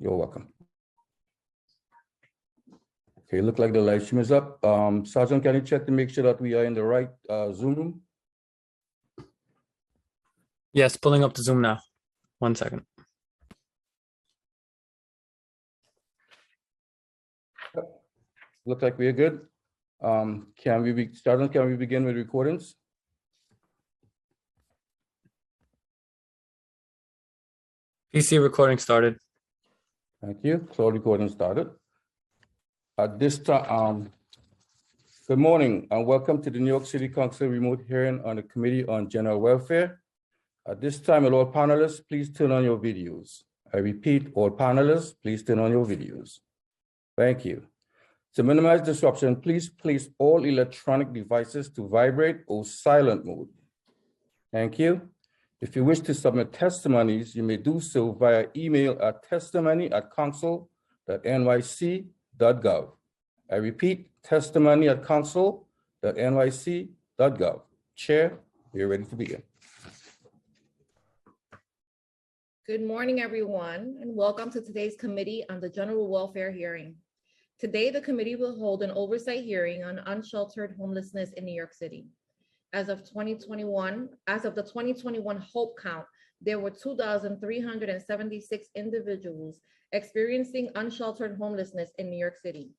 You're welcome. Okay, look like the live stream is up. Sergeant, can you check to make sure that we are in the right Zoom room? Yes, pulling up the Zoom now. 1 second. Look like we're good. Can we begin with recordings? PC recording started. Thank you. Cloud recording started. At this time, good morning and welcome to the New York City Council remote hearing on the Committee on General Welfare. At this time, all panelists, please turn on your videos. I repeat, all panelists, please turn on your videos. Thank you. To minimize disruption, please place all electronic devices to vibrate or silent mode. Thank you. If you wish to submit testimonies, you may do so via email at testimony@council.nyc.gov. I repeat, testimony@council.nyc.gov. Chair, we are ready to begin. Good morning, everyone, and welcome to today's Committee on the General Welfare hearing. Today, the committee will hold an oversight hearing on unsheltered homelessness in New York City. As of the 2021 Hope Count, there were 2,376 individuals experiencing unsheltered homelessness in New York City.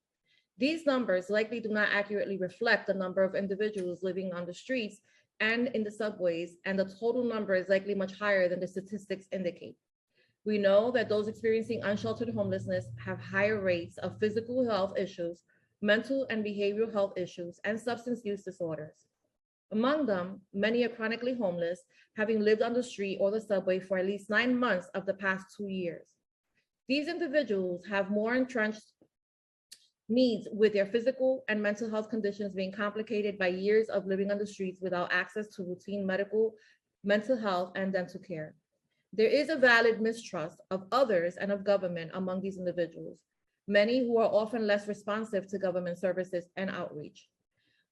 These numbers likely do not accurately reflect the number of individuals living on the streets and in the subways, and the total number is likely much higher than the statistics indicate. We know that those experiencing unsheltered homelessness have higher rates of physical health issues, mental and behavioral health issues, and substance use disorders. Among them, many are chronically homeless, having lived on the street or the subway for at least 9 months of the past 2 years. These individuals have more entrenched needs, with their physical and mental health conditions being complicated by years of living on the streets without access to routine medical, mental health, and dental care. There is a valid mistrust of others and of government among these individuals, many who are often less responsive to government services and outreach.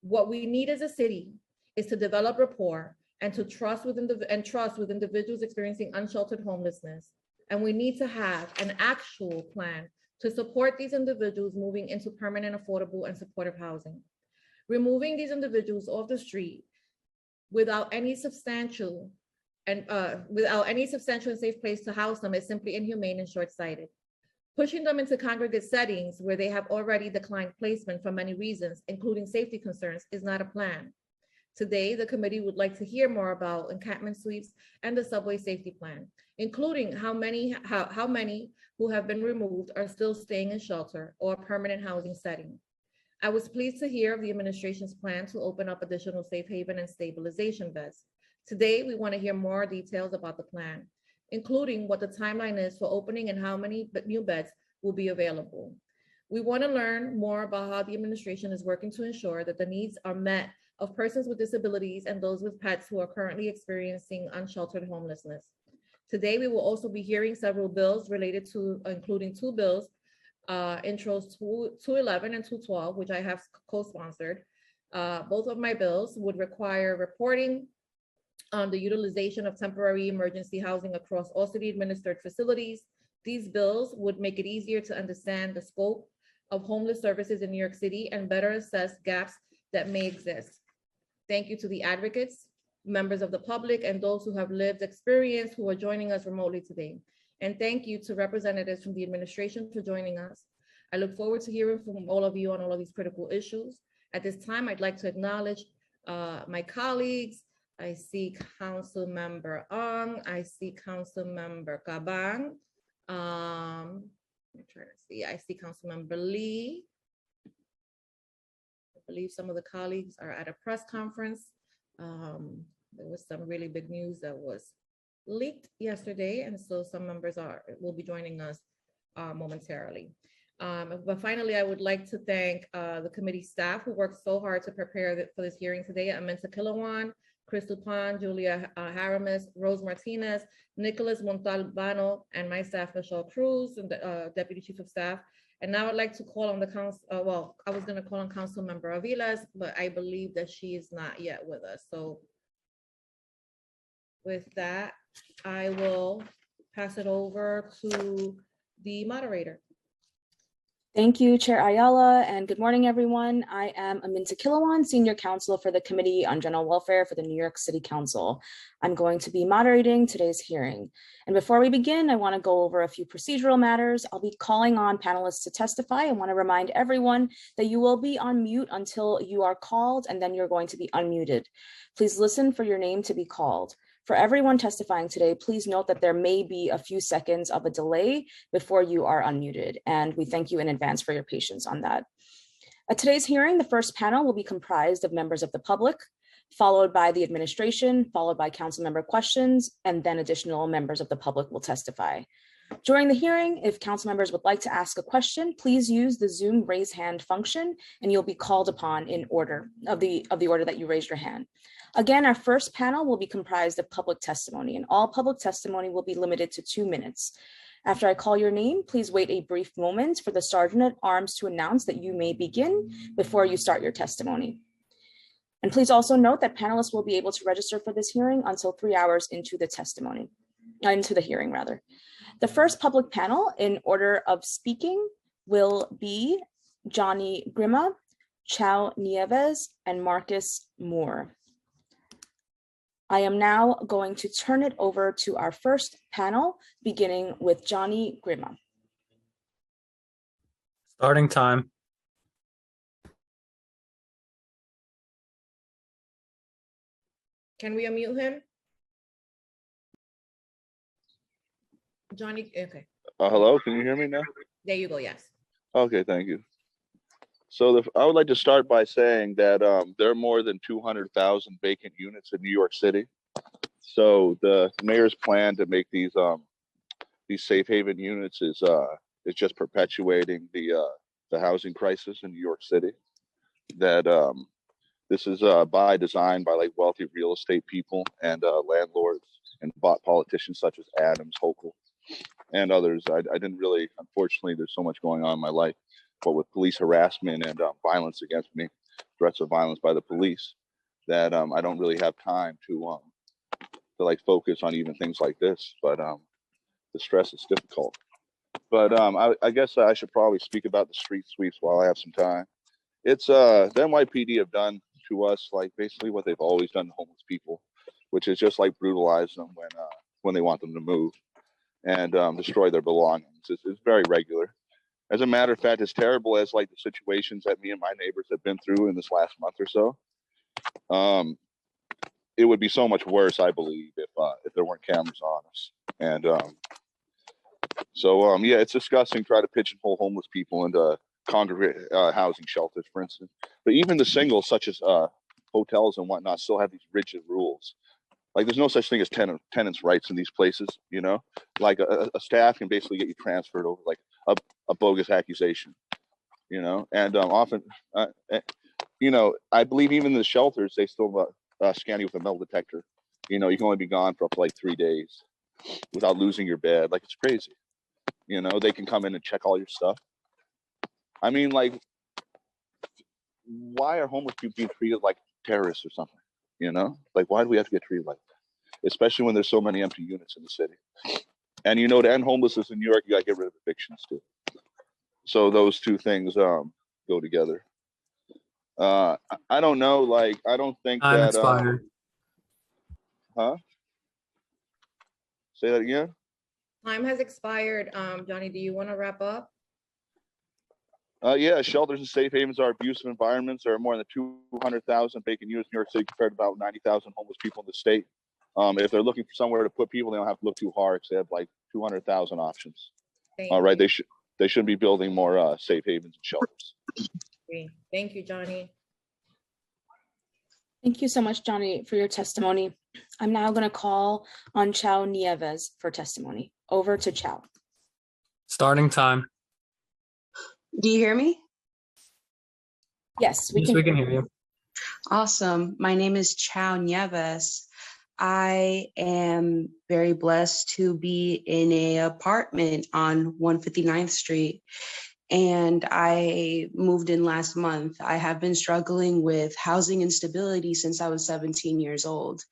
What we need as a city is to develop rapport and to trust with individuals experiencing unsheltered homelessness. And we need to have an actual plan to support these individuals moving into permanent, affordable, and supportive housing. Removing these individuals off the street without any substantial and safe place to house them is simply inhumane and short-sighted. Pushing them into congregate settings where they have already declined placement for many reasons, including safety concerns, is not a plan. Today, the committee would like to hear more about encampment sweeps and the subway safety plan, including how many who have been removed are still staying in shelter or permanent housing setting. I was pleased to hear of the administration's plan to open up additional safe haven and stabilization beds. Today, we want to hear more details about the plan, including what the timeline is for opening and how many new beds will be available. We want to learn more about how the administration is working to ensure that the needs are met of persons with disabilities and those with pets who are currently experiencing unsheltered homelessness. Today, we will also be hearing several bills related to, including 2 bills, intros 211 and 212, which I have co-sponsored. Both of my bills would require reporting on the utilization of temporary emergency housing across all city-administered facilities. These bills would make it easier to understand the scope of homeless services in New York City and better assess gaps that may exist. Thank you to the advocates, members of the public, and those who have lived experience who are joining us remotely today. And thank you to representatives from the administration for joining us. I look forward to hearing from all of you on all of these critical issues. At this time, I'd like to acknowledge my colleagues. I see Council Member Ong, I see Council Member Kabang. I'm trying to see, I see Council Member Lee. I believe some of the colleagues are at a press conference. There was some really big news that was leaked yesterday, and so some members will be joining us momentarily. But finally, I would like to thank the committee staff who worked so hard to prepare for this hearing today. Aminta Kilawan, Crystal Pond, Julia Haramis, Rose Martinez, Nicholas Montalbano, and my staff, Michelle Cruz, and the Deputy Chief of Staff. And now I'd like to call on the council, I was gonna call on Council Member Aviles, but I believe that she is not yet with us. So with that, I will pass it over to the moderator. Thank you, Chair Ayala, and good morning, everyone. I am Aminta Kilawan, Senior Counsel for the Committee on General Welfare for the New York City Council. I'm going to be moderating today's hearing. And before we begin, I want to go over a few procedural matters. I'll be calling on panelists to testify. I want to remind everyone that you will be on mute until you are called, and then you're going to be unmuted. Please listen for your name to be called. For everyone testifying today, please note that there may be a few seconds of a delay before you are unmuted, and we thank you in advance for your patience on that. At today's hearing, the first panel will be comprised of members of the public, followed by the administration, followed by council member questions, and then additional members of the public will testify. During the hearing, if council members would like to ask a question, please use the Zoom raise hand function, and you'll be called upon in order of the order that you raised your hand. Again, our first panel will be comprised of public testimony, and all public testimony will be limited to 2 minutes. After I call your name, please wait a brief moment for the Sergeant at Arms to announce that you may begin before you start your testimony. And please also note that panelists will be able to register for this hearing until 3 hours into the hearing rather. The first public panel in order of speaking will be Johnny Grima, Chao Nieves, and Marcus Moore. I am now going to turn it over to our first panel, beginning with Johnny Grima. Starting time. Can we unmute him? Johnny, okay. Hello, can you hear me now? There you go, yes. Okay, thank you. So I would like to start by saying that there are more than 200,000 vacant units in New York City. So the mayor's plan to make these safe haven units is just perpetuating the housing crisis in New York City. That this is by design by like wealthy real estate people and landlords and bought politicians such as Adams, Hochul, and others. I didn't really, unfortunately, there's so much going on in my life, but with police harassment and violence against me, threats of violence by the police, that I don't really have time to like focus on even things like this. But the stress is difficult. But I guess I should probably speak about the street sweeps while I have some time. It's the NYPD have done to us like basically what they've always done to homeless people, which is just like brutalize them when they want them to move and destroy their belongings. It's very regular. As a matter of fact, as terrible as like the situations that me and my neighbors have been through in this last month or so, it would be so much worse, I believe, if there weren't cameras on us. And yeah, it's disgusting. Try to pigeonhole homeless people into congregate housing shelters, for instance. But even the singles, such as hotels and whatnot, still have these rigid rules. Like there's no such thing as tenants' rights in these places, you know? Like a staff can basically get you transferred over like a bogus accusation, you know? And often, you know, I believe even the shelters, they still scan you with a metal detector. You know, you can only be gone for up to like 3 days without losing your bed. Like it's crazy. You know, they can come in and check all your stuff. I mean, like, why are homeless people being treated like terrorists or something? You know, like, why do we have to get treated like that? Especially when there's so many empty units in the city. And, you know, to end homelessness in New York, you got to get rid of evictions too. So those two things go together. I don't know, like, I don't think Time that. expired. Huh? Say that again? Time has expired. Johnny, do you want to wrap up? Yeah, shelters and safe havens are abusive environments. There are more than 200,000 vacant units in New York City compared to about 90,000 homeless people in the state. If they're looking for somewhere to put people, they don't have to look too hard because they have like 200,000 options. All right, they should be building more safe havens and shelters. Thank you, Johnny. Thank you so much, Johnny, for your testimony. I'm now going to call on Chao Nieves for testimony. Over to Chao. Starting time. Do you hear me? Yes, We can hear you. Awesome. My name is Chao Nieves. I am very blessed to be in an apartment on 159th Street. and I moved in last month. I have been struggling with housing instability since I was 17 years old.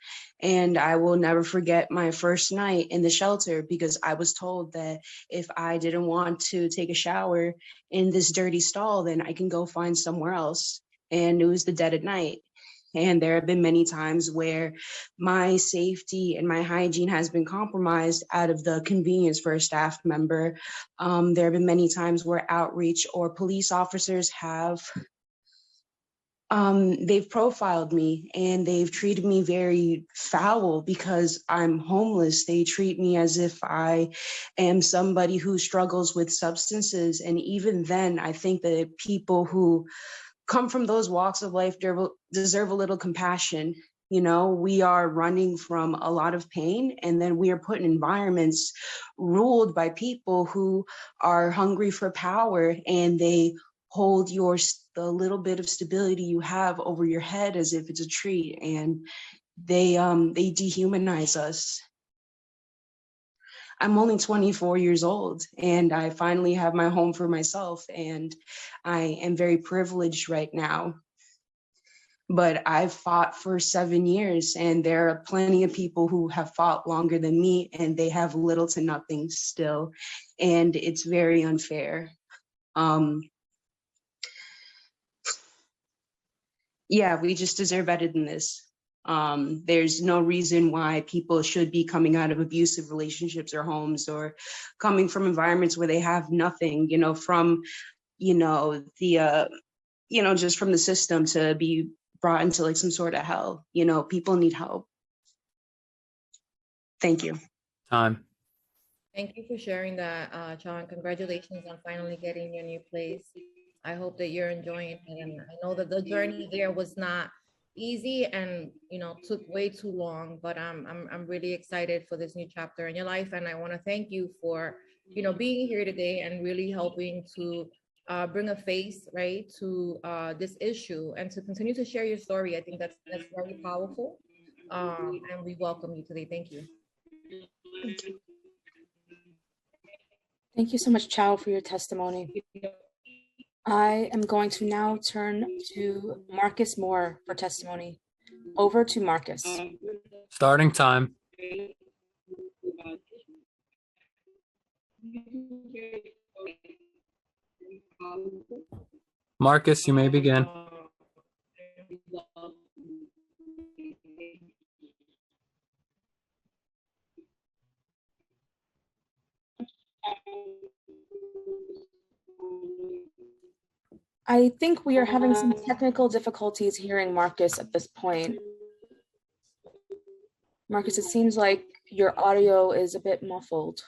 And I will never forget my first night in the shelter because I was told that if I didn't want to take a shower in this dirty stall, then I can go find somewhere else. And it was the dead of night. And there have been many times where my safety and my hygiene has been compromised out of the convenience for a staff member. There have been many times where outreach or police officers have they've profiled me and they've treated me very foul because I'm homeless. They treat me as if I am somebody who struggles with substances. And even then, I think that people who come from those walks of life deserve a little compassion. You know, we are running from a lot of pain, and then we are put in environments ruled by people who are hungry for power, and they hold the little bit of stability you have over your head as if it's a treat, and they dehumanize us. I'm only 24 years old and I finally have my home for myself, and I am very privileged right now. But I've fought for 7 years, and there are plenty of people who have fought longer than me and they have little to nothing still. And it's very unfair. Yeah, we just deserve better than this. There's no reason why people should be coming out of abusive relationships or homes, or coming from environments where they have nothing, from, just from the system, to be brought into like some sort of hell. People need help. Thank you. Time. Thank you for sharing that, John. Congratulations on finally getting your new place. I hope that you're enjoying it. And I know that the journey there was not easy and, took way too long, but I'm really excited for this new chapter in your life. And I want to thank you for, being here today and really helping to bring a face, right, to this issue and to continue to share your story. I think that's very powerful. And we welcome you today. Thank you. Thank you so much, Chow, for your testimony. I am going to now turn to Marcus Moore for testimony. Over to Marcus. Starting time. Marcus, you may begin. I think we are having some technical difficulties hearing Marcus at this point. Marcus, it seems like your audio is a bit muffled.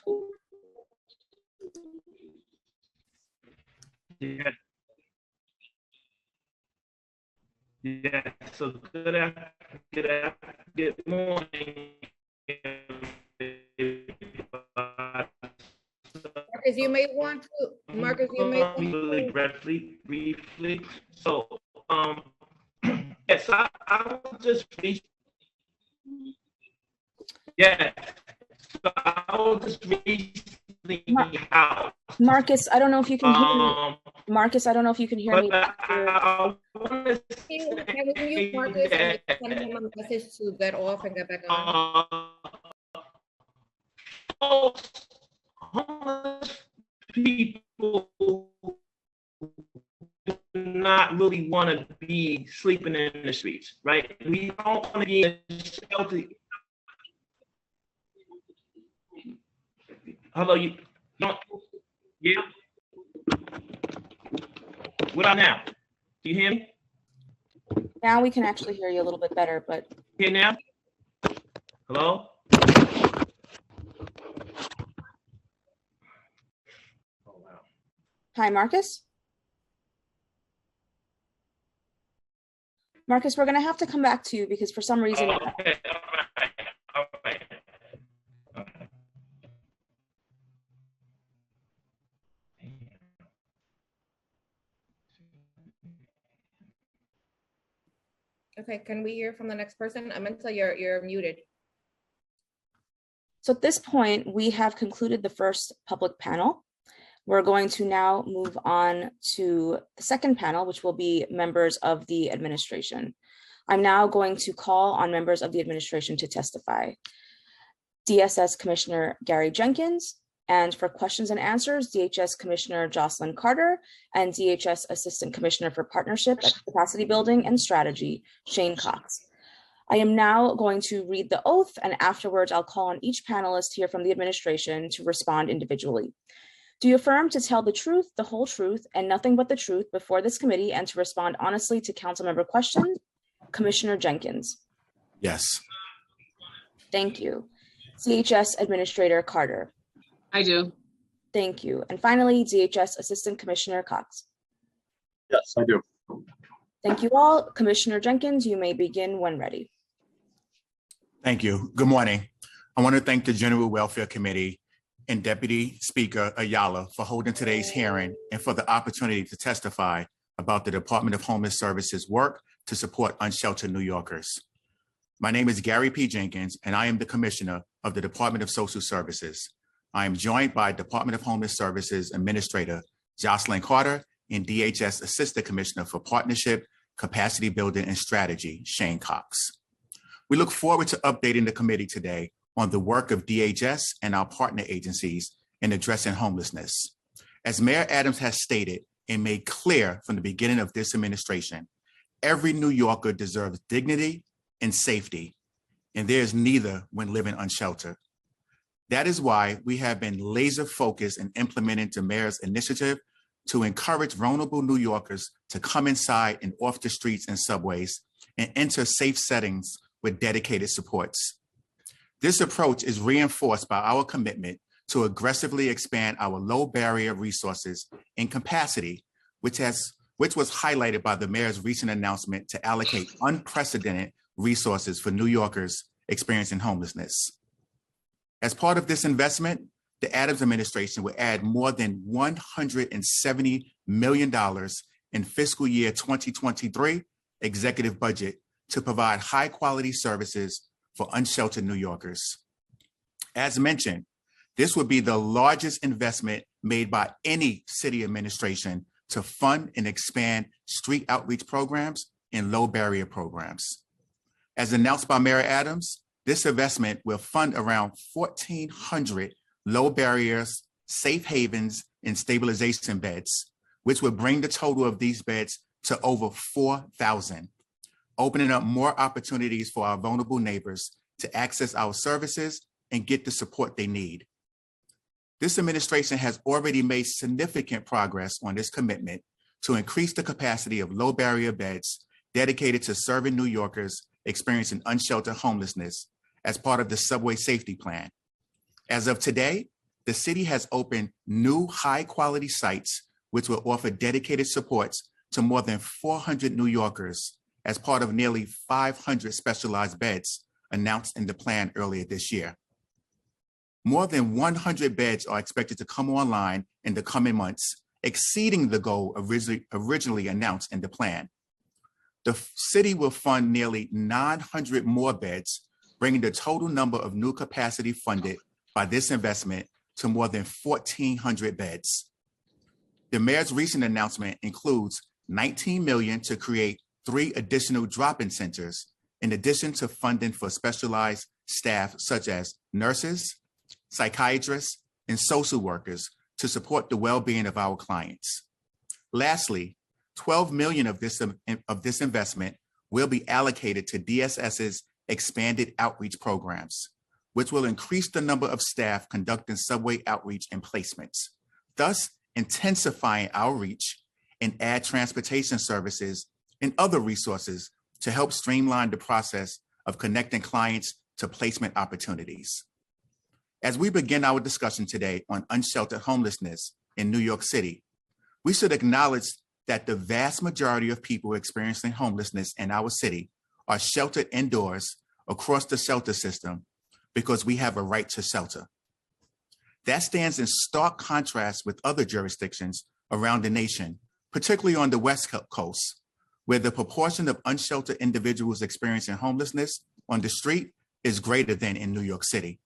Yeah. Yeah. So good morning. Marcus, you may want to. Briefly. So, yes, I will just yes. So I will just recently out. Marcus, I don't know if you can hear me. Marcus, I don't know if you can hear me. Can we mute Marcus and send him a message to get off and get back on? Homeless people do not really want to be sleeping in the streets, right? We don't want to be in shelter. Hello, you don't? Yeah. What about now? Do you hear me? Now we can actually hear you a little bit better, but. Hear now? Hello? Oh, wow. Hi, Marcus? Marcus, we're going to have to come back to you because for some reason. Okay. All right. Okay, can we hear from the next person? Amenta, you're muted. So at this point, we have concluded the first public panel. We're going to now move on to the second panel, which will be members of the administration. I'm now going to call on members of the administration to testify. DSS Commissioner Gary Jenkins, and for questions and answers, DHS Commissioner Jocelyn Carter and DHS Assistant Commissioner for Partnership, Capacity Building and Strategy, Shane Cox. I am now going to read the oath, and afterwards I'll call on each panelist here from the administration to respond individually. Do you affirm to tell the truth, the whole truth, and nothing but the truth before this committee and to respond honestly to council member questions? Commissioner Jenkins. Yes. Thank you. DHS Administrator Carter. I do. Thank you. And finally, DHS Assistant Commissioner Cox. Yes, I do. Thank you all. Commissioner Jenkins, you may begin when ready. Thank you. Good morning. I want to thank the General Welfare Committee and Deputy Speaker Ayala for holding today's hearing and for the opportunity to testify about the Department of Homeless Services work to support unsheltered New Yorkers. My name is Gary P. Jenkins, and I am the Commissioner of the Department of Social Services. I am joined by Department of Homeless Services Administrator Jocelyn Carter and DHS Assistant Commissioner for Partnership, Capacity Building and Strategy, Shane Cox. We look forward to updating the committee today on the work of DHS and our partner agencies in addressing homelessness. As Mayor Adams has stated and made clear from the beginning of this administration, every New Yorker deserves dignity and safety, and there is neither when living unsheltered. That is why we have been laser focused in implementing the mayor's initiative to encourage vulnerable New Yorkers to come inside and off the streets and subways and enter safe settings with dedicated supports. This approach is reinforced by our commitment to aggressively expand our low barrier resources and capacity, which was highlighted by the mayor's recent announcement to allocate unprecedented resources for New Yorkers experiencing homelessness. As part of this investment, the Adams administration will add more than $170 million in fiscal year 2023 executive budget to provide high quality services for unsheltered New Yorkers. As mentioned, this would be the largest investment made by any city administration to fund and expand street outreach programs and low barrier programs. As announced by Mayor Adams, this investment will fund around 1,400 low barriers, safe havens, and stabilization beds, which would bring the total of these beds to over 4,000, opening up more opportunities for our vulnerable neighbors to access our services and get the support they need. This administration has already made significant progress on this commitment to increase the capacity of low barrier beds dedicated to serving New Yorkers experiencing unsheltered homelessness as part of the subway safety plan. As of today, the city has opened new high quality sites which will offer dedicated supports to more than 400 New Yorkers as part of nearly 500 specialized beds announced in the plan earlier this year. More than 100 beds are expected to come online in the coming months, exceeding the goal originally announced in the plan. The city will fund nearly 900 more beds, bringing the total number of new capacity funded by this investment to more than 1,400 beds. The mayor's recent announcement includes $19 million to create 3 additional drop-in centers, in addition to funding for specialized staff such as nurses, psychiatrists, and social workers to support the well-being of our clients. Lastly, $12 million of this investment will be allocated to DSS's expanded outreach programs, which will increase the number of staff conducting subway outreach and placements, thus intensifying our reach and add transportation services and other resources to help streamline the process of connecting clients to placement opportunities. As we begin our discussion today on unsheltered homelessness in New York City, we should acknowledge that the vast majority of people experiencing homelessness in our city are sheltered indoors across the shelter system because we have a right to shelter. That stands in stark contrast with other jurisdictions around the nation, particularly on the West Coast, where the proportion of unsheltered individuals experiencing homelessness on the street is greater than in New York City.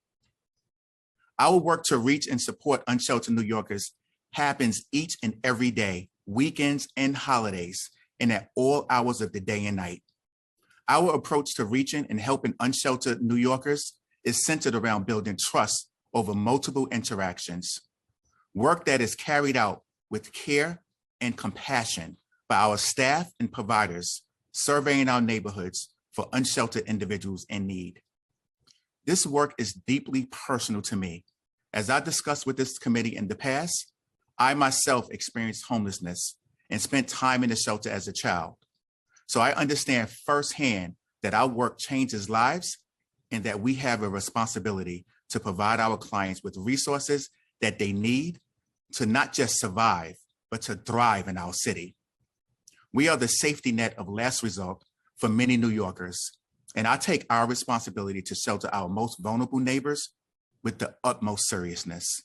Our work to reach and support unsheltered New Yorkers happens each and every day, weekends and holidays, and at all hours of the day and night. Our approach to reaching and helping unsheltered New Yorkers is centered around building trust over multiple interactions. Work that is carried out with care and compassion by our staff and providers surveying our neighborhoods for unsheltered individuals in need. This work is deeply personal to me. As I discussed with this committee in the past, I myself experienced homelessness and spent time in the shelter as a child. So I understand firsthand that our work changes lives and that we have a responsibility to provide our clients with resources that they need to not just survive, but to thrive in our city. We are the safety net of last resort for many New Yorkers, and I take our responsibility to shelter our most vulnerable neighbors with the utmost seriousness.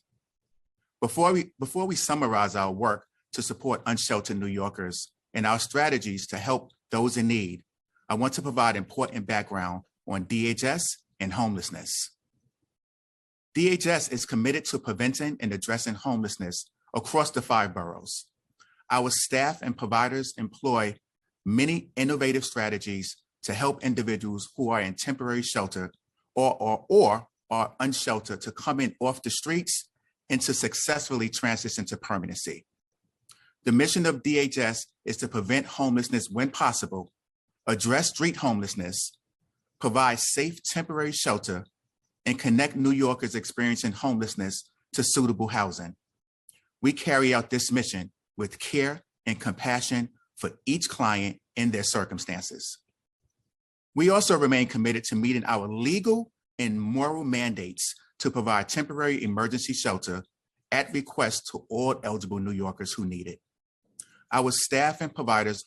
Before we summarize our work to support unsheltered New Yorkers and our strategies to help those in need, I want to provide important background on DHS and homelessness. DHS is committed to preventing and addressing homelessness across the 5 boroughs. Our staff and providers employ many innovative strategies to help individuals who are in temporary shelter or are unsheltered to come in off the streets and to successfully transition to permanency. The mission of DHS is to prevent homelessness when possible, address street homelessness, provide safe temporary shelter, and connect New Yorkers experiencing homelessness to suitable housing. We carry out this mission with care and compassion for each client in their circumstances. We also remain committed to meeting our legal and moral mandates to provide temporary emergency shelter at request to all eligible New Yorkers who need it. Our staff and providers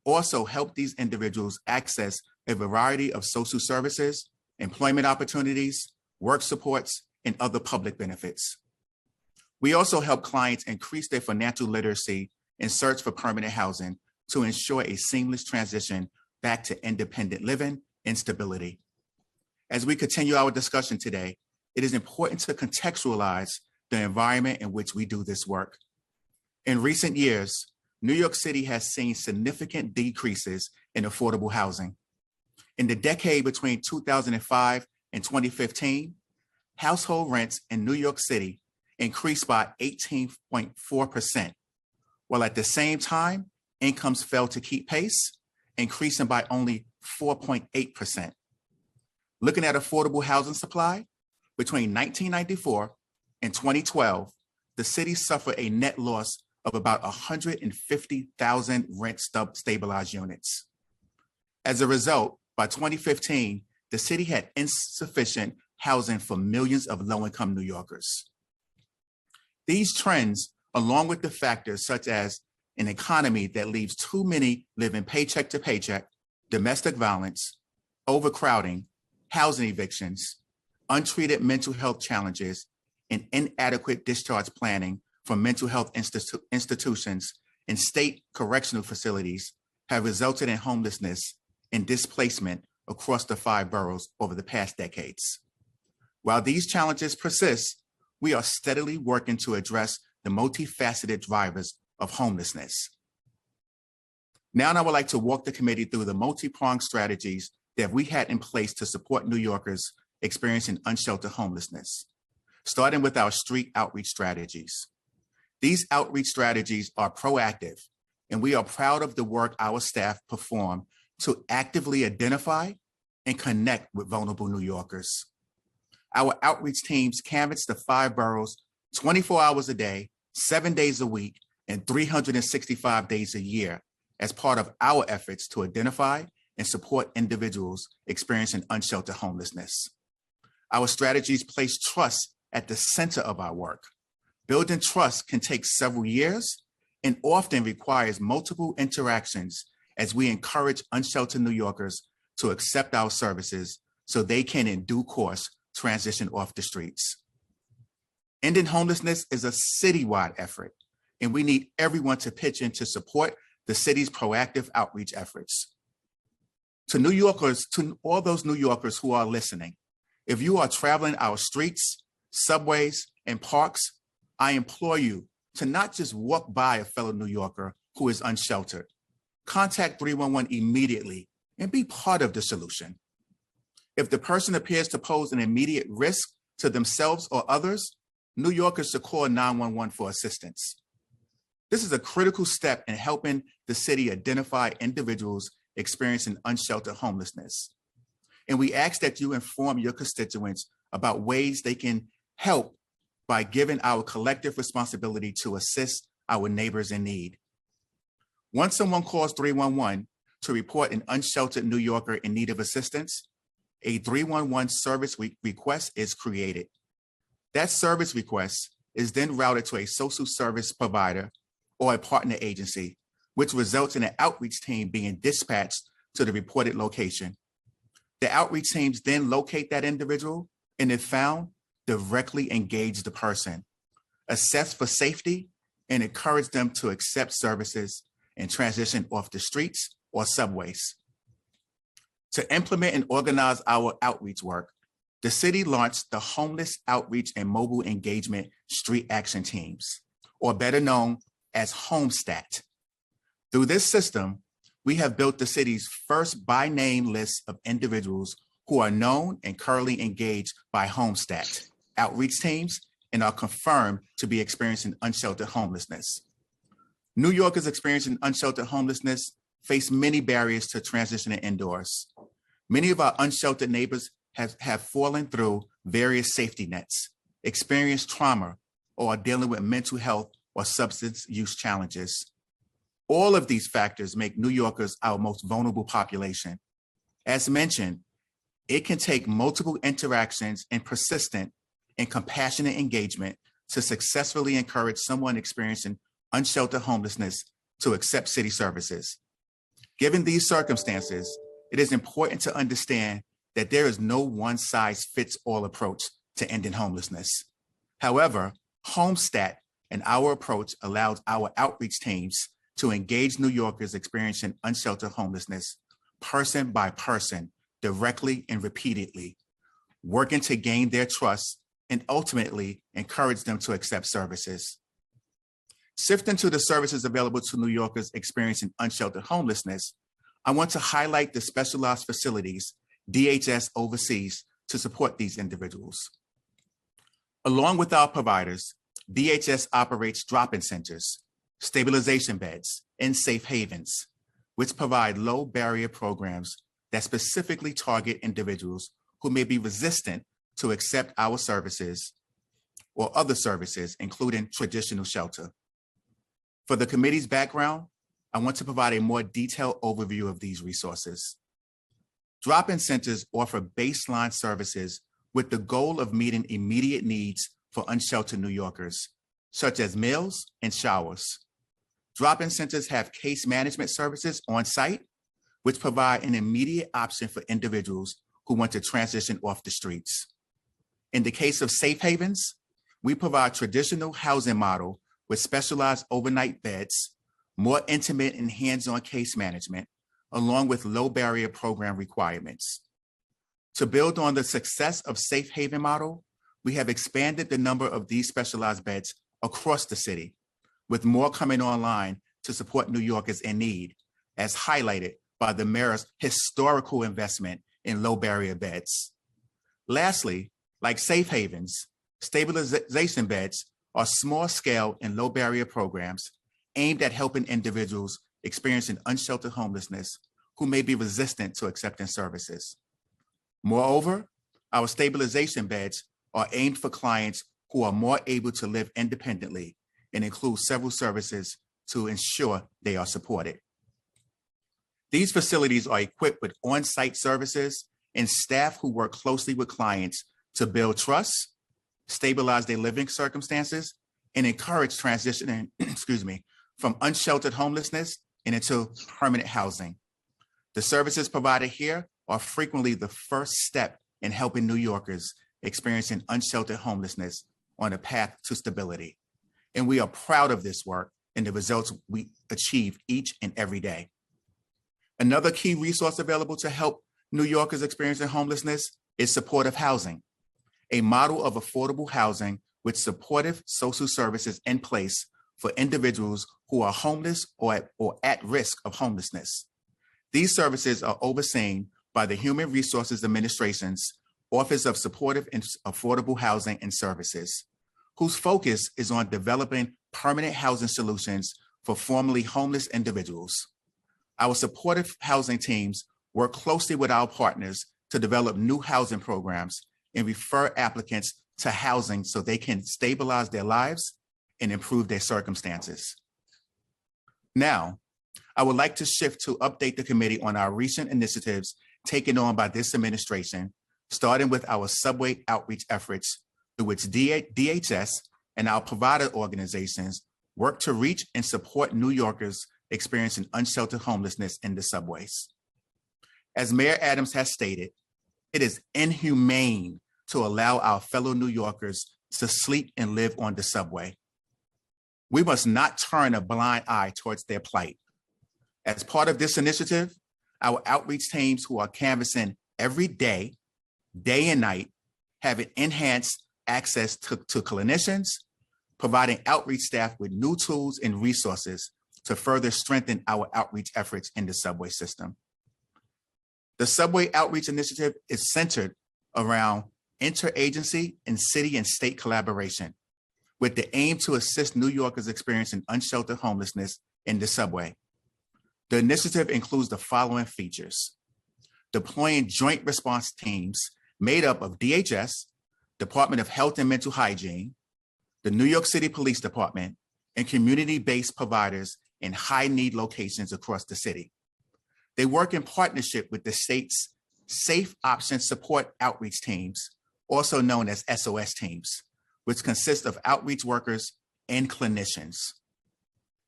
also help these individuals access a variety of social services, employment opportunities, work supports, and other public benefits. We also help clients increase their financial literacy and search for permanent housing to ensure a seamless transition back to independent living and stability. As we continue our discussion today, it is important to contextualize the environment in which we do this work. In recent years, New York City has seen significant decreases in affordable housing. In the decade between 2005 and 2015, household rents in New York City increased by 18.4%, while at the same time, incomes fell to keep pace, increasing by only 4.8%. Looking at affordable housing supply, between 1994 and 2012, the city suffered a net loss of about 150,000 rent stabilized units. As a result, by 2015, the city had insufficient housing for millions of low-income New Yorkers. These trends, along with the factors such as an economy that leaves too many living paycheck to paycheck, domestic violence, overcrowding, housing evictions, untreated mental health challenges, and inadequate discharge planning from mental health institutions and state correctional facilities have resulted in homelessness and displacement across the 5 boroughs over the past decades. While these challenges persist, we are steadily working to address the multifaceted drivers of homelessness. Now I would like to walk the committee through the multi-pronged strategies that we had in place to support New Yorkers experiencing unsheltered homelessness, starting with our street outreach strategies. These outreach strategies are proactive, and we are proud of the work our staff perform to actively identify and connect with vulnerable New Yorkers. Our outreach teams canvass the 5 boroughs 24 hours a day, 7 days a week, and 365 days a year as part of our efforts to identify and support individuals experiencing unsheltered homelessness. Our strategies place trust at the center of our work. Building trust can take several years and often requires multiple interactions as we encourage unsheltered New Yorkers to accept our services so they can in due course transition off the streets. Ending homelessness is a citywide effort, and we need everyone to pitch in to support the city's proactive outreach efforts. To New Yorkers, to all those New Yorkers who are listening, if you are traveling our streets, subways, and parks, I implore you to not just walk by a fellow New Yorker who is unsheltered. Contact 311 immediately and be part of the solution. If the person appears to pose an immediate risk to themselves or others, New Yorkers should call 911 for assistance. This is a critical step in helping the city identify individuals experiencing unsheltered homelessness. And we ask that you inform your constituents about ways they can help by giving our collective responsibility to assist our neighbors in need. Once someone calls 311 to report an unsheltered New Yorker in need of assistance, a 311 service request is created. That service request is then routed to a social service provider or a partner agency, which results in an outreach team being dispatched to the reported location. The outreach teams then locate that individual and, if found, directly engage the person, assess for safety, and encourage them to accept services and transition off the streets or subways. To implement and organize our outreach work, the city launched the Homeless Outreach and Mobile Engagement Street Action Teams, or better known as HomeStat. Through this system, we have built the city's first by name list of individuals who are known and currently engaged by HomeStat outreach teams and are confirmed to be experiencing unsheltered homelessness. New Yorkers experiencing unsheltered homelessness face many barriers to transitioning indoors. Many of our unsheltered neighbors have fallen through various safety nets, experienced trauma, or are dealing with mental health or substance use challenges. All of these factors make New Yorkers our most vulnerable population. As mentioned, it can take multiple interactions and persistent and compassionate engagement to successfully encourage someone experiencing unsheltered homelessness to accept city services. Given these circumstances, it is important to understand that there is no one-size-fits-all approach to ending homelessness. However, HomeStat and our approach allows our outreach teams to engage New Yorkers experiencing unsheltered homelessness, person by person, directly and repeatedly, working to gain their trust and ultimately encourage them to accept services. Shifting to the services available to New Yorkers experiencing unsheltered homelessness, I want to highlight the specialized facilities DHS oversees to support these individuals. Along with our providers, DHS operates drop-in centers, stabilization beds, and safe havens, which provide low barrier programs that specifically target individuals who may be resistant to accept our services or other services, including traditional shelter. For the committee's background, I want to provide a more detailed overview of these resources. Drop-in centers offer baseline services with the goal of meeting immediate needs for unsheltered New Yorkers, such as meals and showers. Drop-in centers have case management services on site, which provide an immediate option for individuals who want to transition off the streets. In the case of safe havens, we provide traditional housing model with specialized overnight beds, more intimate and hands-on case management, along with low barrier program requirements. To build on the success of Safe Haven model, we have expanded the number of these specialized beds across the city, with more coming online to support New Yorkers in need, as highlighted by the mayor's historical investment in low barrier beds. Lastly, like safe havens, stabilization beds are small scale and low barrier programs aimed at helping individuals experiencing unsheltered homelessness who may be resistant to accepting services. Moreover, our stabilization beds are aimed for clients who are more able to live independently and include several services to ensure they are supported. These facilities are equipped with on-site services and staff who work closely with clients to build trust, stabilize their living circumstances, and encourage transitioning, from unsheltered homelessness and into permanent housing. The services provided here are frequently the first step in helping New Yorkers experiencing unsheltered homelessness on a path to stability. And we are proud of this work and the results we achieve each and every day. Another key resource available to help New Yorkers experiencing homelessness is supportive housing, a model of affordable housing with supportive social services in place for individuals who are homeless or at risk of homelessness. These services are overseen by the Human Resources Administration's Office of Supportive and Affordable Housing and Services, whose focus is on developing permanent housing solutions for formerly homeless individuals. Our supportive housing teams work closely with our partners to develop new housing programs and refer applicants to housing so they can stabilize their lives and improve their circumstances. Now, I would like to shift to update the committee on our recent initiatives taken on by this administration, starting with our subway outreach efforts, through which DHS and our provider organizations work to reach and support New Yorkers experiencing unsheltered homelessness in the subways. As Mayor Adams has stated, it is inhumane to allow our fellow New Yorkers to sleep and live on the subway. We must not turn a blind eye towards their plight. As part of this initiative, our outreach teams who are canvassing every day, day and night, have enhanced access to clinicians, providing outreach staff with new tools and resources to further strengthen our outreach efforts in the subway system. The Subway Outreach Initiative is centered around interagency and city and state collaboration, with the aim to assist New Yorkers experiencing unsheltered homelessness in the subway. The initiative includes the following features: deploying joint response teams made up of DHS, Department of Health and Mental Hygiene, the New York City Police Department, and community-based providers in high-need locations across the city. They work in partnership with the state's Safe Options Support Outreach Teams, also known as SOS teams, which consist of outreach workers and clinicians.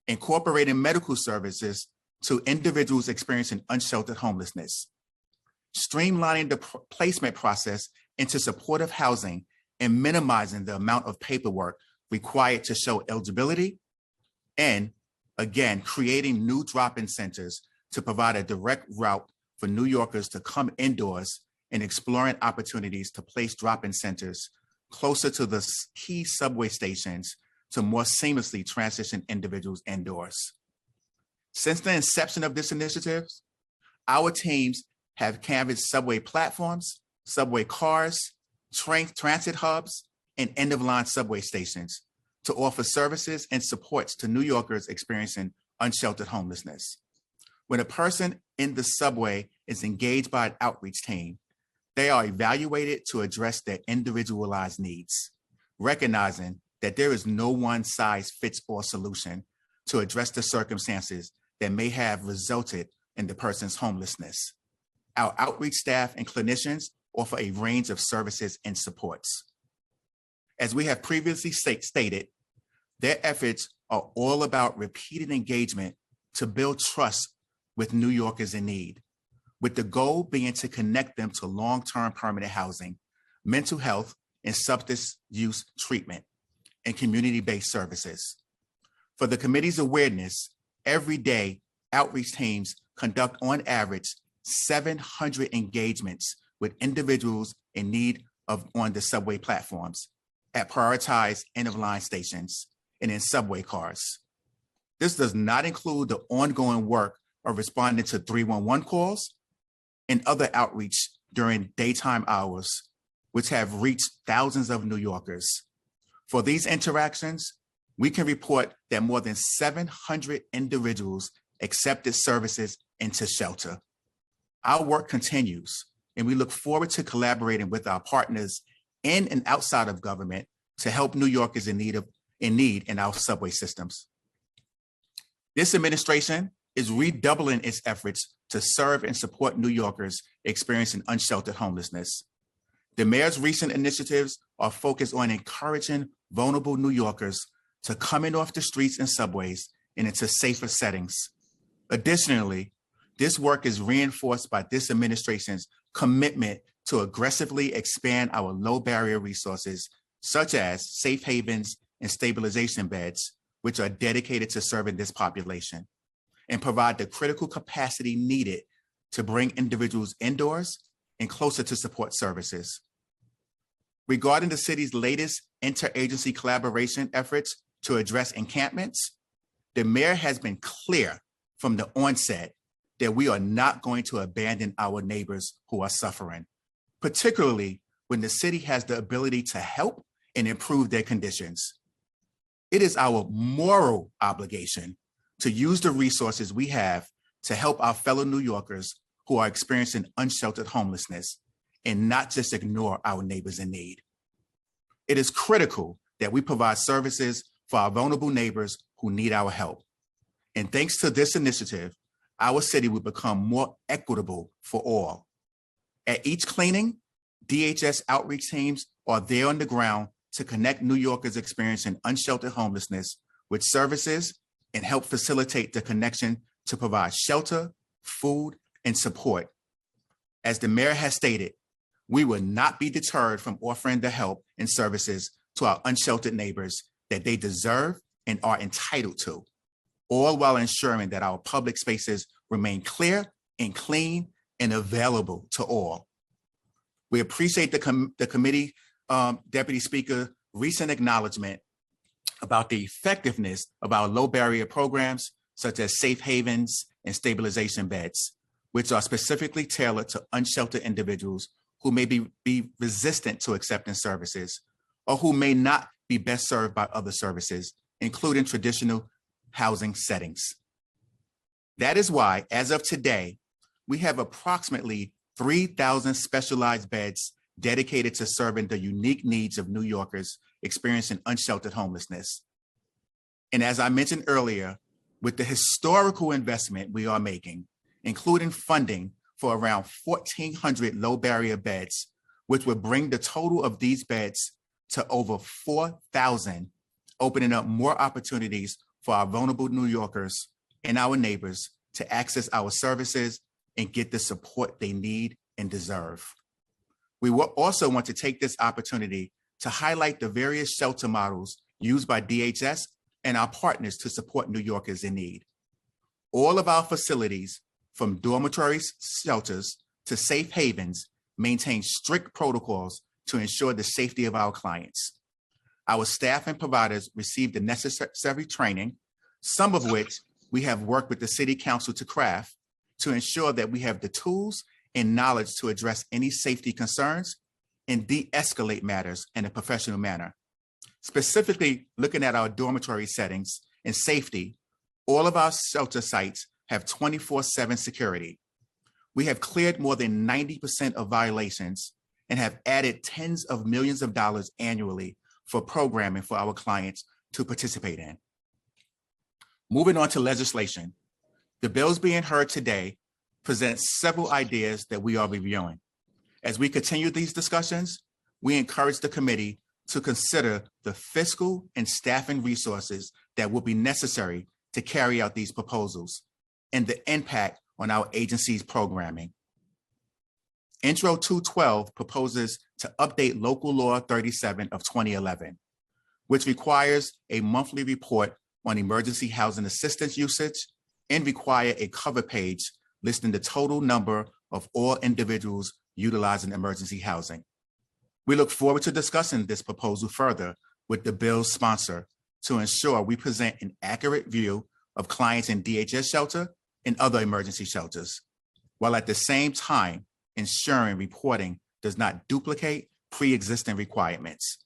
Incorporating medical services to individuals experiencing unsheltered homelessness. Streamlining the placement process into supportive housing and minimizing the amount of paperwork required to show eligibility. And again, creating new drop-in centers to provide a direct route for New Yorkers to come indoors and exploring opportunities to place drop-in centers closer to the key subway stations to more seamlessly transition individuals indoors. Since the inception of this initiative, our teams have canvassed subway platforms, subway cars, transit hubs, and end-of-line subway stations to offer services and supports to New Yorkers experiencing unsheltered homelessness. When a person in the subway is engaged by an outreach team, they are evaluated to address their individualized needs, recognizing that there is no one-size-fits-all solution to address the circumstances that may have resulted in the person's homelessness. Our outreach staff and clinicians offer a range of services and supports. As we have previously stated, their efforts are all about repeated engagement to build trust with New Yorkers in need, with the goal being to connect them to long-term permanent housing, mental health and substance use treatment, and community-based services. For the committee's awareness, every day, outreach teams conduct on average 700 engagements with individuals in need of on the subway platforms, at prioritized end-of-line stations, and in subway cars. This does not include the ongoing work of responding to 311 calls and other outreach during daytime hours, which have reached thousands of New Yorkers. For these interactions, we can report that more than 700 individuals accepted services into shelter. Our work continues, and we look forward to collaborating with our partners in and outside of government to help New Yorkers in need in our subway systems. This administration is redoubling its efforts to serve and support New Yorkers experiencing unsheltered homelessness. The mayor's recent initiatives are focused on encouraging vulnerable New Yorkers to come in off the streets and subways and into safer settings. Additionally, this work is reinforced by this administration's commitment to aggressively expand our low barrier resources, such as safe havens and stabilization beds, which are dedicated to serving this population, and provide the critical capacity needed to bring individuals indoors and closer to support services. Regarding the city's latest interagency collaboration efforts to address encampments, the mayor has been clear from the onset that we are not going to abandon our neighbors who are suffering, particularly when the city has the ability to help and improve their conditions. It is our moral obligation to use the resources we have to help our fellow New Yorkers who are experiencing unsheltered homelessness and not just ignore our neighbors in need. It is critical that we provide services for our vulnerable neighbors who need our help. And thanks to this initiative, our city will become more equitable for all. At each cleaning, DHS outreach teams are there on the ground to connect New Yorkers experiencing unsheltered homelessness with services and help facilitate the connection to provide shelter, food, and support. As the mayor has stated, we will not be deterred from offering the help and services to our unsheltered neighbors that they deserve and are entitled to, all while ensuring that our public spaces remain clear and clean and available to all. We appreciate the committee Deputy Speaker recent acknowledgement about the effectiveness of our low barrier programs, such as safe havens and stabilization beds, which are specifically tailored to unsheltered individuals who may be resistant to accepting services or who may not be best served by other services, including traditional housing settings. That is why, as of today, we have approximately 3,000 specialized beds dedicated to serving the unique needs of New Yorkers experiencing unsheltered homelessness. And as I mentioned earlier, with the historical investment we are making, including funding for around 1,400 low barrier beds, which would bring the total of these beds to over 4,000, opening up more opportunities for our vulnerable New Yorkers and our neighbors to access our services and get the support they need and deserve. We will also want to take this opportunity to highlight the various shelter models used by DHS and our partners to support New Yorkers in need. All of our facilities, from dormitory shelters to safe havens, maintain strict protocols to ensure the safety of our clients. Our staff and providers receive the necessary training, some of which we have worked with the City Council to craft to ensure that we have the tools and knowledge to address any safety concerns and de-escalate matters in a professional manner. Specifically, looking at our dormitory settings and safety, all of our shelter sites have 24/7 security. We have cleared more than 90% of violations and have added tens of millions of dollars annually for programming for our clients to participate in. Moving on to legislation, the bills being heard today present several ideas that we are reviewing. As we continue these discussions, we encourage the committee to consider the fiscal and staffing resources that will be necessary to carry out these proposals and the impact on our agency's programming. Intro 212 proposes to update Local Law 37 of 2011, which requires a monthly report on emergency housing assistance usage and require a cover page listing the total number of all individuals utilizing emergency housing. We look forward to discussing this proposal further with the bill's sponsor to ensure we present an accurate view of clients in DHS shelter and other emergency shelters, while at the same time ensuring reporting does not duplicate pre-existing requirements.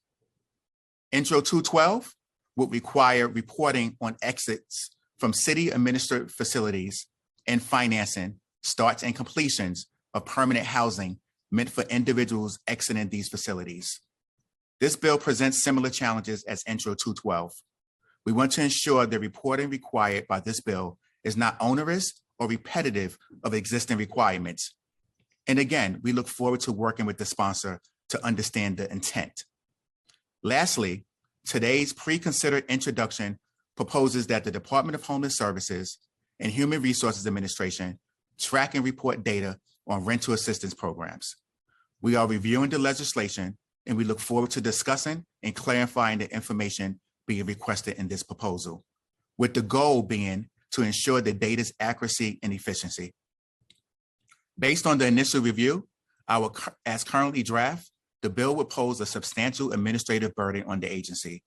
Intro 212 would require reporting on exits from city-administered facilities and financing, starts and completions of permanent housing meant for individuals exiting these facilities. This bill presents similar challenges as Intro 212. We want to ensure the reporting required by this bill is not onerous or repetitive of existing requirements. And again, we look forward to working with the sponsor to understand the intent. Lastly, today's pre-considered introduction proposes that the Department of Homeless Services and Human Resources Administration track and report data on rental assistance programs. We are reviewing the legislation and we look forward to discussing and clarifying the information being requested in this proposal, with the goal being to ensure the data's accuracy and efficiency. Based on the initial review, as currently draft, the bill would pose a substantial administrative burden on the agency,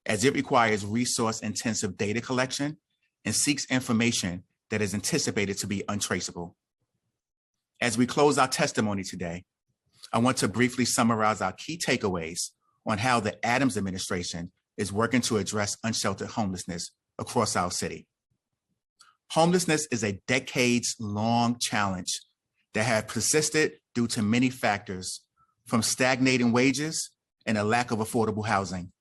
as it requires resource-intensive data collection and seeks information that is anticipated to be untraceable. As we close our testimony today, I want to briefly summarize our key takeaways on how the Adams administration is working to address unsheltered homelessness across our city. Homelessness is a decades-long challenge that has persisted due to many factors, from stagnating wages and a lack of affordable housing.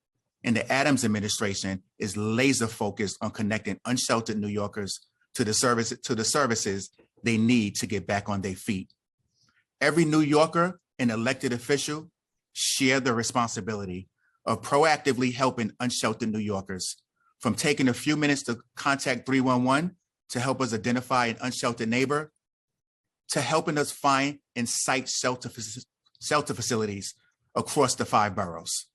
And the Adams administration is laser focused on connecting unsheltered New Yorkers to the services they need to get back on their feet. Every New Yorker and elected official share the responsibility of proactively helping unsheltered New Yorkers, from taking a few minutes to contact 311 to help us identify an unsheltered neighbor, to helping us find and site shelter facilities across the 5 boroughs.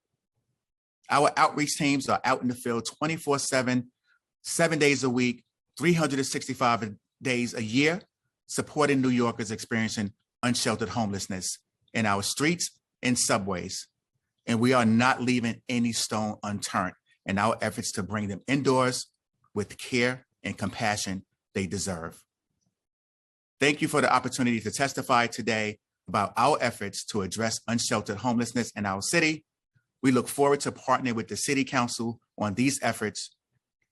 Our outreach teams are out in the field 24/7, 7 days a week, 365 days a year, supporting New Yorkers experiencing unsheltered homelessness in our streets and subways. And we are not leaving any stone unturned in our efforts to bring them indoors with care and compassion they deserve. Thank you for the opportunity to testify today about our efforts to address unsheltered homelessness in our city. We look forward to partnering with the City Council on these efforts,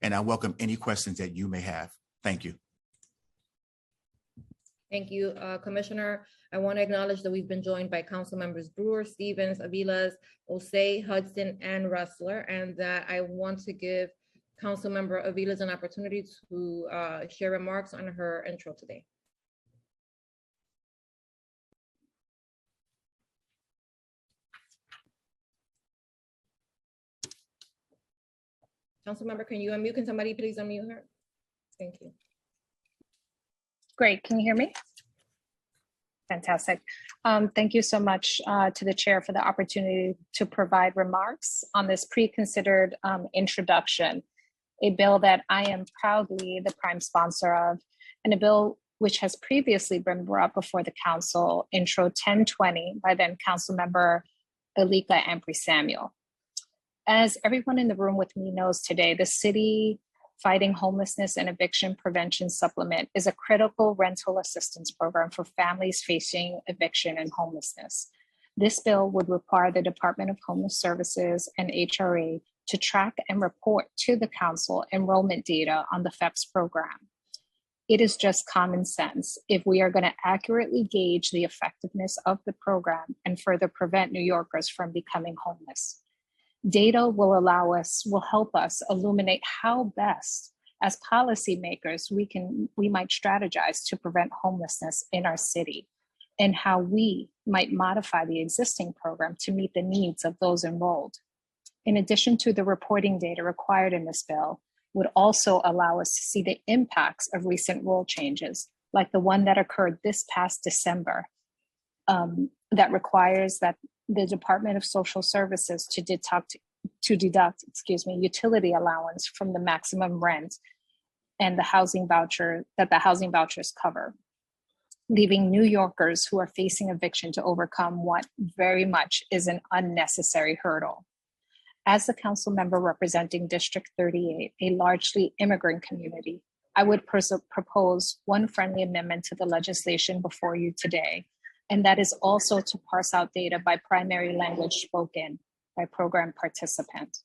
and I welcome any questions that you may have. Thank you. Thank you, Commissioner. I want to acknowledge that we've been joined by Council Members Brewer, Stevens, Aviles, Osei, Hudson, and Rustler, and that I want to give Councilmember Aviles an opportunity to share remarks on her intro today. Councilmember, can you unmute? Can somebody please unmute her? Thank you. Great. Can you hear me? Fantastic. Thank you so much to the chair for the opportunity to provide remarks on this pre-considered introduction, a bill that I am proudly the prime sponsor of, and a bill which has previously been brought before the council, Intro 1020, by then Council Member Alika Ampry-Samuel. As everyone in the room with me knows today, the City Fighting Homelessness and Eviction Prevention Supplement is a critical rental assistance program for families facing eviction and homelessness. This bill would require the Department of Homeless Services and HRA to track and report to the council enrollment data on the FEPS program. It is just common sense if we are going to accurately gauge the effectiveness of the program and further prevent New Yorkers from becoming homeless. Data will help us illuminate how best as policymakers we might strategize to prevent homelessness in our city, and how we might modify the existing program to meet the needs of those enrolled. In addition to the reporting data required in this bill, would also allow us to see the impacts of recent rule changes, like the one that occurred this past December, that requires that the Department of Social Services to deduct utility allowance from the maximum rent and the housing voucher that the housing vouchers cover, leaving New Yorkers who are facing eviction to overcome what very much is an unnecessary hurdle. As the council member representing District 38, a largely immigrant community, I would propose one friendly amendment to the legislation before you today, and that is also to parse out data by primary language spoken by program participant.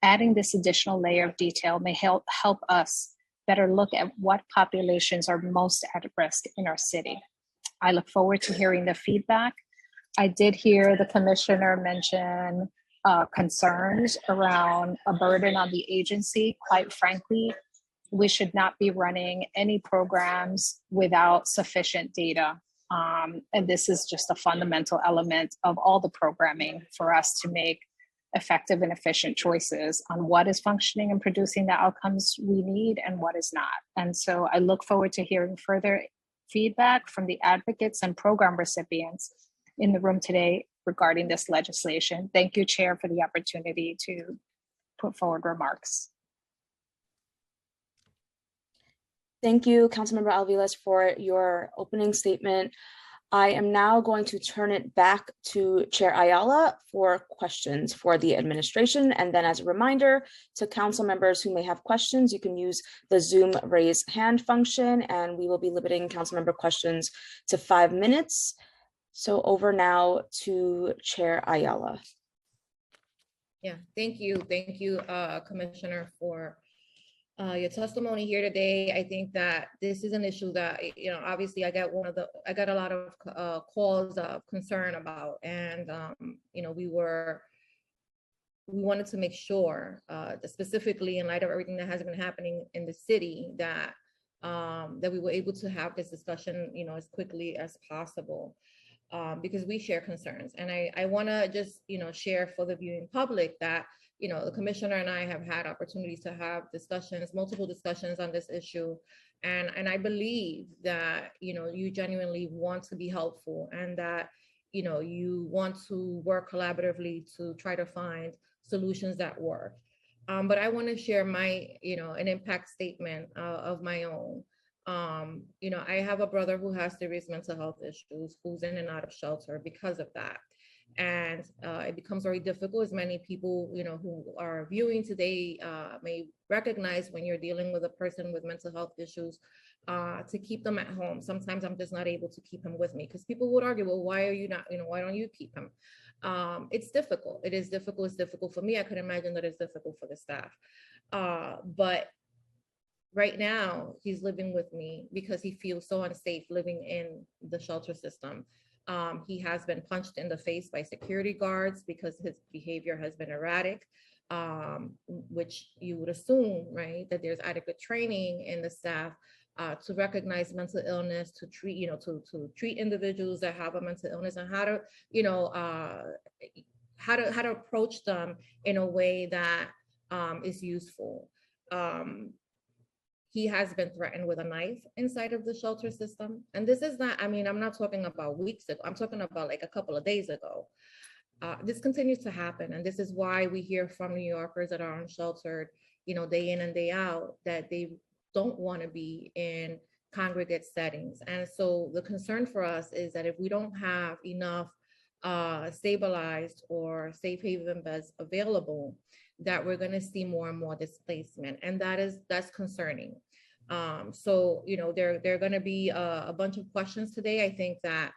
Adding this additional layer of detail may help us better look at what populations are most at risk in our city. I look forward to hearing the feedback. I did hear the commissioner mention concerns around a burden on the agency. Quite frankly, we should not be running any programs without sufficient data. And this is just a fundamental element of all the programming for us to make effective and efficient choices on what is functioning and producing the outcomes we need and what is not. And so I look forward to hearing further feedback from the advocates and program recipients in the room today regarding this legislation. Thank you, Chair, for the opportunity to put forward remarks. Thank you, Councilmember Alviles, for your opening statement. I am now going to turn it back to Chair Ayala for questions for the administration. And then as a reminder to council members who may have questions, you can use the Zoom raise hand function, and we will be limiting council member questions to 5 minutes. So over now to Chair Ayala. Yeah, thank you, Commissioner, for your testimony here today. I think that this is an issue that, obviously I got a lot of calls of concern about, and we wanted to make sure that specifically in light of everything that has been happening in the city, that we were able to have this discussion, as quickly as possible. Because we share concerns. And I want to just, share for the viewing public that, the commissioner and I have had opportunities to have multiple discussions on this issue. And I believe that, you genuinely want to be helpful, and that, you want to work collaboratively to try to find solutions that work. But I want to share my, an impact statement of my own. I have a brother who has serious mental health issues, who's in and out of shelter because of that. And it becomes very difficult, as many people, who are viewing today may recognize, when you're dealing with a person with mental health issues, to keep them at home. Sometimes I'm just not able to keep him with me, because people would argue, well, why are you not, why don't you keep him? It's difficult. It is difficult. It's difficult for me. I could imagine that it's difficult for the staff. But right now, he's living with me because he feels so unsafe living in the shelter system. He has been punched in the face by security guards because his behavior has been erratic, which you would assume, right, that there's adequate training in the staff to recognize mental illness, to treat, to treat individuals that have a mental illness, and how to, how to approach them in a way that is useful. He has been threatened with a knife inside of the shelter system. And this is not, I'm not talking about weeks ago. I'm talking about like a couple of days ago. This continues to happen. And this is why we hear from New Yorkers that are unsheltered, day in and day out, that they don't want to be in congregate settings. And so the concern for us is that if we don't have enough stabilized or safe haven beds available, that we're going to see more and more displacement, and that's concerning. So there are going to be a bunch of questions today. I think that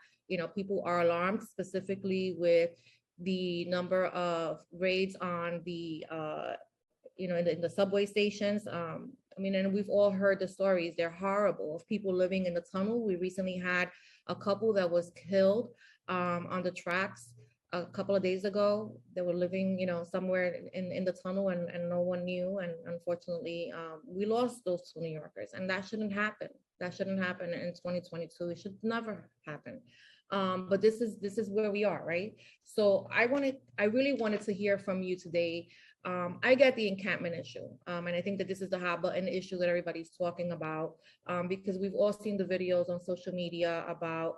people are alarmed, specifically with the number of raids on the in the subway stations. And we've all heard the stories. They're horrible, of people living in the tunnel. We recently had a couple that was killed on the tracks a couple of days ago. They were living, somewhere in the tunnel, and no one knew. And unfortunately, we lost those 2 New Yorkers, and that shouldn't happen. That shouldn't happen in 2022. It should never happen. But this is where we are, right? So I really wanted to hear from you today. I get the encampment issue, and I think that this is the hot button issue that everybody's talking about, because we've all seen the videos on social media about,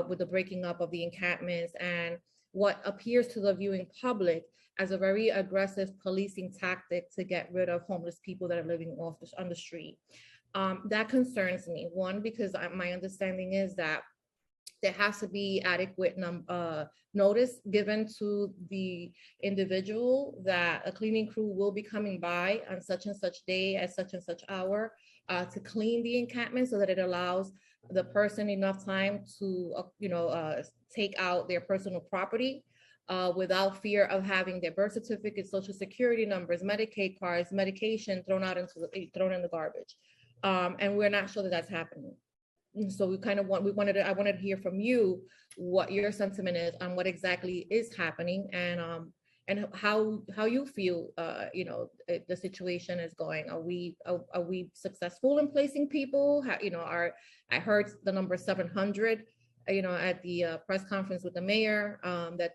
with the breaking up of the encampments and what appears to the viewing public as a very aggressive policing tactic to get rid of homeless people that are living on the street. That concerns me. One, because my understanding is that there has to be adequate notice given to the individual that a cleaning crew will be coming by on such and such day at such and such hour to clean the encampment, so that it allows the person enough time to take out their personal property without fear of having their birth certificates, social security numbers, Medicaid cards, medication thrown in the garbage. And we're not sure that that's happening. So I wanted to hear from you what your sentiment is on what exactly is happening, and how you feel the situation is going. Are we successful in placing people? I heard the number 700 at the press conference with the mayor, and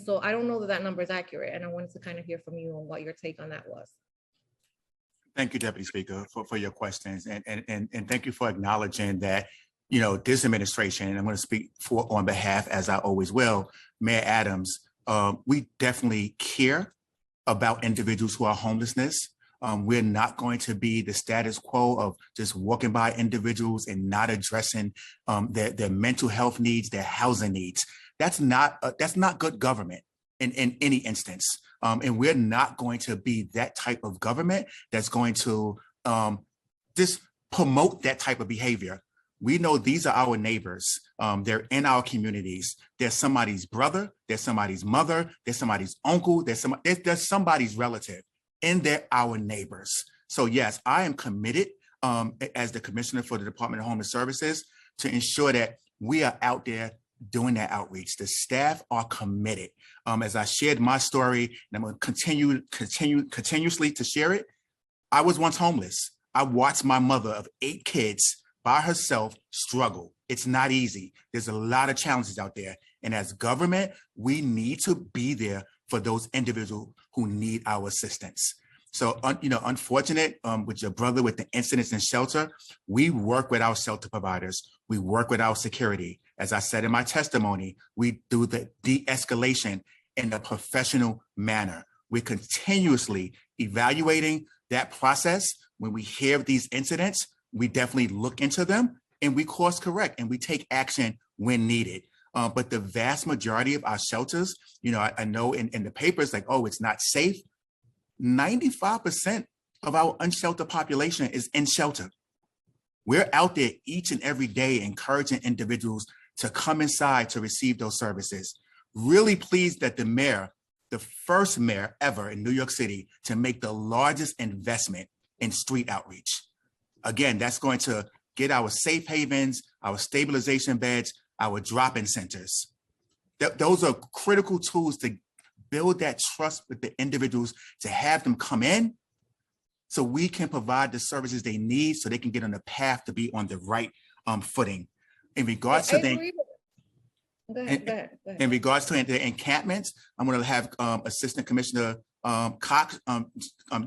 so I don't know that number is accurate, and I wanted to kind of hear from you on what your take on that was. Thank you, Deputy Speaker, for your questions, and thank you for acknowledging that, this administration, and I'm going to speak on behalf, as I always will, Mayor Adams, we definitely care about individuals who are homelessness. We're not going to be the status quo of just walking by individuals and not addressing their mental health needs, their housing needs. That's not good government in any instance. And we're not going to be that type of government that's going to just promote that type of behavior. We know these are our neighbors. They're in our communities. They're somebody's brother, they're somebody's mother, they're somebody's uncle, they're somebody's relative, and they're our neighbors. So yes, I am committed as the commissioner for the Department of Homeless Services to ensure that we are out there doing that outreach. The staff are committed. As I shared my story, and I'm going to continuously to share it. I was once homeless. I watched my mother of 8 kids by herself struggle. It's not easy. There's a lot of challenges out there. And as government, we need to be there for those individuals who need our assistance. So, unfortunate with your brother with the incidents in shelter, we work with our shelter providers. We work with our security. As I said in my testimony, we do the de-escalation in a professional manner. We're continuously evaluating that process. When we hear these incidents, we definitely look into them and we course correct and we take action when needed. But the vast majority of our shelters, I know in the papers, like, oh, it's not safe. 95% of our unsheltered population is in shelter. We're out there each and every day encouraging individuals to come inside to receive those services. Really pleased that the mayor, the first mayor ever in New York City to make the largest investment in street outreach. Again, that's going to get our safe havens, our stabilization beds, our drop-in centers. Those are critical tools to build that trust with the individuals, to have them come in so we can provide the services they need so they can get on the path to be on the right footing. In regards to the in regards to the encampments, I'm going to have Assistant Commissioner Cox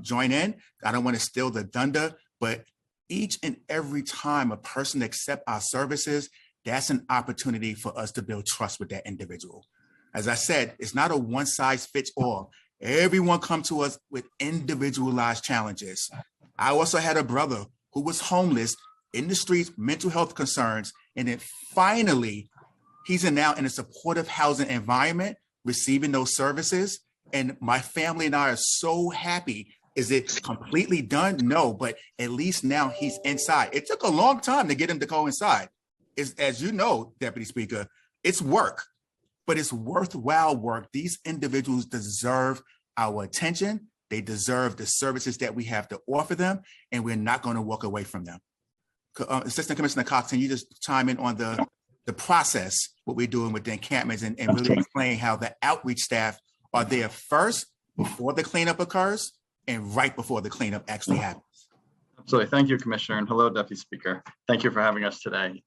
join in. I don't want to steal the thunder, but each and every time a person accepts our services, that's an opportunity for us to build trust with that individual. As I said, it's not a one size fits all. Everyone come to us with individualized challenges. I also had a brother who was homeless in the streets, mental health concerns, and then finally, he's now in a supportive housing environment, receiving those services. And my family and I are so happy. Is it completely done? No, but at least now he's inside. It took a long time to get him to go inside. As you know, Deputy Speaker, it's work, but it's worthwhile work. These individuals deserve our attention. They deserve the services that we have to offer them, and we're not going to walk away from them. Assistant Commissioner Cox, can you just chime in on the process, what we're doing with the encampments, and really explain how the outreach staff are there first before the cleanup occurs and right before the cleanup actually happens? Absolutely. Thank you, Commissioner. And hello, Deputy Speaker. Thank you for having us today.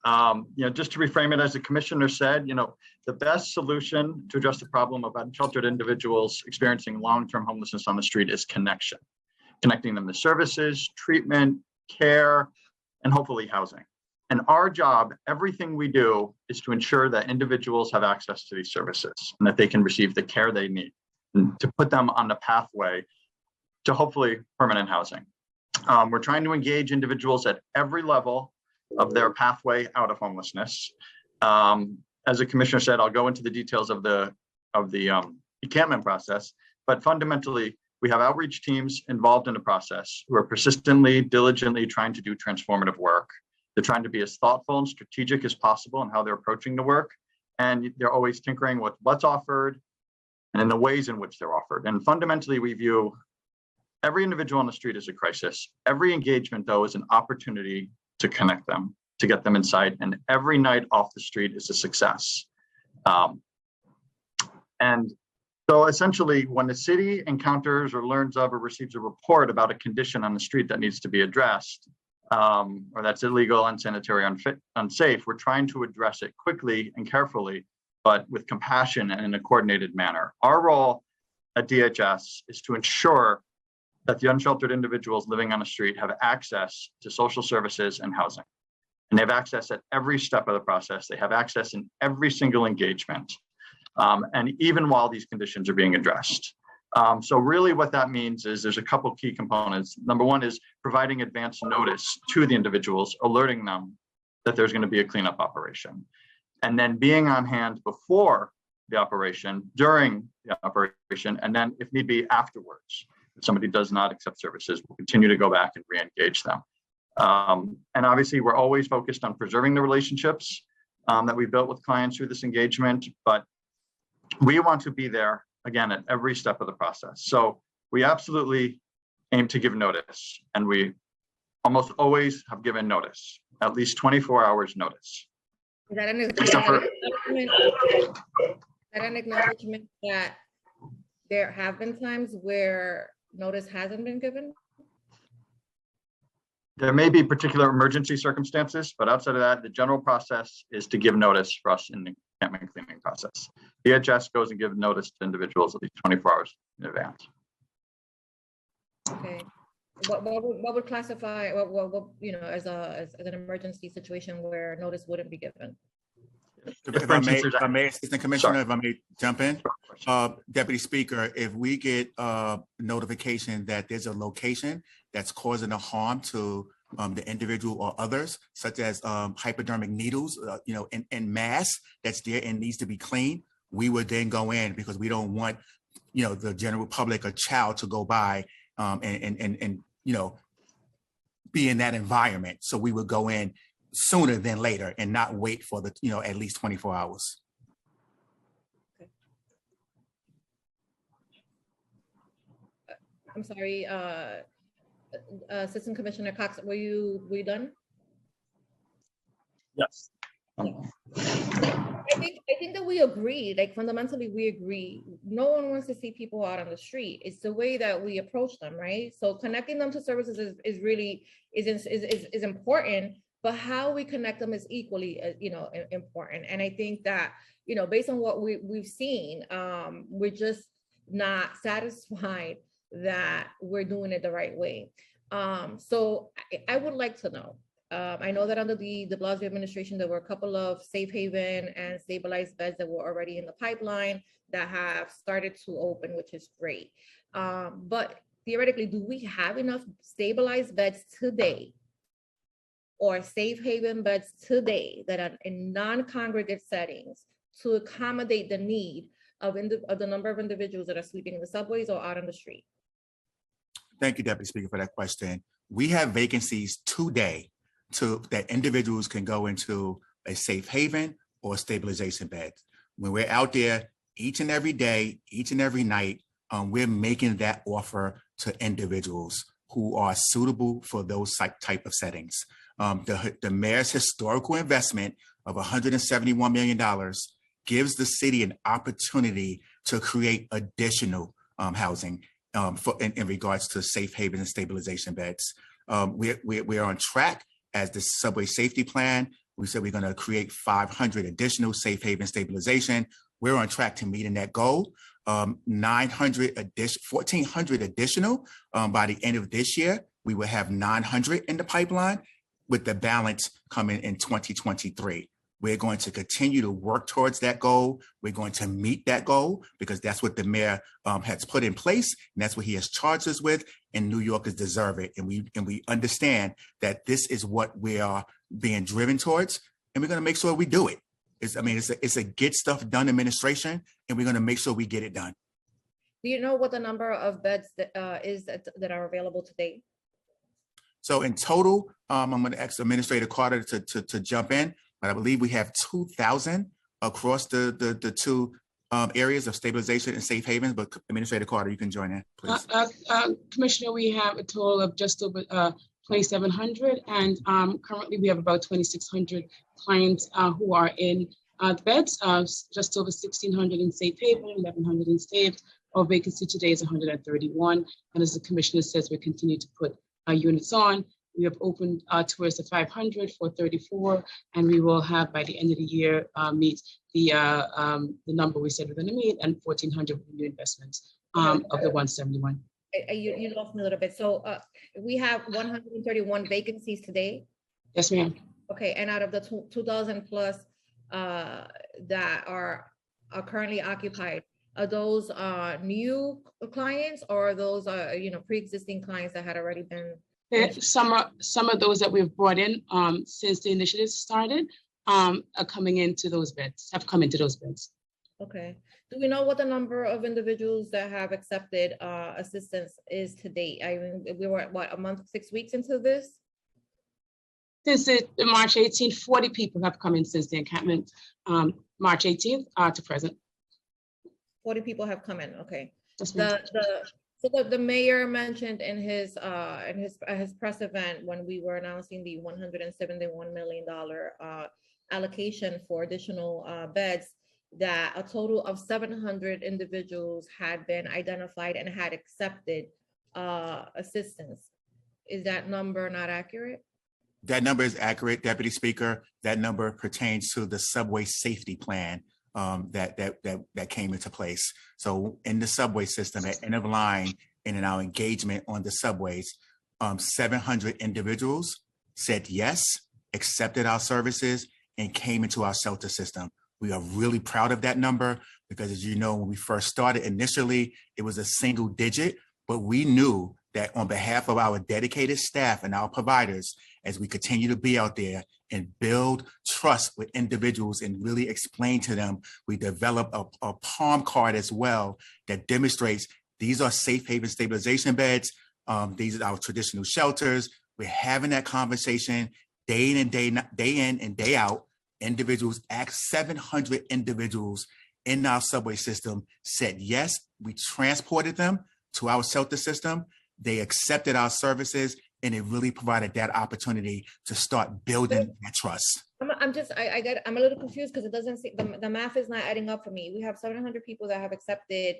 Just to reframe it, as the Commissioner said, the best solution to address the problem of unsheltered individuals experiencing long-term homelessness on the street is connection. Connecting them to services, treatment, care, and hopefully housing. And our job, everything we do, is to ensure that individuals have access to these services and that they can receive the care they need, and to put them on the pathway to hopefully permanent housing. We're trying to engage individuals at every level of their pathway out of homelessness. As the Commissioner said, I'll go into the details of the encampment process, but fundamentally, we have outreach teams involved in the process who are persistently, diligently trying to do transformative work. They're trying to be as thoughtful and strategic as possible in how they're approaching the work. And they're always tinkering with what's offered and in the ways in which they're offered. And fundamentally, we view every individual on the street as a crisis. Every engagement, though, is an opportunity to connect them, to get them inside. And every night off the street is a success. And so essentially, when the city encounters or learns of or receives a report about a condition on the street that needs to be addressed, or that's illegal, unsanitary, unsafe, we're trying to address it quickly and carefully, but with compassion and in a coordinated manner. Our role at DHS is to ensure that the unsheltered individuals living on the street have access to social services and housing. And they have access at every step of the process. They have access in every single engagement. And even while these conditions are being addressed. So really what that means is there's a couple key components. Number one is providing advance notice to the individuals, alerting them that there's going to be a cleanup operation. And then being on hand before the operation, during the operation, and then if need be afterwards. If somebody does not accept services, we'll continue to go back and re-engage them. And obviously we're always focused on preserving the relationships that we built with clients through this engagement, but we want to be there again at every step of the process. So we absolutely aim to give notice, and we almost always have given notice, at least 24 hours notice. Is that an acknowledgement that there have been times where notice hasn't been given? There may be particular emergency circumstances, but outside of that, the general process is to give notice for us in the encampment cleaning process. DHS goes and gives notice to individuals at least 24 hours in advance. Okay. What would classify what you know as an emergency situation where notice wouldn't be given? If I may, Assistant Commissioner, if I may jump in. Deputy Speaker, if we get notification that there's a location that's causing a harm to the individual or others, such as hypodermic needles, in mass that's there and needs to be cleaned, we would then go in, because we don't want, the general public or child to go by and be in that environment. So we would go in sooner than later and not wait for the, at least 24 hours. Okay. I'm sorry, Assistant Commissioner Cox, were you done? Yes. I think that we agree, like fundamentally we agree. No one wants to see people out on the street. It's the way that we approach them, right? So connecting them to services is really important, but how we connect them is equally, important. And I think that, based on what we've seen, we're just not satisfied that we're doing it the right way. So I would like to know. I know that under the de Blasio administration, there were a couple of safe haven and stabilized beds that were already in the pipeline that have started to open, which is great. But theoretically, do we have enough stabilized beds today or safe haven beds today that are in non-congregate settings to accommodate the need of the number of individuals that are sleeping in the subways or out on the street? Thank you, Deputy Speaker, for that question. We have vacancies today that individuals can go into a safe haven or stabilization bed. When we're out there each and every day, each and every night, we're making that offer to individuals who are suitable for those type of settings. The mayor's historical investment of $171 million gives the city an opportunity to create additional housing in regards to safe haven and stabilization beds. We're on track. As the subway safety plan, we said we're going to create 500 additional safe haven stabilization. We're on track to meeting that goal. 1,400 additional by the end of this year. We will have 900 in the pipeline, with the balance coming in 2023. We're going to continue to work towards that goal. We're going to meet that goal because that's what the mayor has put in place, and that's what he has charged us with, and New Yorkers deserve it. And we understand that this is what we are being driven towards, and we're going to make sure we do it. It's a get stuff done administration, and we're going to make sure we get it done. Do you know what the number of beds that are available today? So in total, I'm going to ask Administrator Carter to jump in. But I believe we have 2,000 across the two areas of stabilization and safe havens. But Administrator Carter, you can join in, please. Commissioner, we have a total of just over 2,700, and currently we have about 2,600 clients who are in the beds. Just over 1,600 in safe haven, 1,100 in saved. Our vacancy today is 131, and as the Commissioner says, we continue to put units on. We have opened towards the 500 for 34, and we will have by the end of the year meet the number we said we're going to meet, and 1,400 new investments of the 171. You lost me a little bit. So we have 131 vacancies today. Yes, ma'am. Okay, and out of the 2,000 plus that are currently occupied, Are those new clients, or are those pre-existing clients that had already been? Some of those that we've brought in since the initiative started are coming into those beds, have come into those beds. Okay. Do we know what the number of individuals that have accepted assistance is to date? I mean, we were at what, a month, 6 weeks into this? Since March 18th, 40 people have come in since the encampment, March 18th to present. 40 people have come in. Okay. That's The mayor mentioned in his press event when we were announcing the $171 million allocation for additional beds, that a total of 700 individuals had been identified and had accepted assistance. Is that number not accurate? That number is accurate, Deputy Speaker. That number pertains to the subway safety plan that came into place. So in the subway system, at end of line and in our engagement on the subways, 700 individuals said yes, accepted our services, and came into our shelter system. We are really proud of that number because, as you know, when we first started, initially, it was a single digit, but we knew that on behalf of our dedicated staff and our providers, as we continue to be out there and build trust with individuals and really explain to them, we develop a palm card as well that demonstrates these are safe haven stabilization beds. These are our traditional shelters. We're having that conversation day in and day out. Individuals, 700 individuals in our subway system said yes. We transported them to our shelter system. They accepted our services, and it really provided that opportunity to start building that trust. I'm a little confused because it doesn't seem, the math is not adding up for me. We have 700 people that have accepted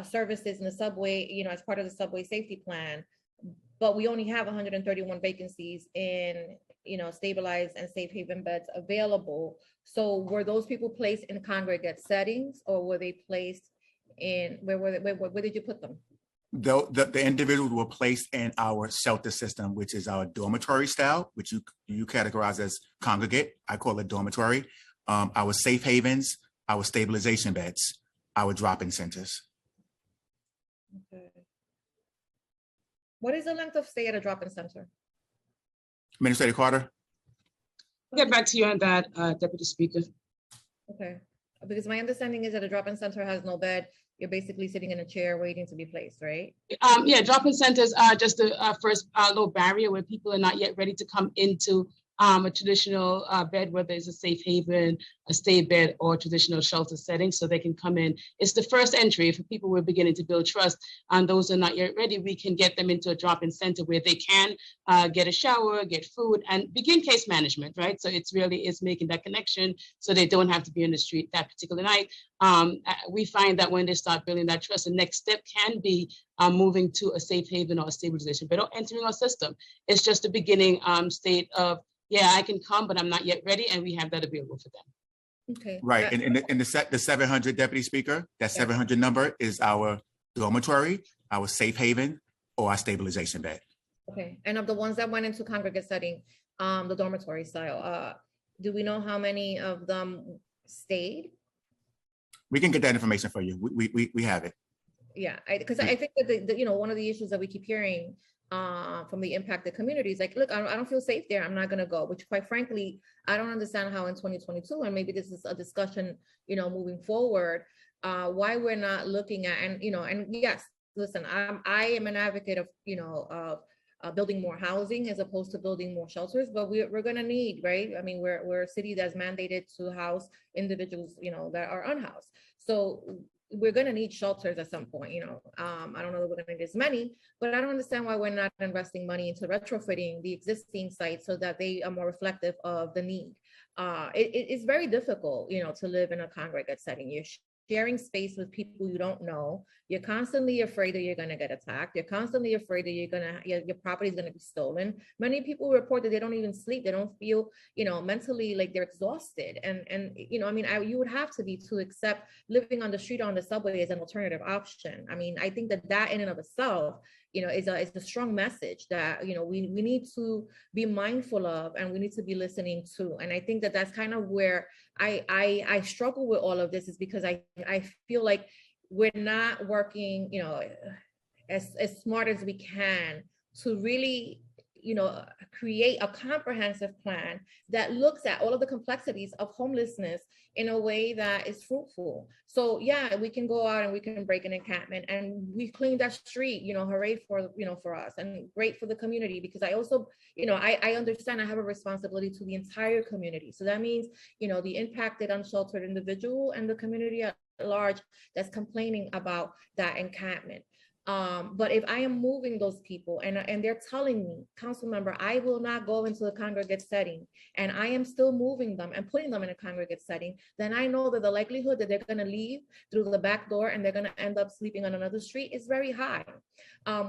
services in the subway, as part of the subway safety plan, but we only have 131 vacancies in, stabilized and safe haven beds available. So were those people placed in congregate settings, or were they placed in, where did you put them? The individuals were placed in our shelter system, which is our dormitory style, which you categorize as congregate. I call it dormitory. Our safe havens, our stabilization beds, our drop-in centers. Okay. What is the length of stay at a drop-in center? Administrator Carter. I'll get back to you on that, Deputy Speaker. Okay, because my understanding is that a drop-in center has no bed. You're basically sitting in a chair waiting to be placed, right? Yeah, drop-in centers are just the first low barrier where people are not yet ready to come into a traditional bed, whether it's a safe haven, a stay bed, or traditional shelter setting, so they can come in. It's the first entry for people who are beginning to build trust, and those who are not yet ready, we can get them into a drop-in center where they can get a shower, get food, and begin case management, right? So it's really is making that connection so they don't have to be in the street that particular night. We find that when they start building that trust, the next step can be moving to a safe haven or a stabilization bed or entering our system. It's just the beginning state of, yeah, I can come, but I'm not yet ready, and we have that available for them. Okay. Right, and the 700, Deputy Speaker, that 700 number is our dormitory, our safe haven, or our stabilization bed. Okay, and of the ones that went into congregate setting, the dormitory style, do we know how many of them stayed? We can get that information for you. We have it. Yeah, because I think that one of the issues that we keep hearing from the impacted communities, like, look, I don't feel safe there, I'm not gonna go, which quite frankly, I don't understand how in 2022, and maybe this is a discussion, moving forward, why we're not looking at, and yes, listen, I am an advocate of, building more housing as opposed to building more shelters, but we're gonna need, right? I mean, we're a city that's mandated to house individuals, that are unhoused. So we're going to need shelters at some point, I don't know that we're going to need as many, but I don't understand why we're not investing money into retrofitting the existing sites so that they are more reflective of the need. It's very difficult, to live in a congregate setting. You're sharing space with people you don't know. You're constantly afraid that you're going to get attacked. You're constantly afraid that your property is going to be stolen. Many people report that they don't even sleep. They don't feel, mentally like they're exhausted. And you would have to be to accept living on the street or on the subway as an alternative option. I mean, I think that in and of itself, is a strong message that, we need to be mindful of, and we need to be listening to. And I think that's kind of where I struggle with all of this, is because I feel like we're not working, as smart as we can to really, create a comprehensive plan that looks at all of the complexities of homelessness in a way that is fruitful. So yeah, we can go out and we can break an encampment and we clean that street, hooray for us, and great for the community, because I also, I understand I have a responsibility to the entire community. So that means, the impacted unsheltered individual and the community at large that's complaining about that encampment. But if I am moving those people and they're telling me, council member, I will not go into the congregate setting, and I am still moving them and putting them in a congregate setting, then I know that the likelihood that they're going to leave through the back door and they're going to end up sleeping on another street is very high.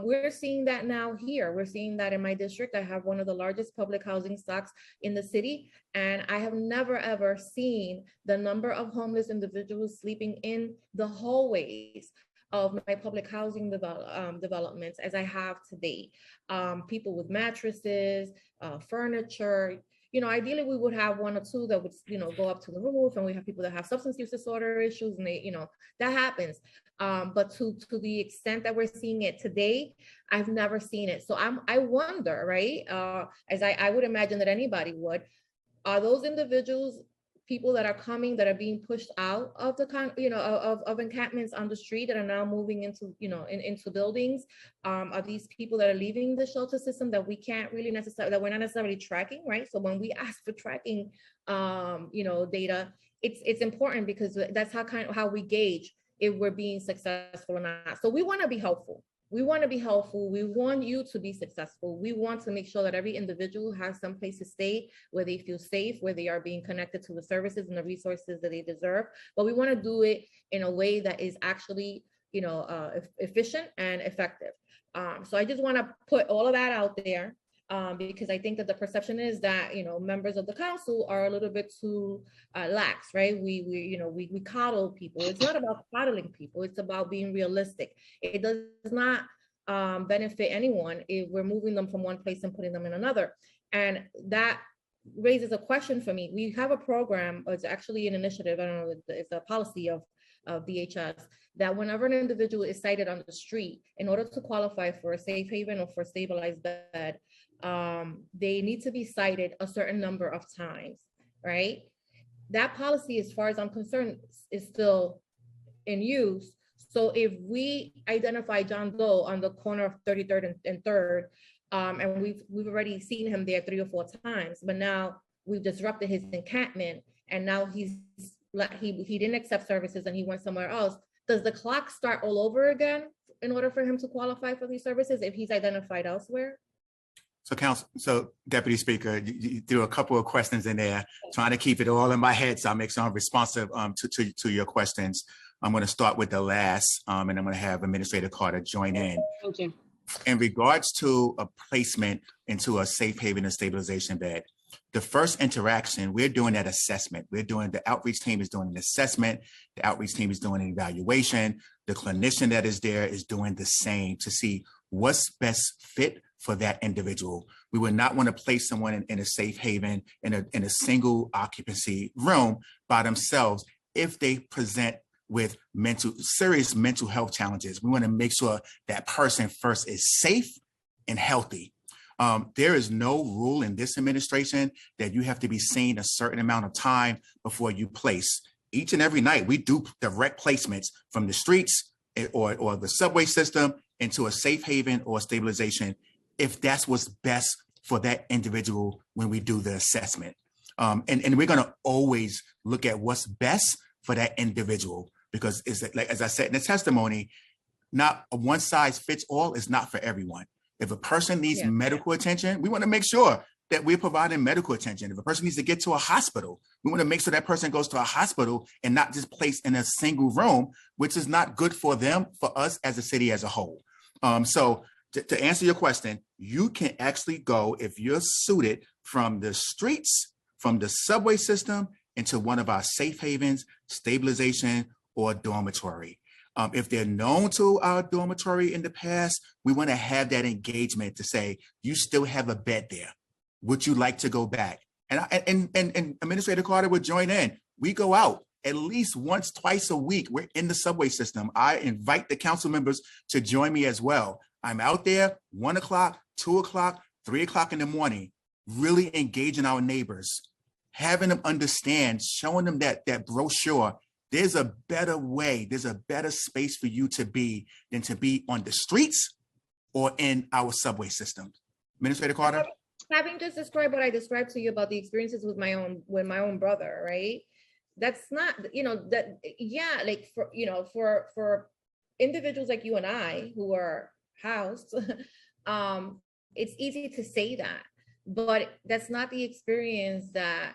We're seeing that now here. We're seeing that in my district. I have one of the largest public housing stocks in the city, and I have never, ever seen the number of homeless individuals sleeping in the hallways of my public housing developments as I have to date. People with mattresses, furniture. Ideally we would have one or two that would, go up to the roof, and we have people that have substance use disorder issues, and they, that happens. But to the extent that we're seeing it today, I've never seen it. So I wonder, right? As I would imagine that anybody would, are those individuals people that are coming, that are being pushed out of the of encampments on the street, that are now moving into into buildings? Are these people that are leaving the shelter system that we can't really that we're not necessarily tracking, right? So when we ask for tracking data, it's important, because that's how we gauge if we're being successful or not. So we want to be helpful. We want to be helpful. We want you to be successful. We want to make sure that every individual has some place to stay, where they feel safe, where they are being connected to the services and the resources that they deserve. But we want to do it in a way that is actually, efficient and effective. So I just want to put all of that out there, because I think that the perception is that, members of the council are a little bit too lax, right? We coddle people. It's not about coddling people. It's about being realistic. It does not benefit anyone if we're moving them from one place and putting them in another. And that raises a question for me. We have a program, it's actually an initiative, I don't know, it's a policy of DHS, that whenever an individual is sited on the street, in order to qualify for a safe haven or for a stabilized bed, they need to be cited a certain number of times, right? That policy, as far as I'm concerned, is still in use. So if we identify John Doe on the corner of 33rd and 3rd, and we've already seen him there 3 or 4 times, but now we've disrupted his encampment, and now he didn't accept services and he went somewhere else. Does the clock start all over again in order for him to qualify for these services if he's identified elsewhere? So Deputy Speaker, you threw a couple of questions in there, trying to keep it all in my head, so I'll make sure I'm responsive to your questions. I'm going to start with the last, and I'm going to have Administrator Carter join in. Thank you. In regards to a placement into a safe haven and stabilization bed, the first interaction, we're doing that assessment. The outreach team is doing an assessment. The outreach team is doing an evaluation. The clinician that is there is doing the same to see what's best fit for that individual. We would not want to place someone in a safe haven in a single occupancy room by themselves if they present with serious mental health challenges. We want to make sure that person first is safe and healthy. There is no rule in this administration that you have to be seen a certain amount of time before you place. Each and every night, we do direct placements from the streets or the subway system into a safe haven or stabilization, if that's what's best for that individual when we do the assessment. And we're going to always look at what's best for that individual, because as I said in the testimony, not a one size fits all is not for everyone. If a person needs medical attention, we want to make sure that we're providing medical attention. If a person needs to get to a hospital, we want to make sure that person goes to a hospital and not just placed in a single room, which is not good for them, for us as a city as a whole. So to answer your question, you can actually go, if you're suited, from the streets, from the subway system into one of our safe havens, stabilization, or dormitory. If they're known to our dormitory in the past, we want to have that engagement to say, you still have a bed there. Would you like to go back? And Administrator Carter would join in. We go out at least once, twice a week. We're in the subway system. I invite the council members to join me as well. I'm out there 1 o'clock, 2 o'clock, 3 o'clock in the morning, really engaging our neighbors, having them understand, showing them that brochure. There's a better way, there's a better space for you to be than to be on the streets or in our subway system. Administrator Carter? Having just described what I described to you about the experiences with my own brother, right? That's not, like for individuals like you and I who are housed, it's easy to say that, but that's not the experience that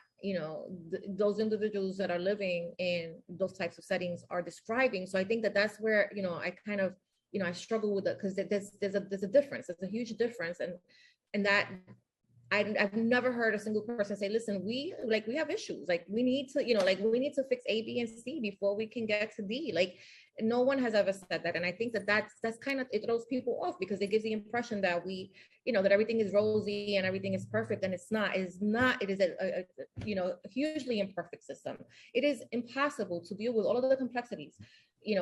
those individuals that are living in those types of settings are describing. So I think that that's where I kind of I struggle with it, because there's a difference. There's a huge difference, and that I've never heard a single person say, listen, we have issues, like we need to we need to fix A, B, and C before we can get to D. Like no one has ever said that. And I think that's kind of, it throws people off, because it gives the impression that we that everything is rosy and everything is perfect, and it's not. It is a hugely imperfect system. It is impossible to deal with all of the complexities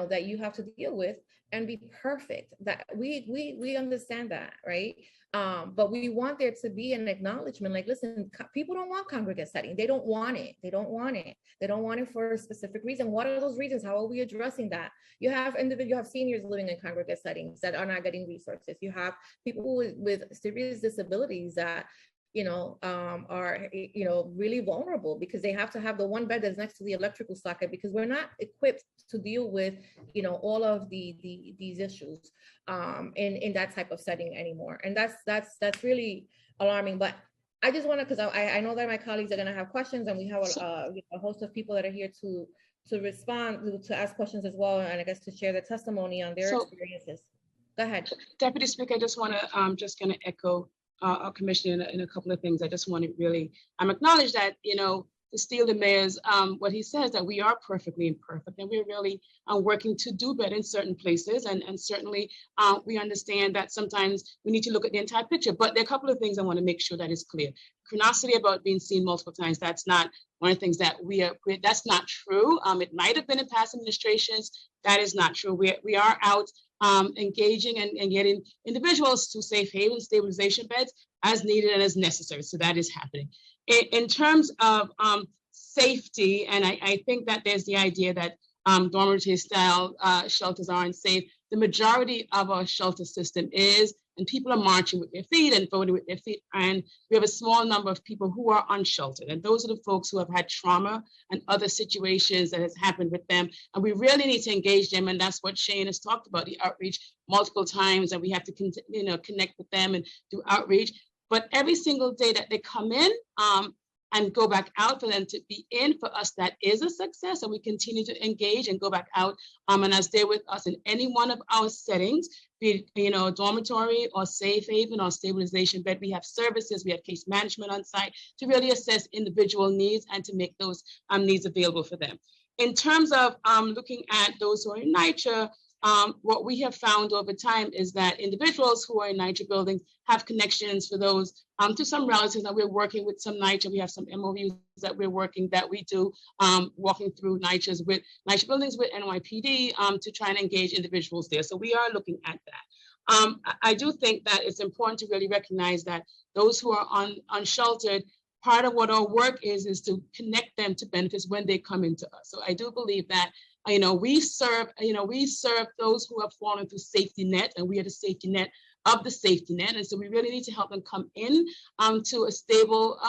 that you have to deal with and be perfect. That we understand that, right? But we want there to be an acknowledgement, like, listen, people don't want congregate setting. They don't want it. They don't want it. They don't want it for a specific reason. What are those reasons? How are we addressing that? You have seniors living in congregate settings that are not getting resources. You have people with serious disabilities that are really vulnerable, because they have to have the one bed that's next to the electrical socket, because we're not equipped to deal with all of these issues in that type of setting anymore. And that's really alarming. But I just want to, because I know that my colleagues are going to have questions, and we have a host of people that are here to respond, to ask questions as well, and I guess to share their testimony on their experiences. Go ahead. Deputy Speaker, I just want to just going to echo our commissioner in a couple of things. I just want to really acknowledge that, to steal the mayor's, what he says, that we are perfectly imperfect, and we're really working to do better in certain places. And certainly we understand that sometimes we need to look at the entire picture, but there are a couple of things I want to make sure that is clear. Chronicity about being seen multiple times, that's not one of the things that that's not true. It might have been in past administrations. That is not true. We are out engaging and getting individuals to safe haven stabilization beds as needed and as necessary. So that is happening. In terms of safety, and I think that there's the idea that dormitory style shelters are unsafe. The majority of our shelter system is, and people are marching with their feet and voting with their feet. And we have a small number of people who are unsheltered. And those are the folks who have had trauma and other situations that has happened with them. And we really need to engage them. And that's what Shane has talked about, the outreach multiple times, and we have to connect with them and do outreach. But every single day that they come in and go back out, for them to be in, for us, that is a success. And we continue to engage and go back out. And as they're with us in any one of our settings, be it, a dormitory or safe haven or stabilization bed, we have services, we have case management on site to really assess individual needs and to make those needs available for them. In terms of looking at those who are in NYCHA, what we have found over time is that individuals who are in NYCHA buildings have connections for those to some relatives, that we're working with some NYCHA. We have some MOUs that we're working, that we do, walking through NYCHAs with NYCHA buildings with NYPD to try and engage individuals there. So we are looking at that. I do think that it's important to really recognize that those who are unsheltered, part of what our work is to connect them to benefits when they come into us. So I do believe that we serve those who have fallen through safety net, and we are the safety net of the safety net. And so we really need to help them come in to a stable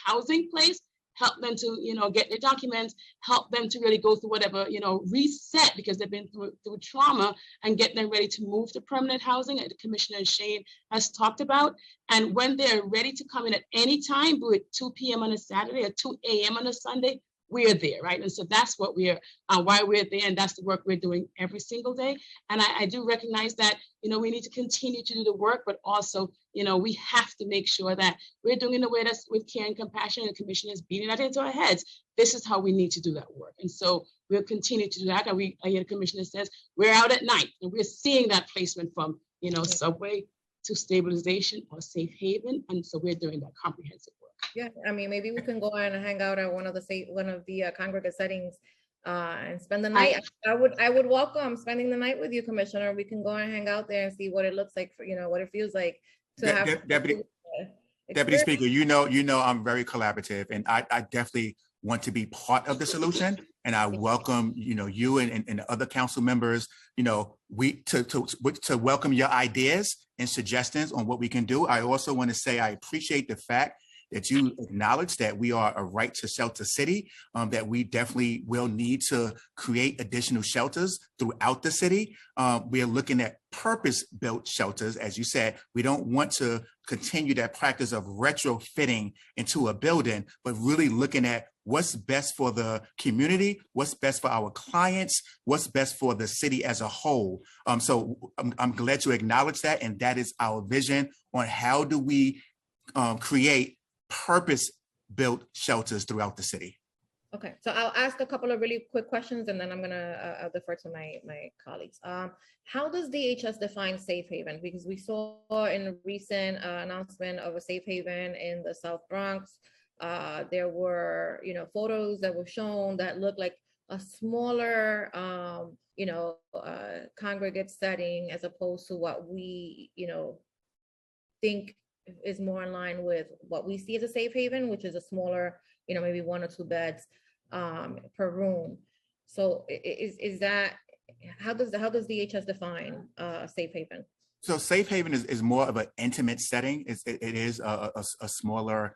housing place, help them to, get their documents, help them to really go through whatever, reset, because they've been through trauma, and get them ready to move to permanent housing, that the Commissioner Shane has talked about. And when they're ready to come in at any time, be it 2 p.m. on a Saturday or 2 a.m. on a Sunday, we're there, right? And so that's what why we're there, and that's the work we're doing every single day. And I do recognize that, we need to continue to do the work, but also, we have to make sure that we're doing it in a way that's with care and compassion, and the Commission is beating that into our heads. This is how we need to do that work. And so we'll continue to do that. And I hear the Commissioner says, we're out at night, and we're seeing that placement from, subway to stabilization or safe haven. And so we're doing that comprehensive work. Yeah, I mean, maybe we can go and hang out at one of the congregate settings and spend the night. I would welcome spending the night with you, Commissioner. We can go and hang out there and see what it looks like for, what it feels like to have. Deputy Speaker, you know, I'm very collaborative, and I definitely want to be part of the solution. And I welcome, you and the other council members, to welcome your ideas and suggestions on what we can do. I also want to say I appreciate the fact that you acknowledge that we are a right to shelter city, that we definitely will need to create additional shelters throughout the city. We are looking at purpose-built shelters. As you said, we don't want to continue that practice of retrofitting into a building, but really looking at what's best for the community, what's best for our clients, what's best for the city as a whole. So I'm glad you acknowledge that, and that is our vision on how do we create purpose-built shelters throughout the city. Okay, so I'll ask a couple of really quick questions, and then I'm gonna defer to my colleagues. How does DHS define safe haven? Because we saw in a recent announcement of a safe haven in the South Bronx, there were photos that were shown that looked like a smaller congregate setting as opposed to what we think is more in line with what we see as a safe haven, which is a smaller, maybe 1 or 2 beds per room. So is that, how does DHS define safe haven? So safe haven is more of an intimate setting. It is a smaller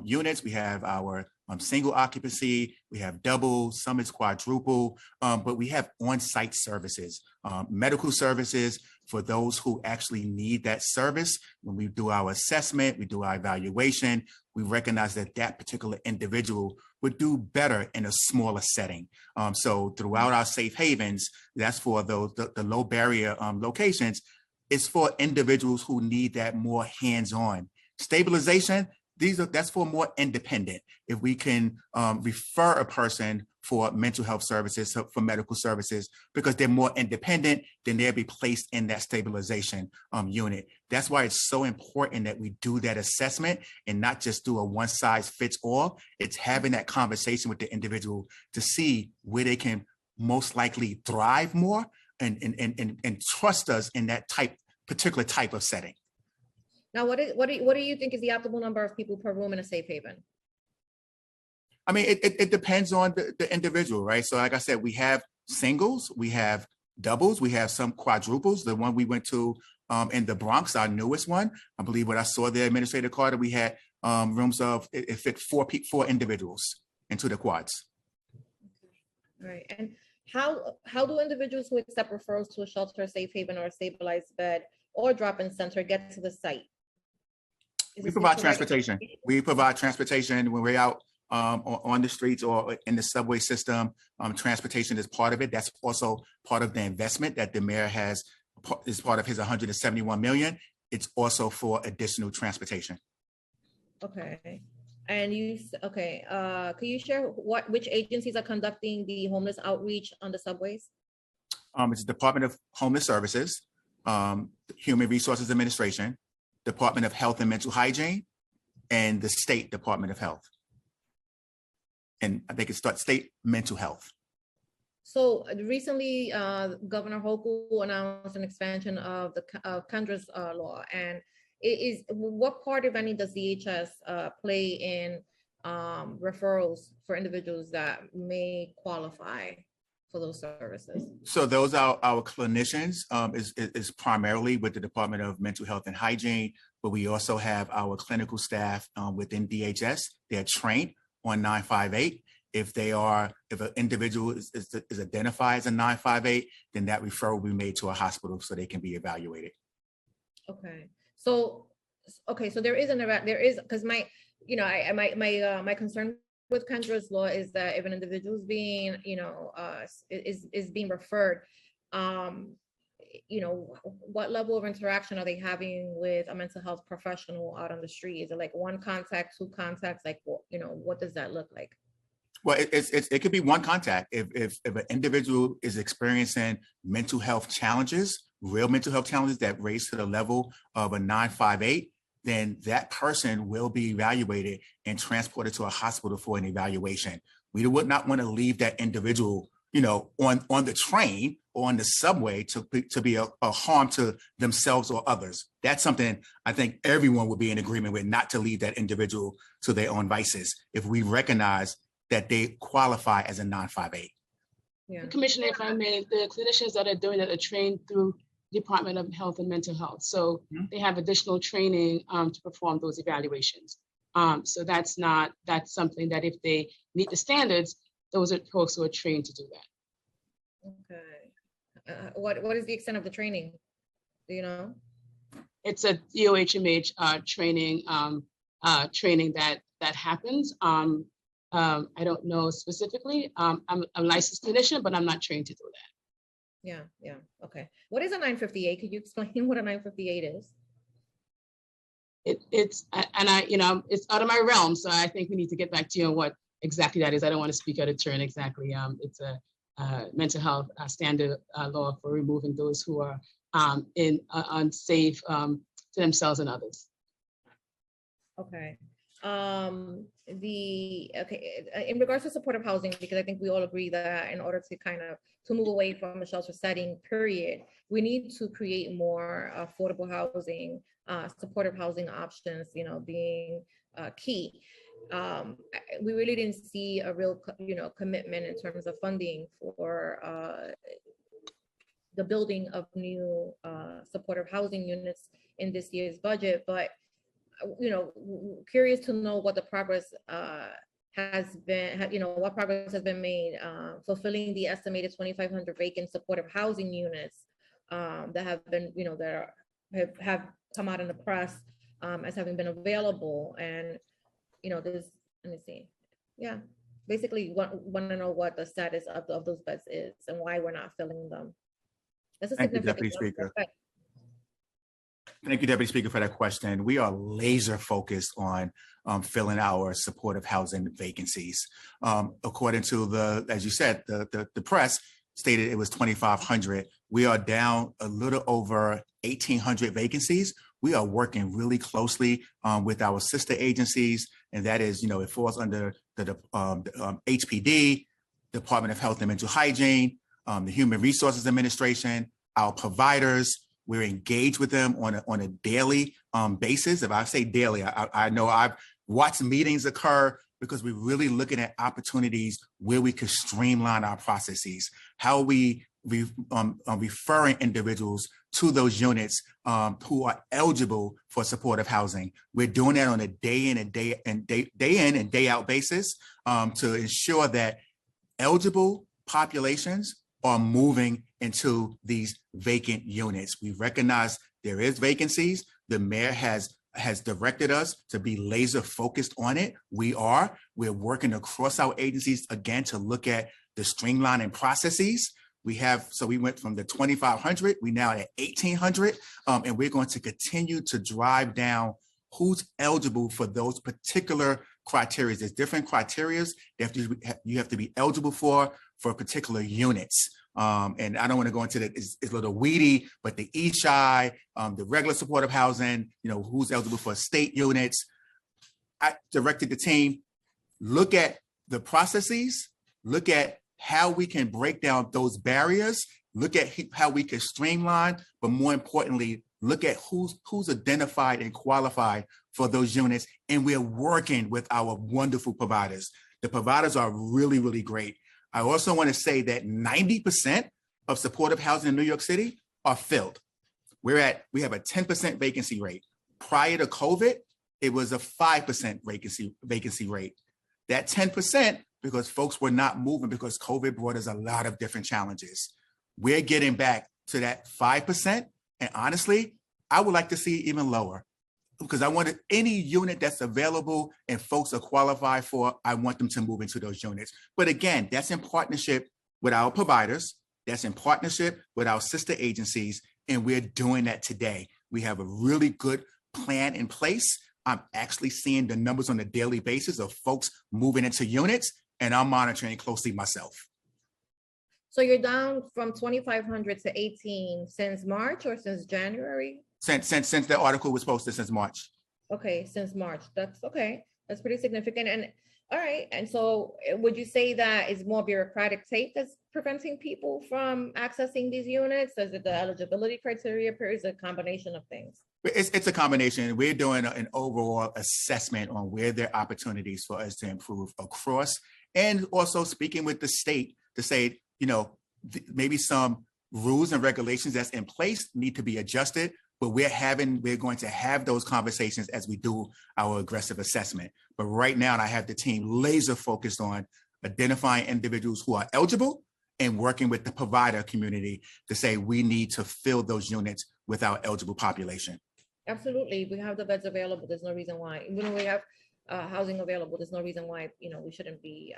units. We have our single occupancy, we have double, some is quadruple, but we have on-site services, medical services for those who actually need that service. When we do our assessment, we do our evaluation, we recognize that that particular individual would do better in a smaller setting. So throughout our safe havens, that's for those the low barrier locations. It's for individuals who need that more hands-on stabilization. That's for more independent. If we can refer a person for mental health services, for medical services, because they're more independent, then they'll be placed in that stabilization unit. That's why it's so important that we do that assessment and not just do a one-size-fits-all. It's having that conversation with the individual to see where they can most likely thrive more and trust us in that particular type of setting. Now, what do you think is the optimal number of people per room in a safe haven? I mean, it depends on the individual, right? So like I said, we have singles, we have doubles, we have some quadruples. The one we went to in the Bronx, our newest one, I believe what I saw there, Administrator Carter, we had rooms of, it fit four individuals into the quads. All right, and how do individuals who accept referrals to a shelter, safe haven, or a stabilized bed or drop-in center get to the site? We provide transportation. We provide transportation when we're out on the streets or in the subway system. Transportation is part of it. That's also part of the investment that the mayor has, is part of his 171 million. It's also for additional transportation. Okay. And can you share which agencies are conducting the homeless outreach on the subways? It's the Department of Homeless Services, Human Resources Administration, Department of Health and Mental Hygiene, and the State Department of Health. And I think it's State Mental Health. So recently, Governor Hochul announced an expansion of the Kendra's law, and what part, if any, does DHS play in referrals for individuals that may qualify for those services? So those are our clinicians, is primarily with the Department of Mental Health and Hygiene, but we also have our clinical staff within DHS. They're trained on 958. If an individual is identified as a 958, then that referral will be made to a hospital so they can be evaluated. Okay. So there is, because my concern with Kendra's law is that if an individual is being, is being referred, what level of interaction are they having with a mental health professional out on the street? Is it like 1 contact, 2 contacts? Like, what does that look like? Well, it could be 1 contact. If an individual is experiencing mental health challenges, real mental health challenges that raise to the level of a 958, then that person will be evaluated and transported to a hospital for an evaluation. We would not want to leave that individual, on the train or on the subway to be a harm to themselves or others. That's something I think everyone would be in agreement with, not to leave that individual to their own vices if we recognize that they qualify as a non-5A. Yeah. Commissioner, if I may, the clinicians that are doing that are trained through Department of Health and Mental Health. So they have additional training to perform those evaluations. So that's something that if they meet the standards, those are folks who are trained to do that. Okay. What is the extent of the training? Do you know? It's a DOHMH training that happens. I don't know specifically. I'm a licensed clinician, but I'm not trained to do that. Yeah. Okay. What is a 958? Could you explain what a 958 is? It's out of my realm, so I think we need to get back to you on what exactly that is. I don't want to speak out of turn exactly. It's a mental health standard law for removing those who are unsafe to themselves and others. Okay. In regards to supportive housing, because I think we all agree that in order to move away from a shelter setting, period, we need to create more affordable housing, supportive housing options, being key. We really didn't see a real, commitment in terms of funding for the building of new supportive housing units in this year's budget, but curious to know what the progress has been, what progress has been made fulfilling the estimated 2,500 vacant supportive housing units that have been, that have come out in the press as having been available. And, there's, let me see. Yeah, basically want to know what the status of those beds is and why we're not filling them. That's a Thank you, significant Deputy Speaker. number. Thank you, Deputy Speaker, for that question. We are laser focused on filling our supportive housing vacancies. According to as you said, the press stated it was 2,500. We are down a little over 1,800 vacancies. We are working really closely with our sister agencies, and that is, it falls under the HPD, Department of Health and Mental Hygiene, the Human Resources Administration, our providers. We're engaged with them on a daily basis. If I say daily, I know I've watched meetings occur because we're really looking at opportunities where we could streamline our processes. How we referring individuals to those units who are eligible for supportive housing. We're doing that on a day in and day out basis to ensure that eligible populations are moving into these vacant units. We recognize there is vacancies. The mayor has directed us to be laser focused on it. We're working across our agencies again to look at the streamlining processes. So we went from the 2,500, we now at 1,800, and we're going to continue to drive down who's eligible for those particular criteria. There's different criteria that you have to be eligible for particular units. And I don't want to go into that, it's a little weedy, but the ESHI, the regular supportive housing, who's eligible for state units. I directed the team, look at the processes, look at how we can break down those barriers, look at how we can streamline, but more importantly, look at who's identified and qualified for those units. And we're working with our wonderful providers. The providers are really, really great. I also want to say that 90% of supportive housing in New York City are filled. We have a 10% vacancy rate. Prior to COVID, it was a 5% vacancy rate. That 10%, because folks were not moving because COVID brought us a lot of different challenges. We're getting back to that 5%. And honestly, I would like to see it even lower because I wanted any unit that's available and folks are qualified for, I want them to move into those units. But again, that's in partnership with our providers. That's in partnership with our sister agencies. And we're doing that today. We have a really good plan in place. I'm actually seeing the numbers on a daily basis of folks moving into units, and I'm monitoring closely myself. So you're down from 2,500 to 18 since March or since January? Since the article was posted, since March. Okay, since March. That's okay. That's pretty significant. And All right, and so would you say that it's more bureaucratic tape that's preventing people from accessing these units? Is it the eligibility criteria, or is it a combination of things? It's a combination. We're doing an overall assessment on where there are opportunities for us to improve across, and also speaking with the state to say, you know, maybe some rules and regulations that's in place need to be adjusted, but we're going to have those conversations as we do our aggressive assessment. But right now, I have the team laser focused on identifying individuals who are eligible and working with the provider community to say we need to fill those units with our eligible population. Absolutely, we have the beds available. There's no reason why, when we have housing available, there's no reason why, you know, we shouldn't be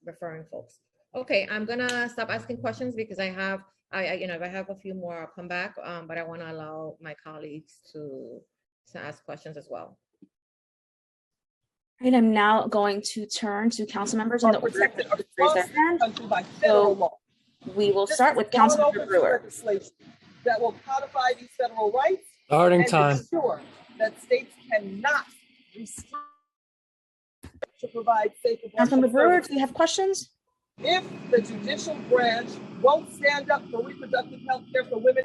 referring folks. Okay, I'm gonna stop asking questions because I have if I have a few more, I'll come back, but I want to allow my colleagues to ask questions as well. And I'm now going to turn to council members in the order that they raise their hand. So we will start with Councilmember Brewer. That will codify these federal rights. Starting time. Ensure that states cannot restrict to provide safe. Councilmember Brewer, do you have questions? If the judicial branch won't stand up for reproductive health care for women.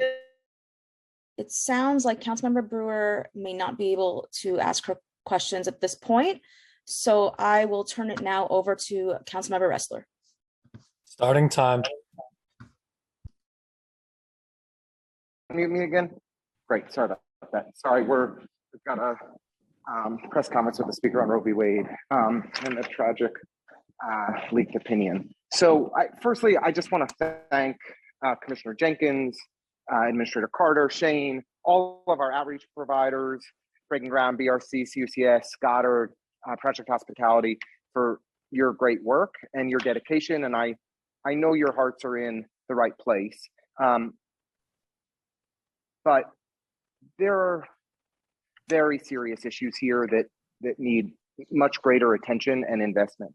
It sounds like Councilmember Brewer may not be able to ask her questions at this point. So I will turn it now over to Councilmember Ressler. Starting time. Mute me again. Great, sorry about that. Sorry, we've got a press conference with the speaker on Roe v. Wade and the tragic leaked opinion. So firstly, I just want to thank Commissioner Jenkins, Administrator Carter, Shane, all of our outreach providers, Breaking Ground, BRC, CUCS, Goddard, Project Hospitality for your great work and your dedication. And I know your hearts are in the right place. But there are very serious issues here that need much greater attention and investment.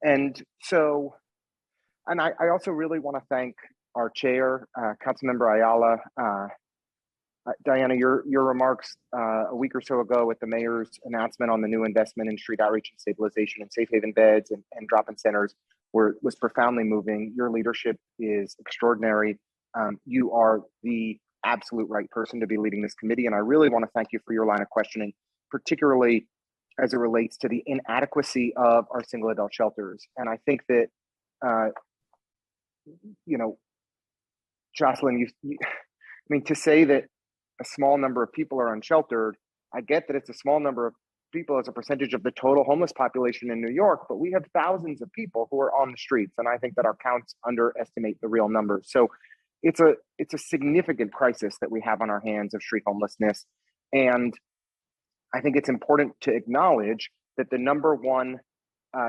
And I also really want to thank our chair, Councilmember Ayala. Diana, your remarks a week or so ago with the mayor's announcement on the new investment in street outreach and stabilization and safe haven beds and drop-in centers was profoundly moving. Your leadership is extraordinary. You are the absolute right person to be leading this committee. And I really want to thank you for your line of questioning, particularly as it relates to the inadequacy of our single adult shelters. And I think that, Jocelyn, to say that a small number of people are unsheltered, I get that it's a small number of people as a percentage of the total homeless population in New York, but we have thousands of people who are on the streets. And I think that our counts underestimate the real numbers. So it's a significant crisis that we have on our hands of street homelessness. And I think it's important to acknowledge that the number one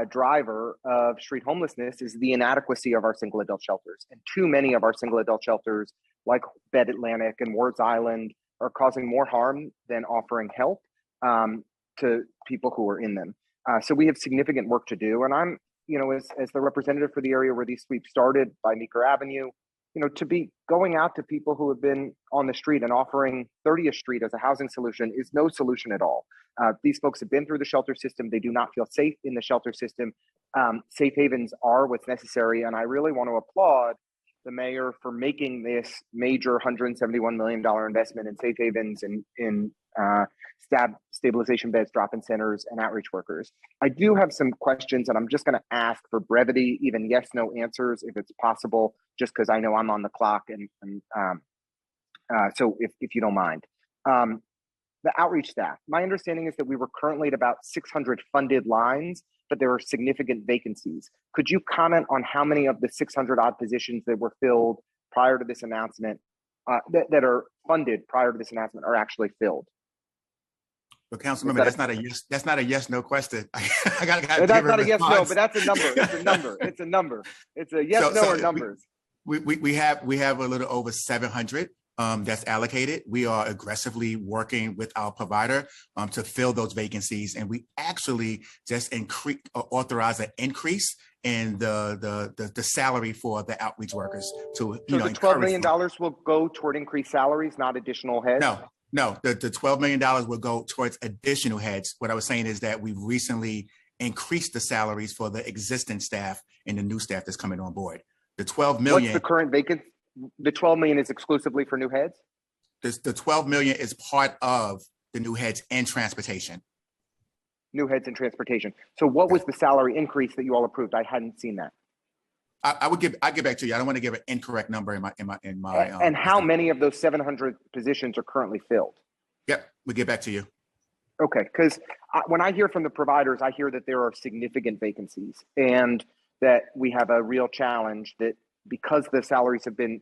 driver of street homelessness is the inadequacy of our single adult shelters. And too many of our single adult shelters, like Bed Atlantic and Wards Island, are causing more harm than offering help to people who are in them. So we have significant work to do. And I'm, as the representative for the area where these sweeps started by Meeker Avenue, to be going out to people who have been on the street and offering 30th Street as a housing solution is no solution at all. These folks have been through the shelter system. They do not feel safe in the shelter system. Safe havens are what's necessary. And I really want to applaud the mayor for making this major $171 million investment in safe havens and in stabilization beds, drop-in centers, and outreach workers. I do have some questions, and I'm just going to ask for brevity, even yes, no answers, if it's possible, just because I know I'm on the clock. So if you don't mind. The outreach staff, my understanding is that we were currently at about 600 funded lines, but there are significant vacancies. Could you comment on how many of the 600 odd positions that were filled prior to this announcement, that are funded prior to this announcement, are actually filled? But Councilmember, that's not a yes, no question. I got that's not a yes, no, but that's a number. It's a number. It's a number. It's a yes, no, or numbers. We have a little over 700 that's allocated. We are aggressively working with our provider to fill those vacancies, and we actually just authorize an increase in the salary for the outreach workers. So the $12 million will go toward increased salaries, not additional heads. No, the $12 million will go towards additional heads. What I was saying is that we've recently increase the salaries for the existing staff and the new staff that's coming on board. The 12 million. What's the current vacancy? The 12 million is exclusively for new heads? The 12 million is part of the new heads and transportation. New heads and transportation. So what was the salary increase that you all approved? I hadn't seen that. I'll get back to you. I don't want to give an incorrect number in my. And how many of those 700 positions are currently filled? Yep, we'll get back to you. Okay, because when I hear from the providers, I hear that there are significant vacancies and that we have a real challenge that because the salaries have been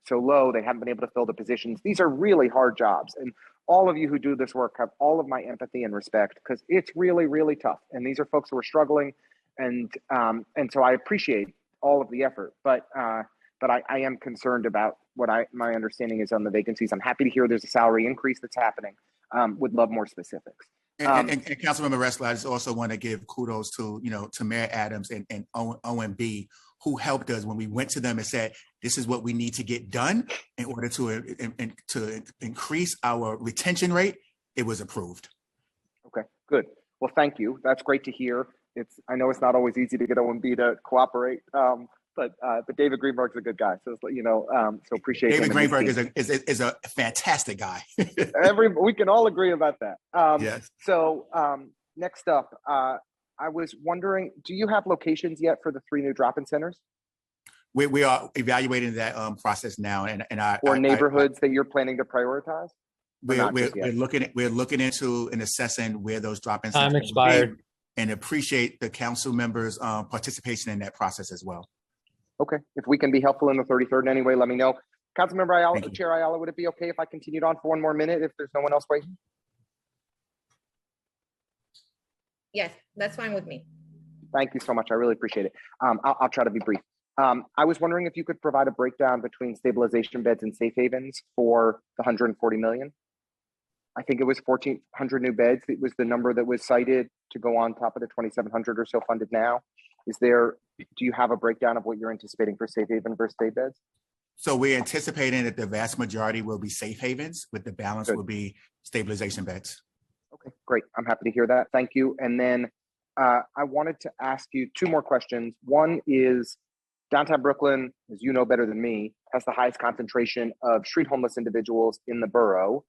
so low, they haven't been able to fill the positions. These are really hard jobs. And all of you who do this work have all of my empathy and respect because it's really, really tough. And these are folks who are struggling. And so I appreciate all of the effort, but I am concerned about what my understanding is on the vacancies. I'm happy to hear there's a salary increase that's happening. Would love more specifics. And Councilmember Ressler, I just also want to give kudos to Mayor Adams and OMB, who helped us when we went to them and said, this is what we need to get done in order to increase our retention rate. It was approved. Okay, good. Well, thank you. That's great to hear. I know it's not always easy to get OMB to cooperate, but David Greenberg's a good guy. So so appreciate David Greenberg is a fantastic guy. We can all agree about that. Yes. So next up, I was wondering, do you have locations yet for the 3 new drop-in centers? We are evaluating that process now, or neighborhoods that you're planning to prioritize. We're looking into and assessing where those drop-in Time centers expired. and appreciate the council members' participation in that process as well. Okay, if we can be helpful in the 33rd in any way, let me know. Councilmember Ayala, Chair Ayala, would it be okay if I continued on for one more minute if there's no one else waiting? Yes, that's fine with me. Thank you so much. I really appreciate it. I'll try to be brief. I was wondering if you could provide a breakdown between stabilization beds and safe havens for the 140 million. I think it was 1,400 new beds. It was the number that was cited to go on top of the 2,700 or so funded now. Do you have a breakdown of what you're anticipating for safe haven versus day beds? So we're anticipating that the vast majority will be safe havens, with the balance will be stabilization beds. Okay, great. I'm happy to hear that. Thank you. And then I wanted to ask you 2 more questions. One is downtown Brooklyn, as you know better than me, has the highest concentration of street homeless individuals in the borough.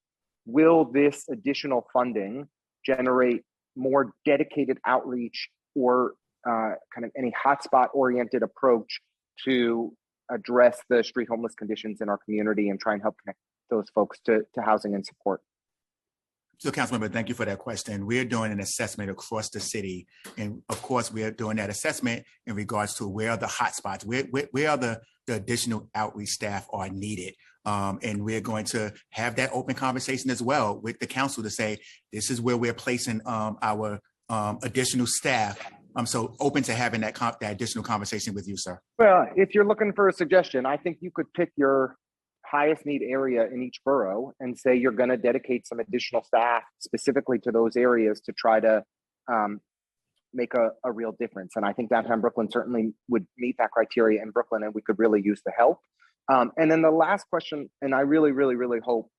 Will this additional funding generate more dedicated outreach or kind of any hotspot oriented approach to address the street homeless conditions in our community and try and help connect those folks to housing and support? So, Councilmember, thank you for that question. We're doing an assessment across the city. And of course, we're doing that assessment in regards to where are the hotspots, where are the additional outreach staff are needed. And we're going to have that open conversation as well with the council to say, this is where we're placing our additional staff. I'm so open to having that additional conversation with you, sir. Well, if you're looking for a suggestion, I think you could pick your highest need area in each borough and say you're going to dedicate some additional staff specifically to those areas to try to make a real difference. And I think downtown Brooklyn certainly would meet that criteria in Brooklyn, and we could really use the help. And then the last question, and I really, really, really hope,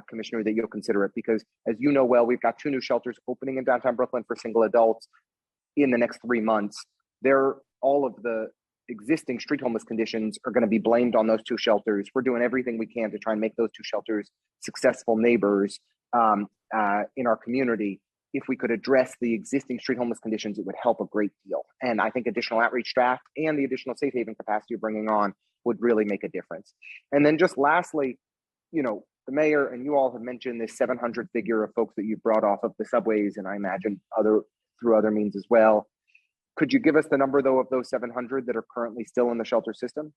Commissioner, that you'll consider it, because as you know well, we've got 2 new shelters opening in downtown Brooklyn for single adults in the next 3 months. All of the existing street homeless conditions are going to be blamed on those 2 shelters. We're doing everything we can to try and make those 2 shelters successful neighbors in our community. If we could address the existing street homeless conditions, it would help a great deal. And I think additional outreach staff and the additional safe haven capacity you're bringing on would really make a difference. And then just lastly, the mayor and you all have mentioned this 700 figure of folks that you've brought off of the subways, and I imagine through other means as well. Could you give us the number, though, of those 700 that are currently still in the shelter system?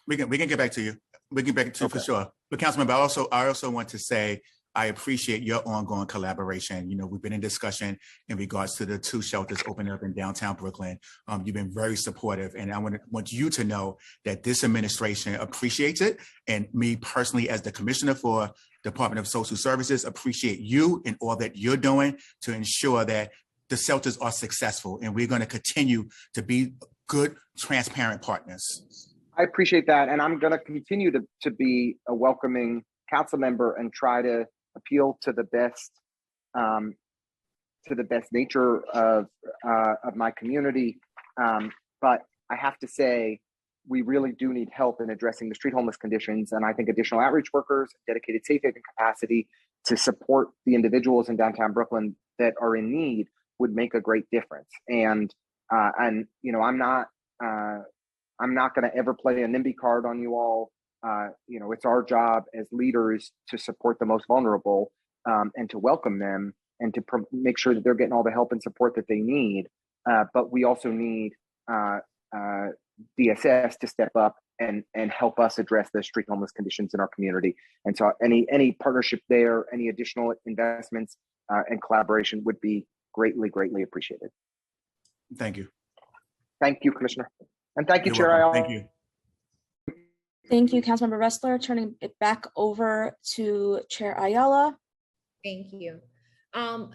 We can get back to you. We can get back to you for sure. But Councilman, I also want to say I appreciate your ongoing collaboration. We've been in discussion in regards to the 2 shelters opening up in downtown Brooklyn. You've been very supportive, and I want you to know that this administration appreciates it. And me personally, as the commissioner for Department of Social Services, appreciate you and all that you're doing to ensure that the shelters are successful, and we're going to continue to be good, transparent partners. I appreciate that, and I'm going to continue to be a welcoming council member and try to appeal to the best nature of of my community. But I have to say, we really do need help in addressing the street homeless conditions. And I think additional outreach workers, dedicated safe haven capacity to support the individuals in downtown Brooklyn that are in need would make a great difference. And you know, I'm not going to ever play a NIMBY card on you all. You know, it's our job as leaders to support the most vulnerable and to welcome them and to make sure that they're getting all the help and support that they need. But we also need DSS to step up and help us address the street homeless conditions in our community. And so any partnership there, any additional investments and collaboration would be greatly, greatly appreciated. Thank you. Thank you, Commissioner. And thank you, You're Chair welcome. Ayala. Thank you. Thank you, Councilmember Ressler. Turning it back over to Chair Ayala. Thank you. I'm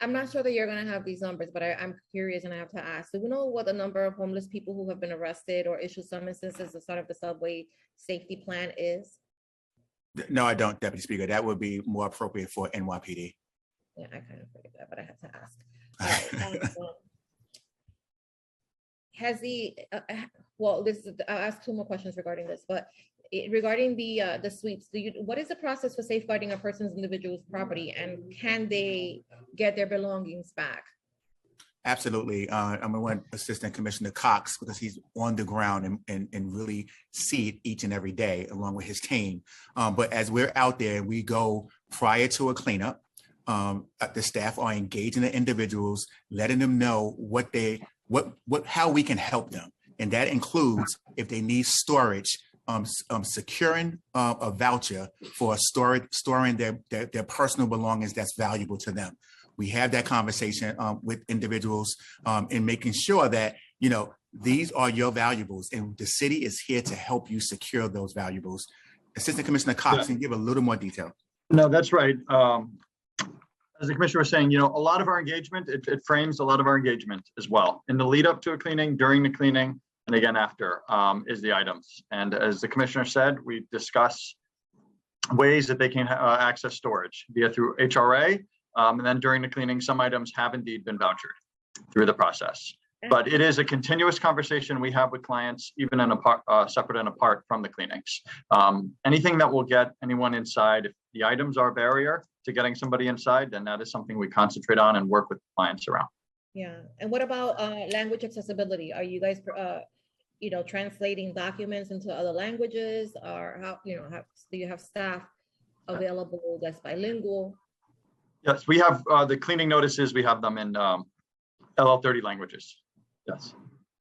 not sure that you're going to have these numbers, but I'm curious and I have to ask. Do we know what the number of homeless people who have been arrested or issued summonses as a part of the subway safety plan is? No, I don't, Deputy Speaker. That would be more appropriate for NYPD. Yeah, I kind of figured that, but I had to ask. Has the well, I'll ask two more questions regarding this, but regarding the sweeps, what is the process for safeguarding a person's individual's property, and can they get their belongings back? Absolutely. I'm going to want Assistant Commissioner Cox, because he's on the ground and really see it each and every day along with his team. But as we're out there, we go prior to a cleanup. The staff are engaging the individuals, letting them know how we can help them. And that includes if they need storage, securing a voucher for storing their personal belongings that's valuable to them. We have that conversation with individuals in making sure that, you know, these are your valuables and the city is here to help you secure those valuables. Assistant Commissioner Cox can give a little more detail. No, that's right. As the commissioner was saying, you know, a lot of our engagement, it frames a lot of our engagement as well. In the lead up to a cleaning, during the cleaning, and again after is the items. And as the commissioner said, we discuss ways that they can access storage via through HRA. And then during the cleaning, some items have indeed been vouchered through the process. But it is a continuous conversation we have with clients, even in separate and apart from the cleanings. Anything that will get anyone inside, if the items are a barrier to getting somebody inside, then that is something we concentrate on and work with clients around. Yeah, and what about language accessibility? Are you guys, you know, translating documents into other languages, or how, you know, do you have staff available that's bilingual? Yes, we have the cleaning notices. We have them in LL30 languages. Yes,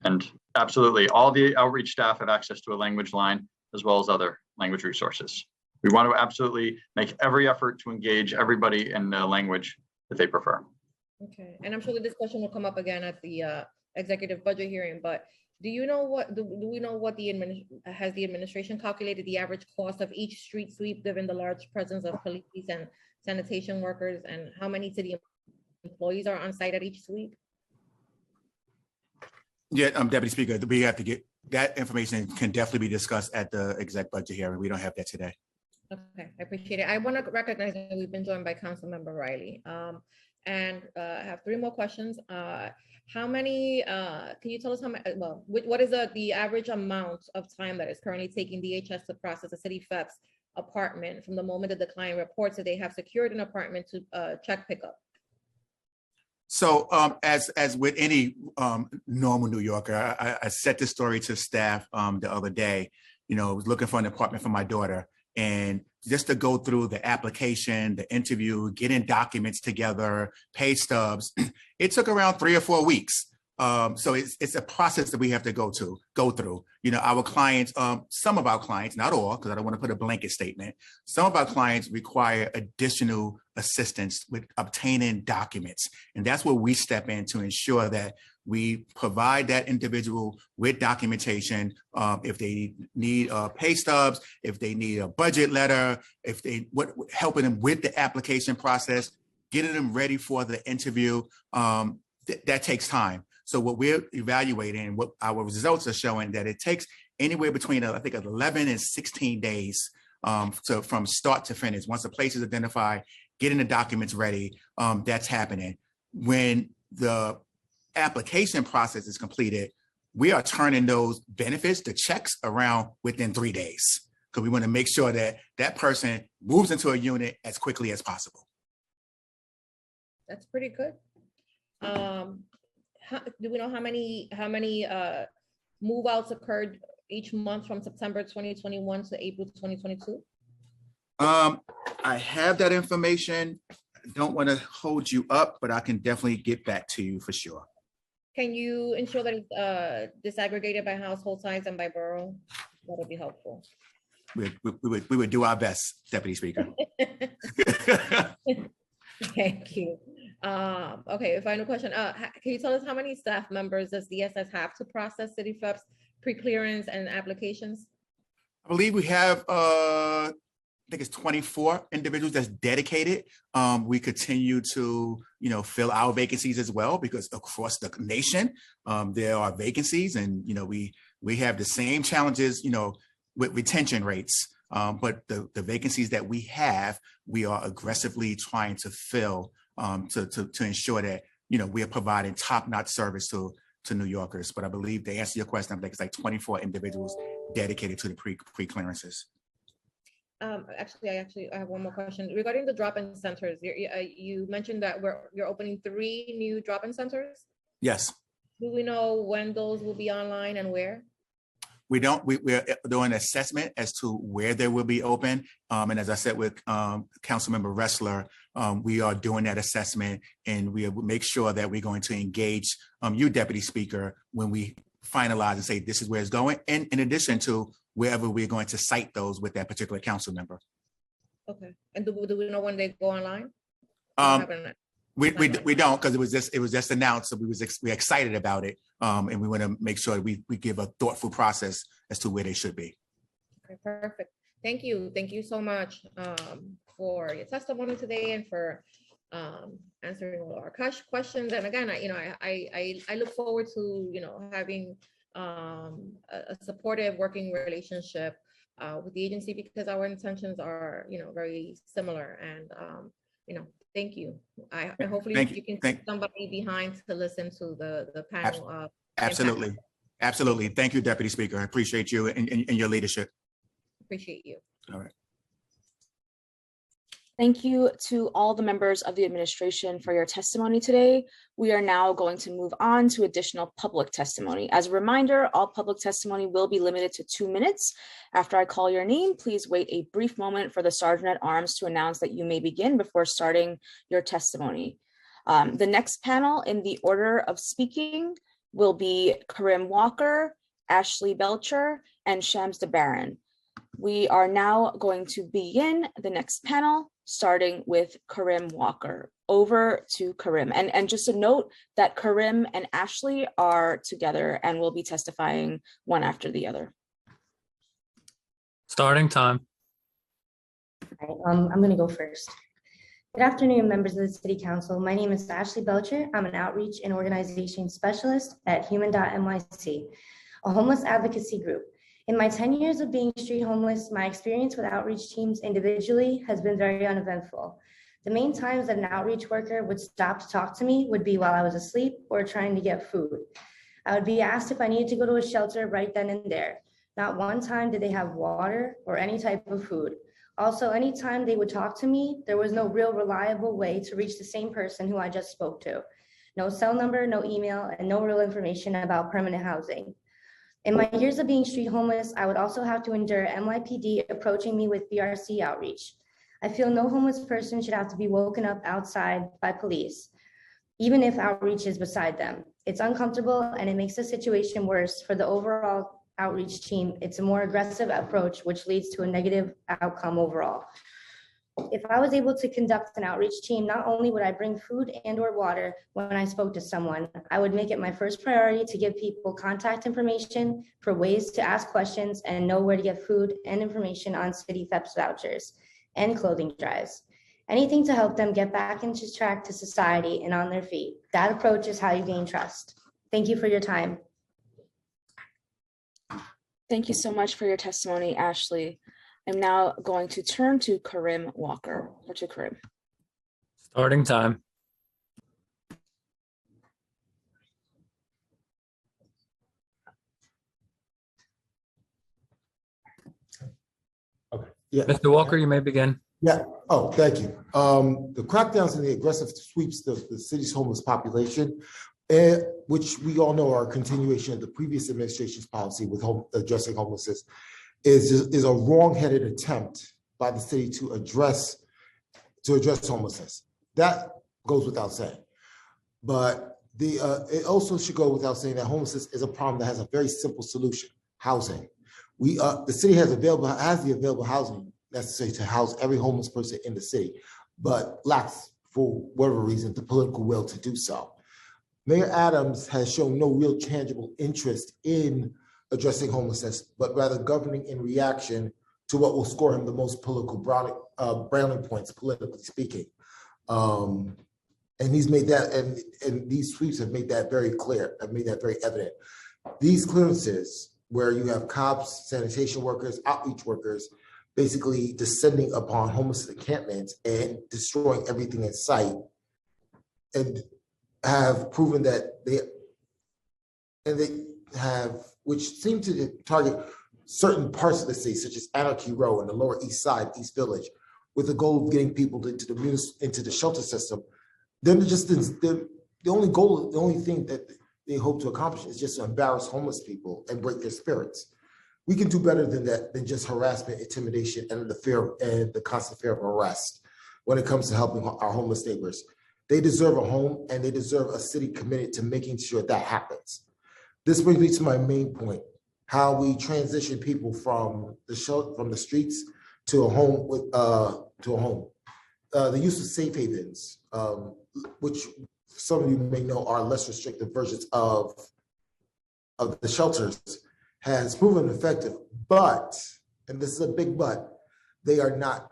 and absolutely, all the outreach staff have access to a language line as well as other language resources. We want to absolutely make every effort to engage everybody in the language that they prefer. Okay, and I'm sure the discussion will come up again at the executive budget hearing, but do you know what, do we know what has the administration calculated the average cost of each street sweep given the large presence of police and sanitation workers, and how many city employees are on site at each sweep? Yeah, Deputy Speaker, we have to get that information, can definitely be discussed at the exec budget hearing. We don't have that today. Okay, I appreciate it. I want to recognize that we've been joined by Councilmember Riley. And I have three more questions. How many, can you tell us how many, well, what is the average amount of time that is currently taking DHS to process a city FEP's apartment from the moment that the client reports that they have secured an apartment to check pickup? So as with any normal New Yorker, I set this story to staff the other day. You know, I was looking for an apartment for my daughter, and just to go through the application, the interview, getting documents together, pay stubs, it took around 3 or 4 weeks. So it's a process that we have to go through. You know, our clients, some of our clients, not all, because I don't want to put a blanket statement, some of our clients require additional assistance with obtaining documents. And that's where we step in to ensure that we provide that individual with documentation. If they need pay stubs, if they need a budget letter, if they helping them with the application process, getting them ready for the interview, that takes time. So what we're evaluating, what our results are showing, that it takes anywhere between, I think, 11 and 16 days from start to finish. Once a place is identified, getting the documents ready, that's happening. When the application process is completed, we are turning those benefits, the checks, around within 3 days. Because we want to make sure that that person moves into a unit as quickly as possible. That's pretty good. Do we know how many move outs occurred each month from September 2021 to April 2022? I have that information. I don't want to hold you up, but I can definitely get back to you for sure. Can you ensure that it's disaggregated by household size and by borough? That would be helpful. We would do our best, Deputy Speaker. Thank you. Okay, final question. Can you tell us how many staff members does DSS have to process City FEP's pre-clearance and applications? I believe we have, I think it's 24 individuals that's dedicated. We continue to, fill our vacancies as well, because across the nation, there are vacancies, and, we have the same challenges, with retention rates. But the vacancies that we have, we are aggressively trying to fill to ensure that, we are providing top-notch service to New Yorkers. But I believe, to answer your question, I think it's like 24 individuals dedicated to the pre-clearances. Actually, I have one more question regarding the drop-in centers. You mentioned that you're opening 3 new drop-in centers. Yes. Do we know when those will be online and where? We don't. We're doing an assessment as to where they will be open. And as I said with Councilmember Ressler, we are doing that assessment, and we will make sure that we're going to engage you, Deputy Speaker, when we finalize and say this is where it's going, and in addition to wherever we're going to cite those with that particular council member. Okay. And do we know when they go online? We don't, because it was just announced, so we're excited about it, and we want to make sure we give a thoughtful process as to where they should be. Okay, perfect. Thank you so much for your testimony today and for answering all our questions. And again, I look forward to having a supportive working relationship with the agency, because our intentions are very similar. And thank you. I hopefully you can keep somebody behind to listen to the panel. Absolutely. Thank you, Deputy Speaker. I appreciate you and your leadership. Appreciate you. All right. Thank you to all the members of the administration for your testimony today. We are now going to move on to additional public testimony. As a reminder, all public testimony will be limited to 2 minutes. After I call your name, please wait a brief moment for the Sergeant at Arms to announce that you may begin before starting your testimony. The next panel in the order of speaking will be Karim Walker, Ashley Belcher, and Shams DeBaron. We are now going to begin the next panel, starting with Karim Walker. Over to Karim. And just a note that Karim and Ashley are together and will be testifying one after the other. Starting time. All right, I'm going to go first. Good afternoon, members of the City Council. My name is Ashley Belcher. I'm an outreach and organization specialist at Human.NYC, a homeless advocacy group. In my 10 years of being street homeless, my experience with outreach teams individually has been very uneventful. The main times that an outreach worker would stop to talk to me would be while I was asleep or trying to get food. I would be asked if I needed to go to a shelter right then and there. Not one time did they have water or any type of food. Also, anytime they would talk to me, there was no real reliable way to reach the same person who I just spoke to. No cell number, no email, and no real information about permanent housing. In my years of being street homeless, I would also have to endure NYPD approaching me with BRC outreach. I feel no homeless person should have to be woken up outside by police, even if outreach is beside them. It's uncomfortable and it makes the situation worse for the overall outreach team. It's a more aggressive approach, which leads to a negative outcome overall. If I was able to conduct an outreach team, not only would I bring food and or water when I spoke to someone, I would make it my first priority to give people contact information for ways to ask questions and know where to get food and information on City FEP's vouchers and clothing drives. Anything to help them get back into track to society and on their feet. That approach is how you gain trust. Thank you for your time. Thank you so much for your testimony, Ashley. I'm now going to turn to Karim Walker. Or to Karim. Starting time. Yeah. Mr. Walker, you may begin. Yeah. Oh, thank you. The crackdowns and the aggressive sweeps the city's homeless population, which we all know are a continuation of the previous administration's policy with addressing homelessness, is a wrong-headed attempt by the city to address homelessness. That goes without saying. But it also should go without saying that homelessness is a problem that has a very simple solution: housing. The city has the available housing necessary to house every homeless person in the city, but lacks, for whatever reason, the political will to do so. Mayor Adams has shown no real tangible interest in addressing homelessness, but rather governing in reaction to what will score him the most political browning points, politically speaking. And he's made that, and these sweeps have made that very clear, have made that very evident. These clearances, where you have cops, sanitation workers, outreach workers, basically descending upon homeless encampments and destroying everything in sight, and have proven that they have, which seem to target certain parts of the city, such as Anarchy Row and the Lower East Side, East Village, with the goal of getting people into the shelter system. Then the only thing that they hope to accomplish is just to embarrass homeless people and break their spirits. We can do better than that, than just harassment, intimidation, and the constant fear of arrest when it comes to helping our homeless neighbors. They deserve a home, and they deserve a city committed to making sure that happens. This brings me to my main point: how we transition people from the streets to a home the use of safe havens, which some of you may know are less restrictive versions of the shelters, has proven effective. But, and this is a big but, they are not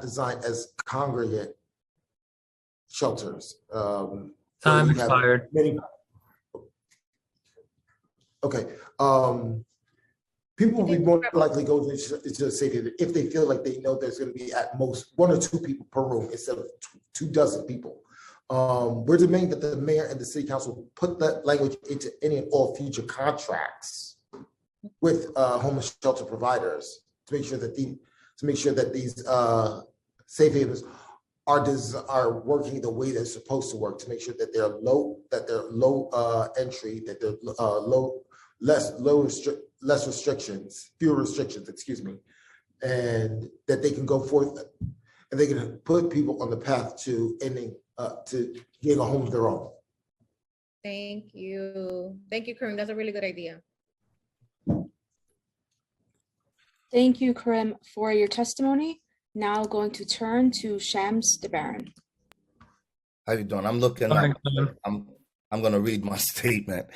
designed as congregate shelters. Time expired. Okay. People will be more likely go into a safe haven if they feel like they know there's going to be at most 1 or 2 people per room instead of 24 people. We're demanding that the mayor and the city council put that language into any and all future contracts with homeless shelter providers to make sure that these safe havens are working the way they're supposed to work, to make sure that they're low entry, that they're less restrictions, fewer restrictions, excuse me, and that they can go forth and they can put people on the path to getting a home of their own. Thank you, Kareem. That's a really good idea. Thank you, Karim, for your testimony. Now going to turn to Shams DeBaron. How you doing? I'm looking up. I'm going to read my statement.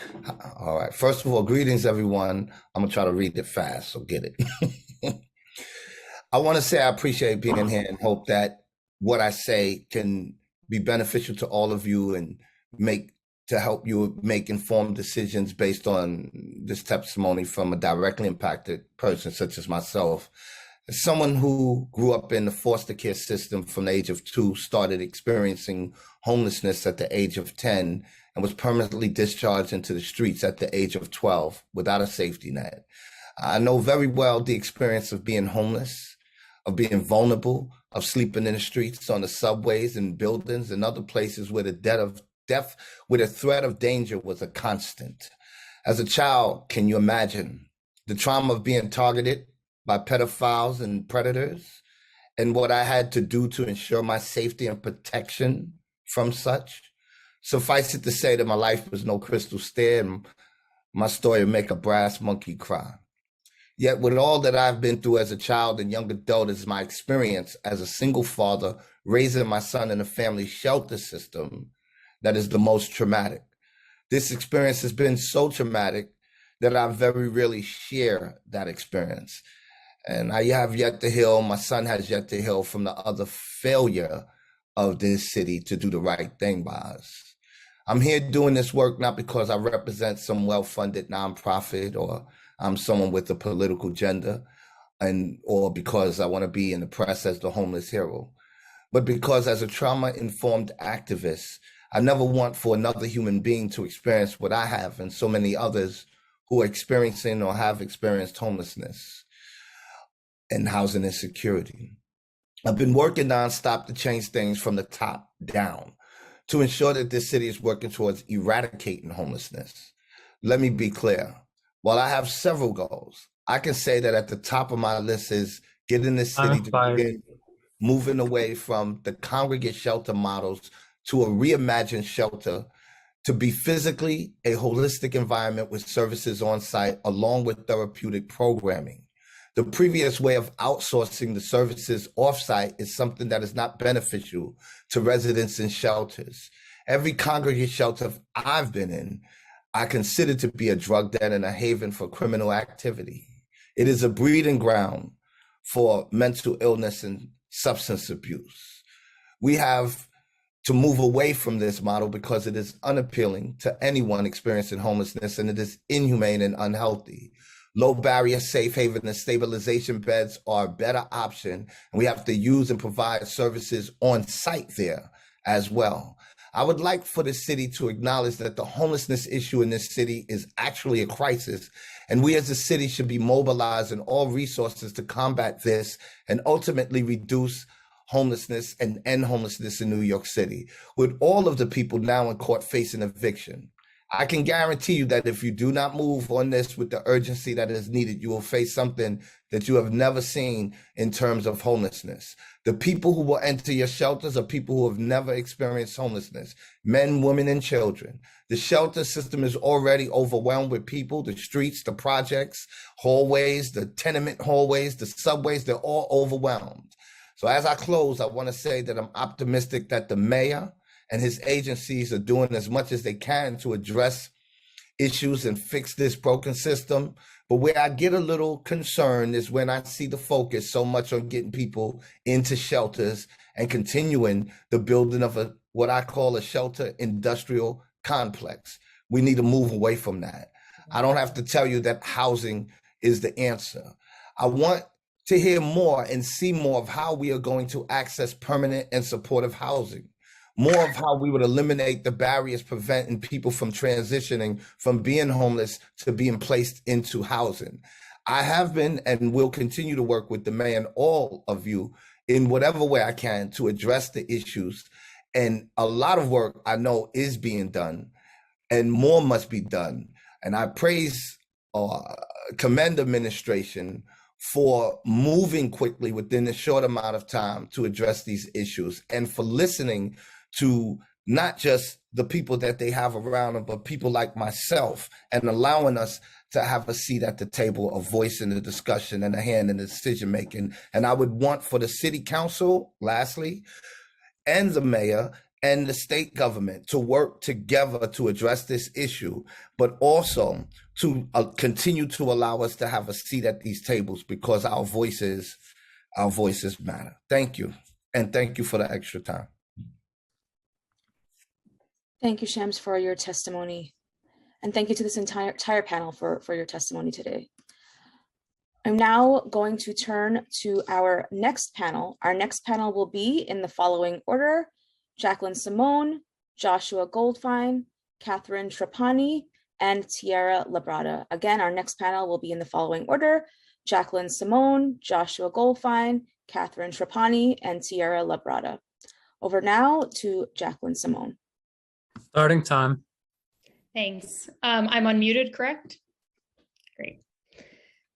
All right. First of all, greetings, everyone. I'm going to try to read it fast, so get it. I want to say I appreciate being here and hope that what I say can be beneficial to all of you and help you make informed decisions based on this testimony from a directly impacted person such as myself. As someone who grew up in the foster care system from the age of 2, started experiencing homelessness at the age of 10, and was permanently discharged into the streets at the age of 12 without a safety net. I know very well the experience of being homeless, of being vulnerable, of sleeping in the streets, on the subways and buildings and other places where where the threat of danger was a constant. As a child, can you imagine the trauma of being targeted by pedophiles and predators, and what I had to do to ensure my safety and protection from such? Suffice it to say that my life was no crystal stair, and my story would make a brass monkey cry. Yet with all that I've been through as a child and young adult is my experience as a single father raising my son in a family shelter system that is the most traumatic. This experience has been so traumatic that I very rarely share that experience. And I have yet to heal, my son has yet to heal from the other failure of this city to do the right thing by us. I'm here doing this work not because I represent some well-funded nonprofit or I'm someone with a political agenda, or because I want to be in the press as the homeless hero, but because as a trauma-informed activist, I never want for another human being to experience what I have and so many others who are experiencing or have experienced homelessness. and housing insecurity. I've been working nonstop to change things from the top down to ensure that this city is working towards eradicating homelessness. Let me be clear. While I have several goals, I can say that at the top of my list is getting this city to begin moving away from the congregate shelter models to a reimagined shelter to be physically a holistic environment with services on site along with therapeutic programming. The previous way of outsourcing the services offsite is something that is not beneficial to residents in shelters. Every congregate shelter I've been in, I consider to be a drug den and a haven for criminal activity. It is a breeding ground for mental illness and substance abuse. We have to move away from this model because it is unappealing to anyone experiencing homelessness, and it is inhumane and unhealthy. Low barrier, safe haven, and stabilization beds are a better option, and we have to use and provide services on site there as well. I would like for the city to acknowledge that the homelessness issue in this city is actually a crisis, and we as a city should be mobilizing all resources to combat this and ultimately reduce homelessness and end homelessness in New York City. With all of the people now in court facing eviction, I can guarantee you that if you do not move on this with the urgency that is needed, you will face something that you have never seen in terms of homelessness. The people who will enter your shelters are people who have never experienced homelessness, men, women, and children. The shelter system is already overwhelmed with people. The streets, the projects, hallways, the tenement hallways, the subways, they're all overwhelmed. So as I close, I want to say that I'm optimistic that the mayor and his agencies are doing as much as they can to address issues and fix this broken system. But where I get a little concerned is when I see the focus so much on getting people into shelters and continuing the building of what I call a shelter industrial complex. We need to move away from that. I don't have to tell you that housing is the answer. I want to hear more and see more of how we are going to access permanent and supportive housing. More of how we would eliminate the barriers preventing people from transitioning from being homeless to being placed into housing. I have been and will continue to work with the mayor and all of you in whatever way I can to address the issues. And a lot of work I know is being done and more must be done. And I commend the administration for moving quickly within a short amount of time to address these issues and for listening to not just the people that they have around them, but people like myself, and allowing us to have a seat at the table, a voice in the discussion and a hand in the decision making. And I would want for the city council, lastly, and the mayor and the state government to work together to address this issue, but also to continue to allow us to have a seat at these tables because our voices matter. Thank you. And thank you for the extra time. Thank you, Shams, for your testimony. And thank you to this entire panel for your testimony today. I'm now going to turn to our next panel. Our next panel will be in the following order: Jacqueline Simone, Joshua Goldfein, Catherine Trapani, and Tiara Labrada. Again, our next panel will be in the following order: Jacqueline Simone, Joshua Goldfein, Catherine Trapani, and Tiara Labrada. Over now to Jacqueline Simone. Starting time. Thanks. I'm unmuted, correct? Great.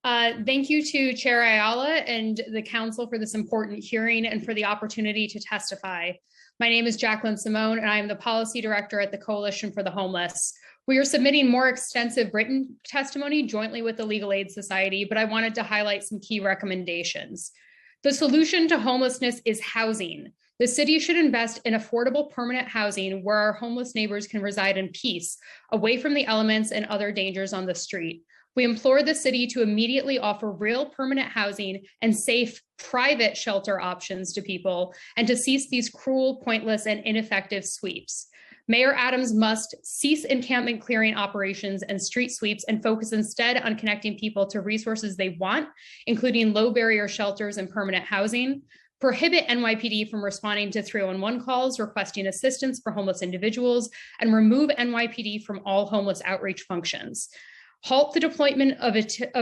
Thank you to Chair Ayala and the council for this important hearing and for the opportunity to testify. My name is Jacqueline Simone, and I am the Policy Director at the Coalition for the Homeless. We are submitting more extensive written testimony jointly with the Legal Aid Society, but I wanted to highlight some key recommendations. The solution to homelessness is housing. The city should invest in affordable permanent housing where our homeless neighbors can reside in peace, away from the elements and other dangers on the street. We implore the city to immediately offer real permanent housing and safe private shelter options to people, and to cease these cruel, pointless, and ineffective sweeps. Mayor Adams must cease encampment clearing operations and street sweeps and focus instead on connecting people to resources they want, including low barrier shelters and permanent housing. Prohibit NYPD from responding to 311 calls requesting assistance for homeless individuals, and remove NYPD from all homeless outreach functions. halt the deployment of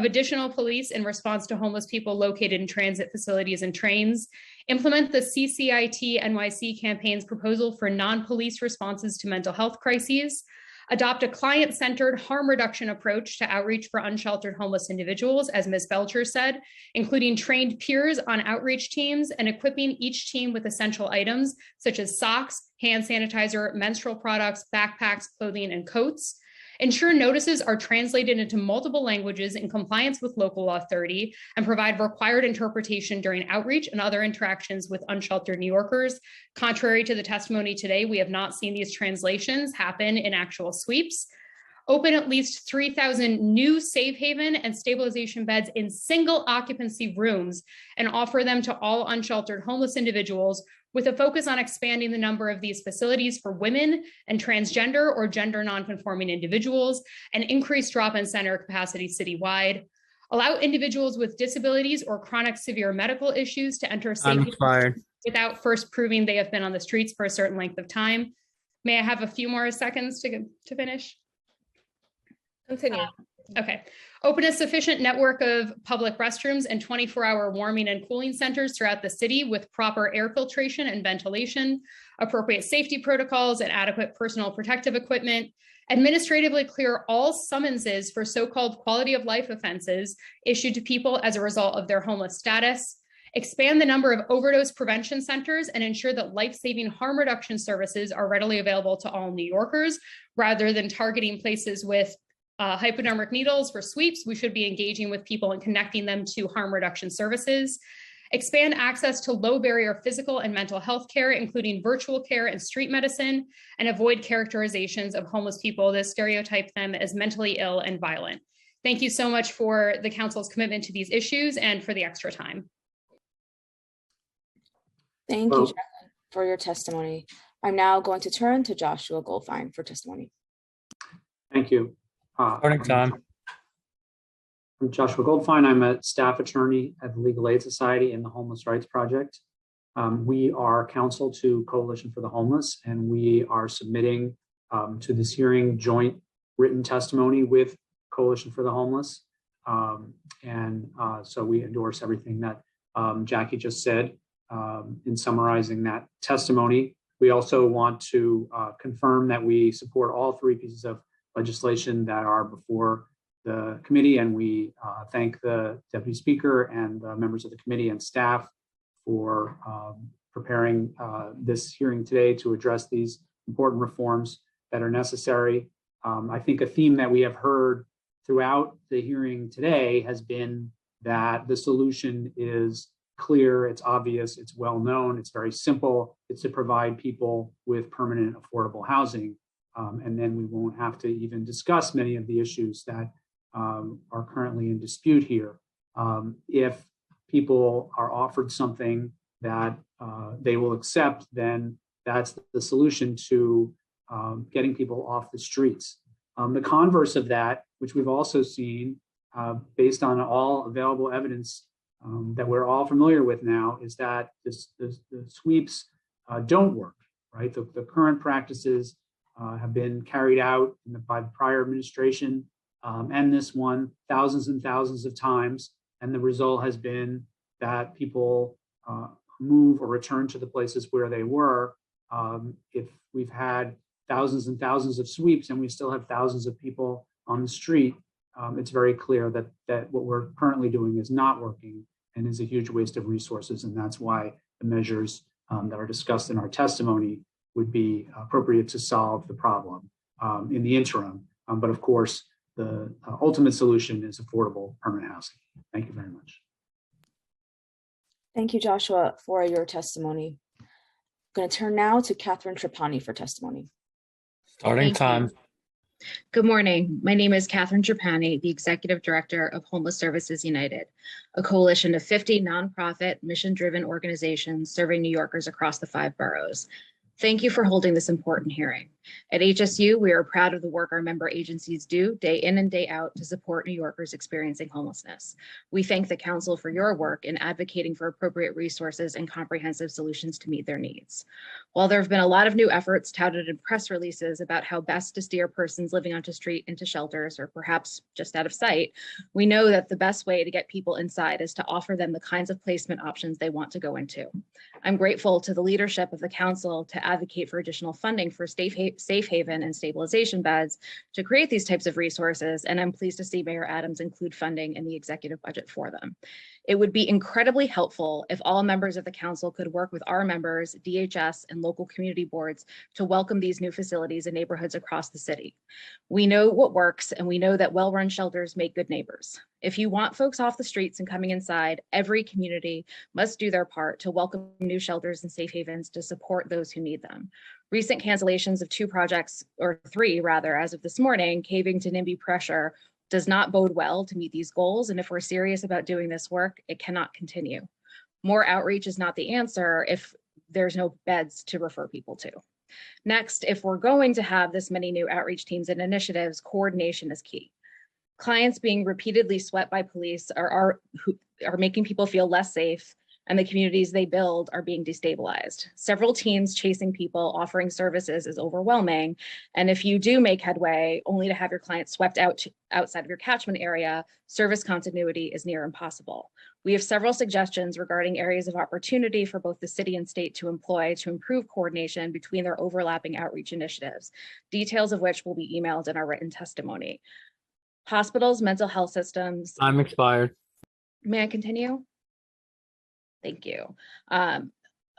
additional police in response to homeless people located in transit facilities and trains, implement the CCIT NYC campaign's proposal for non-police responses to mental health crises, adopt a client-centered harm reduction approach to outreach for unsheltered homeless individuals, as Ms. Belcher said, including trained peers on outreach teams and equipping each team with essential items such as socks, hand sanitizer, menstrual products, backpacks, clothing, and coats. Ensure notices are translated into multiple languages in compliance with Local Law 30 and provide required interpretation during outreach and other interactions with unsheltered New Yorkers. Contrary to the testimony today, we have not seen these translations happen in actual sweeps. Open at least 3,000 new safe haven and stabilization beds in single occupancy rooms and offer them to all unsheltered homeless individuals, with a focus on expanding the number of these facilities for women and transgender or gender nonconforming individuals, and increase drop-in center capacity citywide. Allow individuals with disabilities or chronic severe medical issues to enter safe haven without first proving they have been on the streets for a certain length of time. May I have a few more seconds to finish? Continue. Okay. Open a sufficient network of public restrooms and 24-hour warming and cooling centers throughout the city with proper air filtration and ventilation, appropriate safety protocols, and adequate personal protective equipment. Administratively clear all summonses for so-called quality of life offenses issued to people as a result of their homeless status. Expand the number of overdose prevention centers and ensure that life-saving harm reduction services are readily available to all New Yorkers, rather than targeting places with hypodermic needles for sweeps. We should be engaging with people and connecting them to harm reduction services. Expand access to low barrier physical and mental health care, including virtual care and street medicine, and avoid characterizations of homeless people that stereotype them as mentally ill and violent. Thank you so much for the council's commitment to these issues and for the extra time. Thank you, Jacqueline, for your testimony. I'm now going to turn to Joshua Goldfein for testimony. Thank you. Starting time. I'm Joshua Goldfein. I'm a staff attorney at the Legal Aid Society and the Homeless Rights Project. We are counsel to Coalition for the Homeless, and we are submitting to this hearing joint written testimony with Coalition for the Homeless. So we endorse everything that Jackie just said in summarizing that testimony. We also want to confirm that we support all three pieces of legislation that are before the committee, and we thank the Deputy Speaker and the members of the committee and staff for preparing this hearing today to address these important reforms that are necessary. I think a theme that we have heard throughout the hearing today has been that the solution is clear, it's obvious, it's well known, it's very simple. It's to provide people with permanent affordable housing. And then we won't have to even discuss many of the issues that are currently in dispute here. If people are offered something that they will accept, then that's the solution to getting people off the streets. The converse of that, which we've also seen based on all available evidence that we're all familiar with now, is that the sweeps don't work, right? The current practices have been carried out by the prior administration and this one thousands and thousands of times. And the result has been that people move or return to the places where they were. If we've had thousands and thousands of sweeps and we still have thousands of people on the street, it's very clear that what we're currently doing is not working and is a huge waste of resources. And that's why the measures that are discussed in our testimony would be appropriate to solve the problem in the interim. But of course, the ultimate solution is affordable permanent housing. Thank you very much. Thank you, Joshua, for your testimony. I'm going to turn now to Catherine Trapani for testimony. Starting time. Good morning. My name is Catherine Trapani, the Executive Director of Homeless Services United, a coalition of 50 nonprofit, mission-driven organizations serving New Yorkers across the 5 boroughs. Thank you for holding this important hearing. At HSU, we are proud of the work our member agencies do day in and day out to support New Yorkers experiencing homelessness. We thank the Council for your work in advocating for appropriate resources and comprehensive solutions to meet their needs. While there have been a lot of new efforts touted in press releases about how best to steer persons living on the street into shelters or perhaps just out of sight, we know that the best way to get people inside is to offer them the kinds of placement options they want to go into. I'm grateful to the leadership of the Council to advocate for additional funding for safe haven and stabilization beds to create these types of resources, and I'm pleased to see Mayor Adams include funding in the executive budget for them. It would be incredibly helpful if all members of the Council could work with our members, DHS, and local community boards to welcome these new facilities in neighborhoods across the city. We know what works, and we know that well-run shelters make good neighbors. If you want folks off the streets and coming inside, every community must do their part to welcome new shelters and safe havens to support those who need them. Recent cancellations of 2 projects, or 3 rather, as of this morning, caving to NIMBY pressure, does not bode well to meet these goals. And if we're serious about doing this work, it cannot continue. More outreach is not the answer if there's no beds to refer people to. Next, if we're going to have this many new outreach teams and initiatives, coordination is key. Clients being repeatedly swept by police are making people feel less safe, and the communities they build are being destabilized. Several teams chasing people offering services is overwhelming. And if you do make headway, only to have your clients swept outside of your catchment area, service continuity is near impossible. We have several suggestions regarding areas of opportunity for both the city and state to employ to improve coordination between their overlapping outreach initiatives, details of which will be emailed in our written testimony. Hospitals, mental health systems. Time expired. May I continue? Thank you.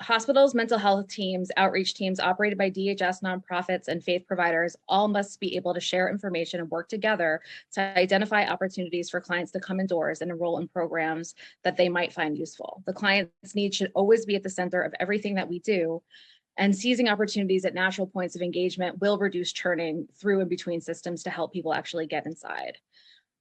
Hospitals, mental health teams, outreach teams operated by DHS nonprofits and faith providers all must be able to share information and work together to identify opportunities for clients to come indoors and enroll in programs that they might find useful. The client's needs should always be at the center of everything that we do, and seizing opportunities at natural points of engagement will reduce churning through and between systems to help people actually get inside.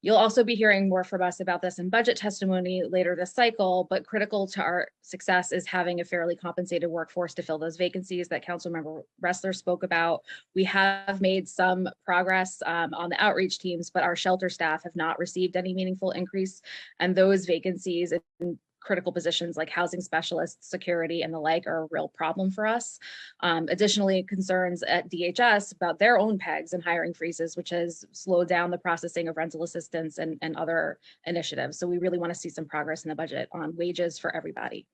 You'll also be hearing more from us about this in budget testimony later this cycle, but critical to our success is having a fairly compensated workforce to fill those vacancies that Councilmember Ressler spoke about. We have made some progress on the outreach teams, but our shelter staff have not received any meaningful increase, and those vacancies in critical positions like housing specialists, security, and the like are a real problem for us. Additionally, concerns at DHS about their own pegs and hiring freezes, which has slowed down the processing of rental assistance and other initiatives. So we really want to see some progress in the budget on wages for everybody.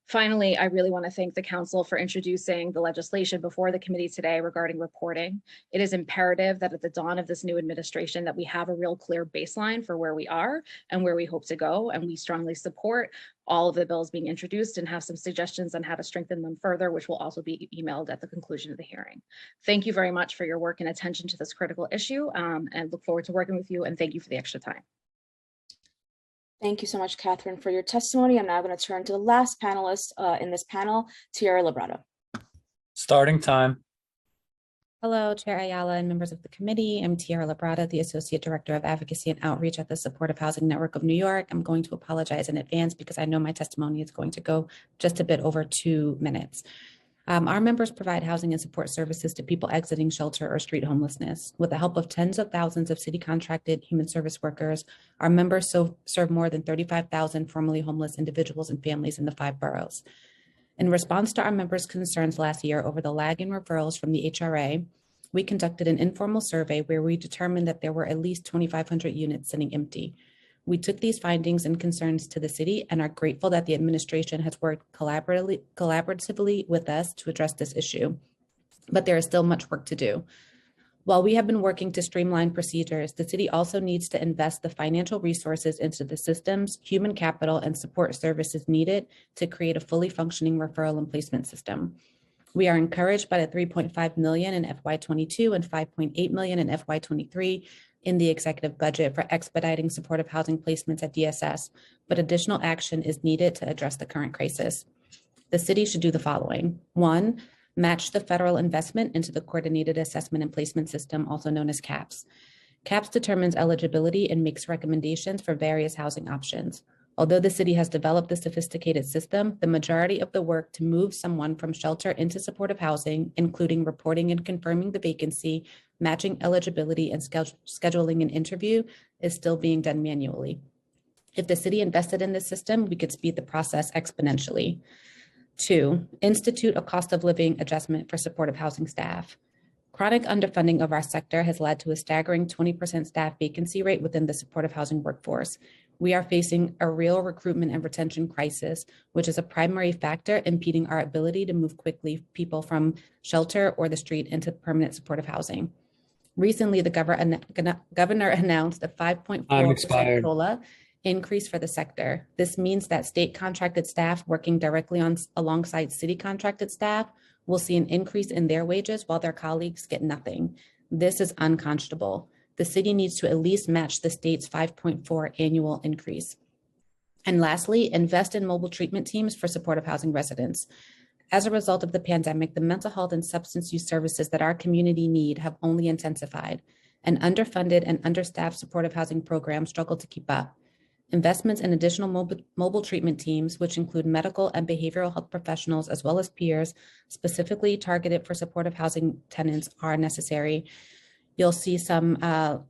Finally, I really want to thank the Council for introducing the legislation before the committee today regarding reporting. It is imperative that at the dawn of this new administration that we have a real clear baseline for where we are and where we hope to go, and we strongly support all of the bills being introduced and have some suggestions on how to strengthen them further, which will also be emailed at the conclusion of the hearing. Thank you very much for your work and attention to this critical issue, and look forward to working with you, and thank you for the extra time. Thank you so much, Catherine, for your testimony. I'm now going to turn to the last panelist in this panel, Tiara Labrada. Starting time. Hello, Chair Ayala and members of the committee. I'm Tiara Labrada, the Associate Director of Advocacy and Outreach at the Supportive Housing Network of New York. I'm going to apologize in advance because I know my testimony is going to go just a bit over 2 minutes. Our members provide housing and support services to people exiting shelter or street homelessness. With the help of tens of thousands of city contracted human service workers, our members serve more than 35,000 formerly homeless individuals and families in the 5 boroughs. In response to our members' concerns last year over the lag in referrals from the HRA, we conducted an informal survey where we determined that there were at least 2,500 units sitting empty. We took these findings and concerns to the city and are grateful that the administration has worked collaboratively with us to address this issue, but there is still much work to do. While we have been working to streamline procedures, the city also needs to invest the financial resources into the systems, human capital, and support services needed to create a fully functioning referral and placement system. We are encouraged by the $3.5 million in FY22 and $5.8 million in FY23 in the executive budget for expediting supportive housing placements at DSS, but additional action is needed to address the current crisis. The city should do the following. 1, match the federal investment into the Coordinated Assessment and Placement System, also known as CAPS. CAPS determines eligibility and makes recommendations for various housing options. Although the city has developed a sophisticated system, the majority of the work to move someone from shelter into supportive housing, including reporting and confirming the vacancy, matching eligibility, and scheduling an interview, is still being done manually. If the city invested in this system, we could speed the process exponentially. 2, institute a cost of living adjustment for supportive housing staff. Chronic underfunding of our sector has led to a staggering 20% staff vacancy rate within the supportive housing workforce. We are facing a real recruitment and retention crisis, which is a primary factor impeding our ability to move quickly people from shelter or the street into permanent supportive housing. Recently, the governor announced a 5.4% COLA increase for the sector. This means that state contracted staff working directly alongside city contracted staff will see an increase in their wages while their colleagues get nothing. This is unconscionable. The city needs to at least match the state's 5.4 annual increase. And lastly, invest in mobile treatment teams for supportive housing residents. As a result of the pandemic, the mental health and substance use services that our community need have only intensified. An underfunded and understaffed supportive housing program struggle to keep up. Investments in additional mobile treatment teams, which include medical and behavioral health professionals, as well as peers, specifically targeted for supportive housing tenants, are necessary. You'll see some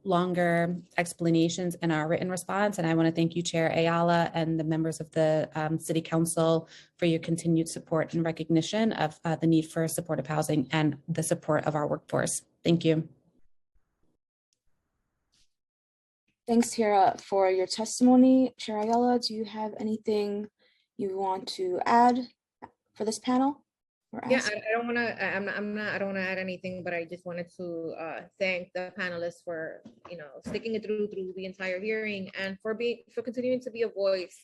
longer explanations in our written response. And I want to thank you, Chair Ayala, and the members of the City Council for your continued support and recognition of the need for supportive housing and the support of our workforce. Thank you. Thanks, Tiara, for your testimony. Chair Ayala, do you have anything you want to add for this panel? Yeah, I don't want to. I don't want to add anything, but I just wanted to thank the panelists for sticking it through the entire hearing and for continuing to be a voice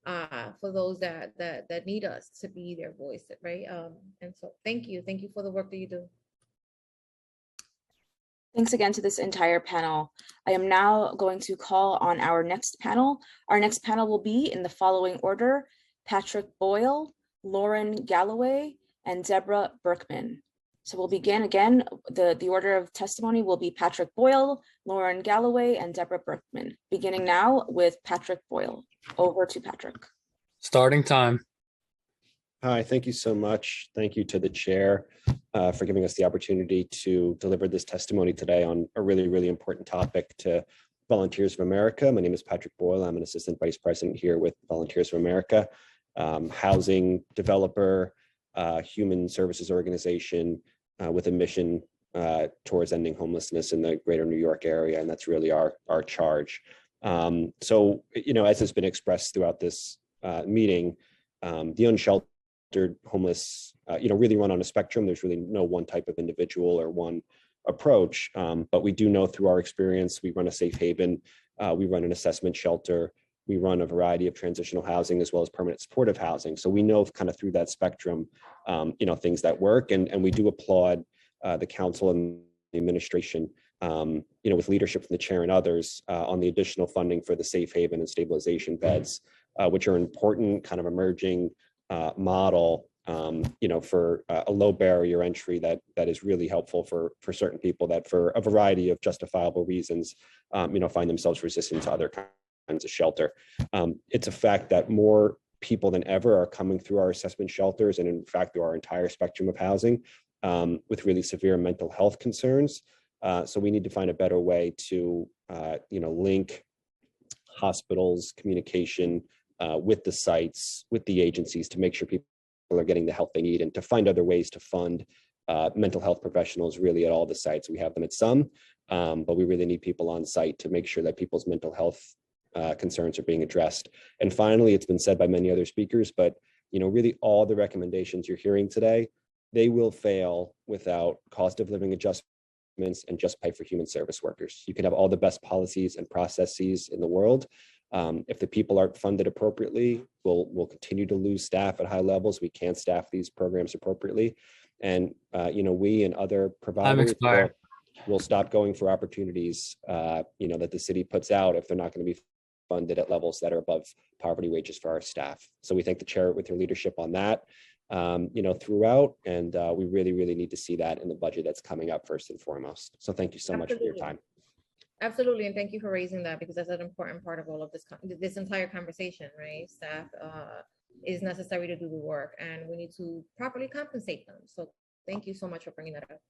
for those that need us to be their voice, right? And so thank you for the work that you do. Thanks again to this entire panel. I am now going to call on our next panel. Our next panel will be in the following order: Patrick Boyle, Lauren Galloway, and Deborah Berkman. So we'll begin again. The order of testimony will be Patrick Boyle, Lauren Galloway, and Deborah Berkman. Beginning now with Patrick Boyle. Over to Patrick. Starting time. Hi, thank you so much. Thank you to the chair for giving us the opportunity to deliver this testimony today on a really, really important topic to Volunteers of America. My name is Patrick Boyle. I'm an assistant vice president here with Volunteers of America, housing developer, human services organization with a mission towards ending homelessness in the greater New York area. And that's really our charge. So, as has been expressed throughout this meeting, the unsheltered homeless, really run on a spectrum. There's really no one type of individual or one approach, but we do know through our experience, we run a safe haven, we run an assessment shelter, we run a variety of transitional housing as well as permanent supportive housing. So we know kind of through that spectrum, things that work, and we do applaud the council and the administration, with leadership from the chair and others on the additional funding for the safe haven and stabilization beds, which are an important kind of emerging model, for a low barrier entry that is really helpful for certain people that for a variety of justifiable reasons, find themselves resistant to other kinds of shelter. It's a fact that more people than ever are coming through our assessment shelters and in fact through our entire spectrum of housing with really severe mental health concerns. So we need to find a better way to, link hospitals, communication with the sites, with the agencies to make sure people are getting the help they need and to find other ways to fund mental health professionals really at all the sites. We have them at some, but we really need people on site to make sure that people's mental health concerns are being addressed. And finally, it's been said by many other speakers, but really all the recommendations you're hearing today, they will fail without cost of living adjustments and just pay for human service workers. You can have all the best policies and processes in the world. If the people aren't funded appropriately, we'll continue to lose staff at high levels. We can't staff these programs appropriately. And, we and other providers will stop going for opportunities, that the city puts out if they're not going to be funded at levels that are above poverty wages for our staff. So we thank the chair with your leadership on that, throughout. And we really, really need to see that in the budget that's coming up first and foremost. So thank you so much for your time. Absolutely, and thank you for raising that because that's an important part of all of this entire conversation, right? Staff is necessary to do the work, and we need to properly compensate them. So thank you so much for bringing that up.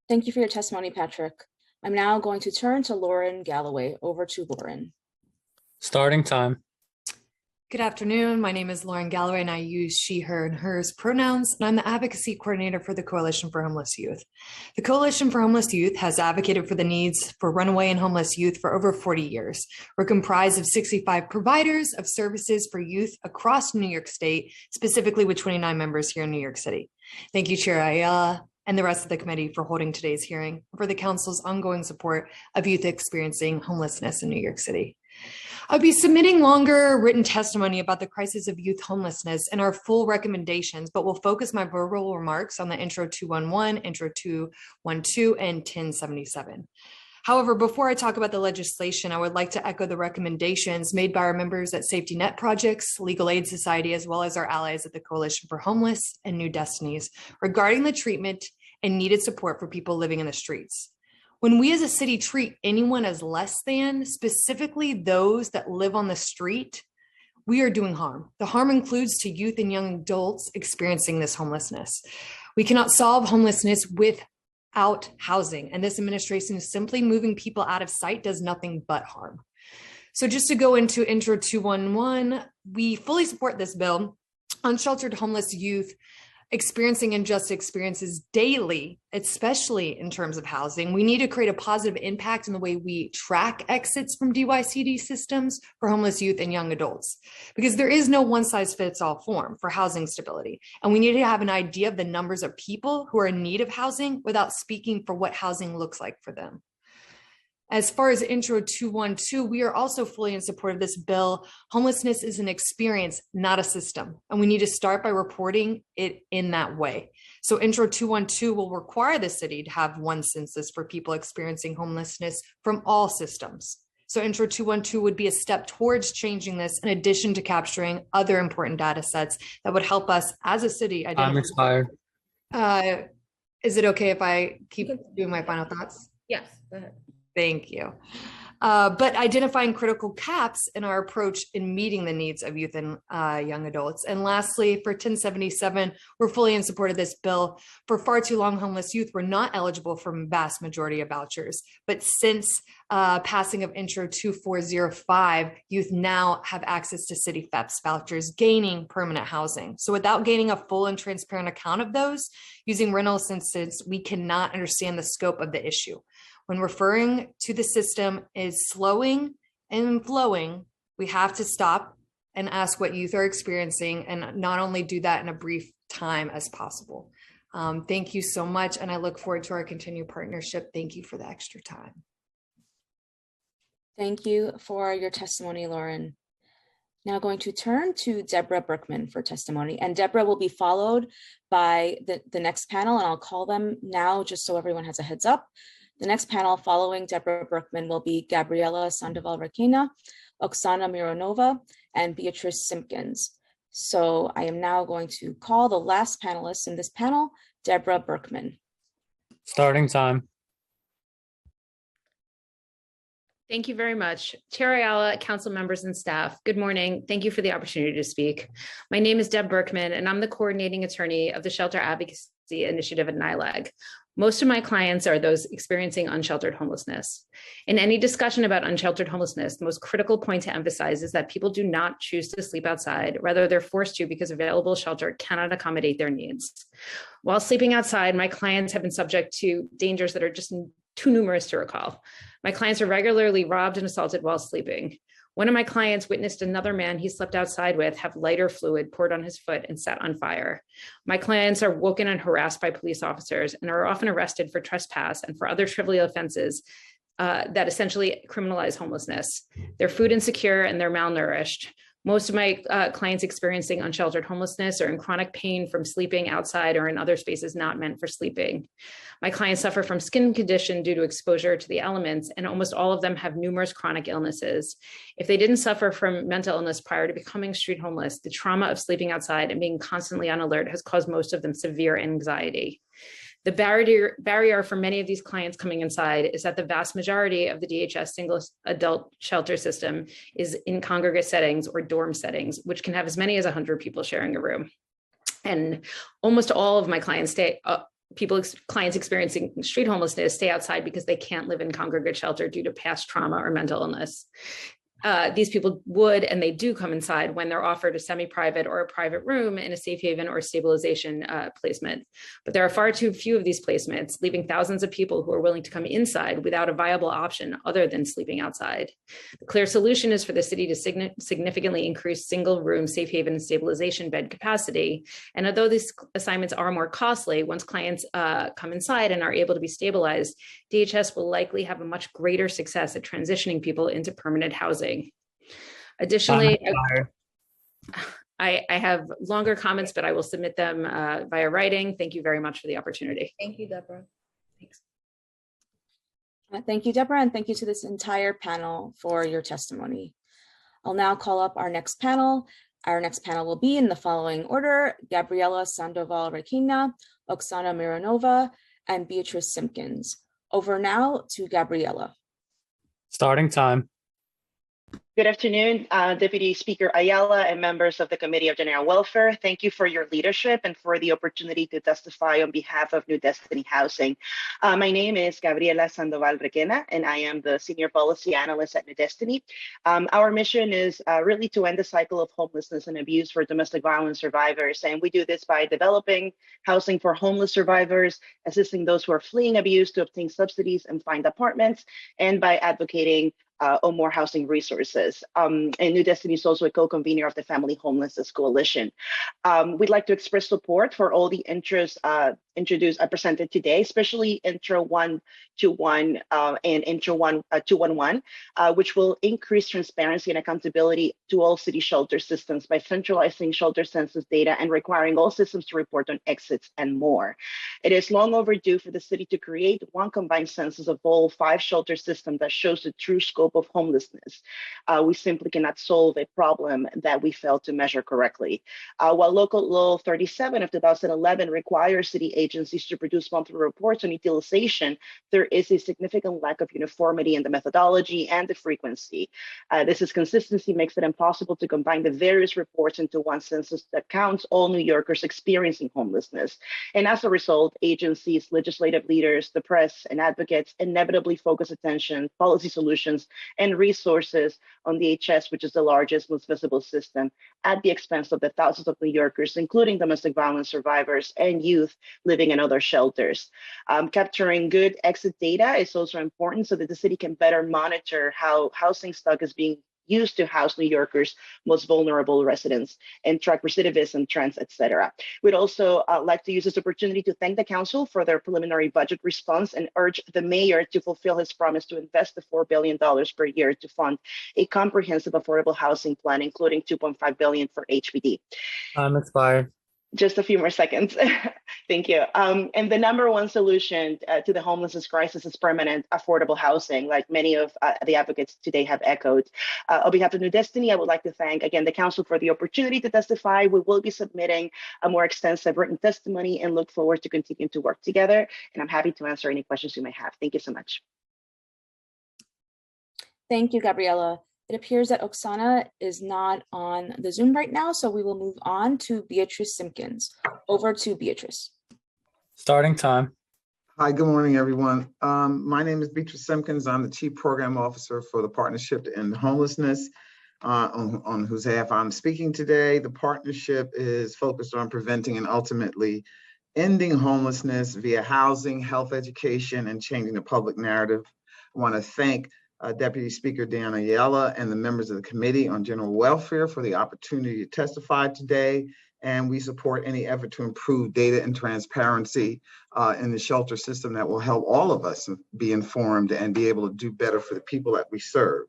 Thank you for your testimony, Patrick. I'm now going to turn to Lauren Galloway. Over to Lauren. Starting time. Good afternoon. My name is Lauren Galloway, and I use she, her, and hers pronouns, and I'm the advocacy coordinator for the Coalition for Homeless Youth. The Coalition for Homeless Youth has advocated for the needs for runaway and homeless youth for over 40 years. We're comprised of 65 providers of services for youth across New York State, specifically with 29 members here in New York City. Thank you, Chair Ayala, and the rest of the committee for holding today's hearing, for the council's ongoing support of youth experiencing homelessness in New York City. I'll be submitting longer written testimony about the crisis of youth homelessness and our full recommendations, but will focus my verbal remarks on the Intro 211, Intro 212, and 1077. However, before I talk about the legislation, I would like to echo the recommendations made by our members at Safety Net Projects, Legal Aid Society, as well as our allies at the Coalition for Homeless and New Destinies regarding the treatment and needed support for people living in the streets. When we as a city treat anyone as less than, specifically those that live on the street, we are doing harm. The harm includes to youth and young adults experiencing this homelessness. We cannot solve homelessness without housing, and this administration is simply moving people out of sight does nothing but harm. So just to go into Intro 211, we fully support this bill. Unsheltered homeless youth experiencing unjust experiences daily, especially in terms of housing. We need to create a positive impact in the way we track exits from DYCD systems for homeless youth and young adults, because there is no one size fits all form for housing stability. And we need to have an idea of the numbers of people who are in need of housing without speaking for what housing looks like for them. As far as Intro 212, we are also fully in support of this bill. Homelessness is an experience, not a system, and we need to start by reporting it in that way. So Intro 212 will require the city to have one census for people experiencing homelessness from all systems. So Intro 212 would be a step towards changing this in addition to capturing other important data sets that would help us as a city identify. I'm expired. Is it okay if I keep doing my final thoughts? Yes, go ahead. Thank you. But identifying critical gaps in our approach in meeting the needs of youth and young adults. And lastly, for 1077, we're fully in support of this bill. For far too long, homeless youth were not eligible for vast majority of vouchers. But since passing of Intro 2405, youth now have access to city FEPS vouchers, gaining permanent housing. So without gaining a full and transparent account of those, using rental census, we cannot understand the scope of the issue. When referring to the system is slowing and flowing, we have to stop and ask what youth are experiencing and not only do that in a brief time as possible. Thank you so much. And I look forward to our continued partnership. Thank you for the extra time. Thank you for your testimony, Lauren. Now going to turn to Deborah Berkman for testimony, and Deborah will be followed by the next panel, and I'll call them now just so everyone has a heads up. The next panel following Deborah Berkman will be Gabriela Sandoval-Requena, Oksana Mironova, and Beatrice Simpkins. So I am now going to call the last panelist in this panel, Deborah Berkman. Starting time. Thank you very much. Chair Ayala, council members and staff, good morning. Thank you for the opportunity to speak. My name is Deb Berkman, and I'm the coordinating attorney of the Shelter Advocacy Initiative at NILAG. Most of my clients are those experiencing unsheltered homelessness. In any discussion about unsheltered homelessness, the most critical point to emphasize is that people do not choose to sleep outside. Rather, they're forced to because available shelter cannot accommodate their needs. While sleeping outside, my clients have been subject to dangers that are just too numerous to recall. My clients are regularly robbed and assaulted while sleeping. One of my clients witnessed another man he slept outside with have lighter fluid poured on his foot and set on fire. My clients are woken and harassed by police officers and are often arrested for trespass and for other trivial offenses that essentially criminalize homelessness. They're food insecure and they're malnourished. Most of my clients experiencing unsheltered homelessness are in chronic pain from sleeping outside or in other spaces not meant for sleeping. My clients suffer from skin condition due to exposure to the elements, and almost all of them have numerous chronic illnesses. If they didn't suffer from mental illness prior to becoming street homeless, the trauma of sleeping outside and being constantly on alert has caused most of them severe anxiety. The barrier for many of these clients coming inside is that the vast majority of the DHS single adult shelter system is in congregate settings or dorm settings, which can have as many as 100 people sharing a room. And almost all of my clients clients experiencing street homelessness stay outside because they can't live in congregate shelter due to past trauma or mental illness. These people would, and they do come inside when they're offered a semi-private or a private room in a safe haven or stabilization placement. But there are far too few of these placements, leaving thousands of people who are willing to come inside without a viable option other than sleeping outside. The clear solution is for the city to significantly increase single room safe haven and stabilization bed capacity. And although these assignments are more costly, once clients come inside and are able to be stabilized, DHS will likely have a much greater success at transitioning people into permanent housing. Additionally, I have longer comments, but I will submit them via writing. Thank you very much for the opportunity. Thank you, Deborah. Thanks. Thank you, Deborah, and thank you to this entire panel for your testimony. I'll now call up our next panel. Our next panel will be in the following order: Gabriela Sandoval-Requena, Oksana Mironova, and Beatrice Simpkins. Over now to Gabriela. Starting time. Good afternoon, Deputy Speaker Ayala and members of the Committee of General Welfare. Thank you for your leadership and for the opportunity to testify on behalf of New Destiny Housing. My name is Gabriela Sandoval-Requena, and I am the Senior Policy Analyst at New Destiny. Our mission is really to end the cycle of homelessness and abuse for domestic violence survivors, and we do this by developing housing for homeless survivors, assisting those who are fleeing abuse to obtain subsidies and find apartments, and by advocating on more housing resources. And New Destiny is also a co-convener of the Family Homelessness Coalition. We'd like to express support for all the interests presented today, especially Intro 121 and Intro 211, which will increase transparency and accountability to all city shelter systems by centralizing shelter census data and requiring all systems to report on exits and more. It is long overdue for the city to create one combined census of all 5 shelter systems that shows the true scope of homelessness. We simply cannot solve a problem that we failed to measure correctly. While Local Law 37 of 2011 requires city agencies to produce monthly reports on utilization, there is a significant lack of uniformity in the methodology and the frequency. This inconsistency makes it impossible to combine the various reports into one census that counts all New Yorkers experiencing homelessness. And as a result, agencies, legislative leaders, the press, and advocates inevitably focus attention, policy solutions, and resources on the HS, which is the largest, most visible system, at the expense of the thousands of New Yorkers, including domestic violence survivors and youth living in other shelters. Capturing good exit data is also important so that the city can better monitor how housing stock is being used to house New Yorkers' most vulnerable residents and track recidivism trends, etc. We'd also like to use this opportunity to thank the council for their preliminary budget response and urge the mayor to fulfill his promise to invest the $4 billion per year to fund a comprehensive affordable housing plan, including $2.5 billion for HPD. Time expired. Just a few more seconds. Thank you. And the number one solution to the homelessness crisis is permanent, affordable housing, like many of the advocates today have echoed. On behalf of New Destiny, I would like to thank, again, the council for the opportunity to testify. We will be submitting a more extensive written testimony and look forward to continuing to work together. And I'm happy to answer any questions you may have. Thank you so much. Thank you, Gabriela. It appears that Oksana is not on the Zoom right now, so we will move on to Beatrice Simpkins. Over to Beatrice. Starting time. Hi, good morning, everyone. My name is Beatrice Simpkins. I'm the Chief Program Officer for the Partnership to End Homelessness, on whose behalf I'm speaking today. The partnership is focused on preventing and ultimately ending homelessness via housing, health education, and changing the public narrative. I want to thank Deputy Speaker Diana Ayala and the members of the Committee on General Welfare for the opportunity to testify today. And we support any effort to improve data and transparency in the shelter system that will help all of us be informed and be able to do better for the people that we serve.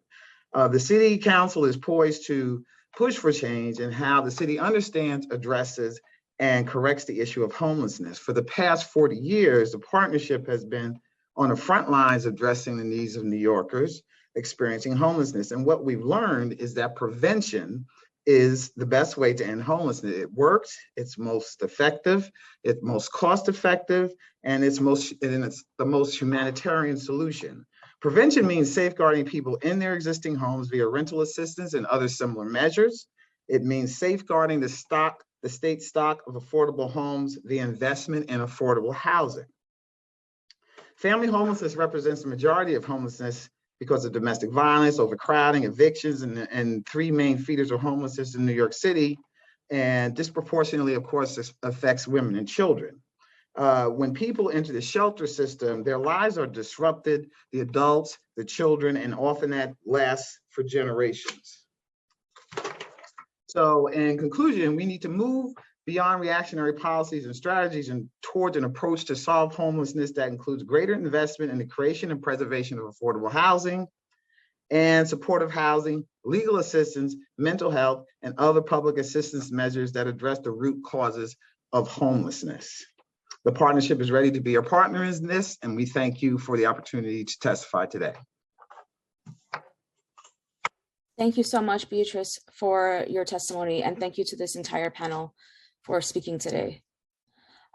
The City Council is poised to push for change in how the city understands, addresses, and corrects the issue of homelessness. For the past 40 years, the partnership has been on the front lines addressing the needs of New Yorkers experiencing homelessness. And what we've learned is that prevention is the best way to end homelessness. It works, it's most effective, it's most cost effective, and it's the most humanitarian solution. Prevention means safeguarding people in their existing homes via rental assistance and other similar measures. It means safeguarding the state stock of affordable homes via investment in affordable housing. Family homelessness represents the majority of homelessness because of domestic violence, overcrowding, evictions, and three main feeders of homelessness in New York City, and disproportionately, of course, affects women and children. When people enter the shelter system, their lives are disrupted, the adults, the children, and often that lasts for generations. So in conclusion, we need to move beyond reactionary policies and strategies and towards an approach to solve homelessness that includes greater investment in the creation and preservation of affordable housing and supportive housing, legal assistance, mental health, and other public assistance measures that address the root causes of homelessness. The partnership is ready to be a partner in this, and we thank you for the opportunity to testify today. Thank you so much, Beatrice, for your testimony, and thank you to this entire panel for speaking today.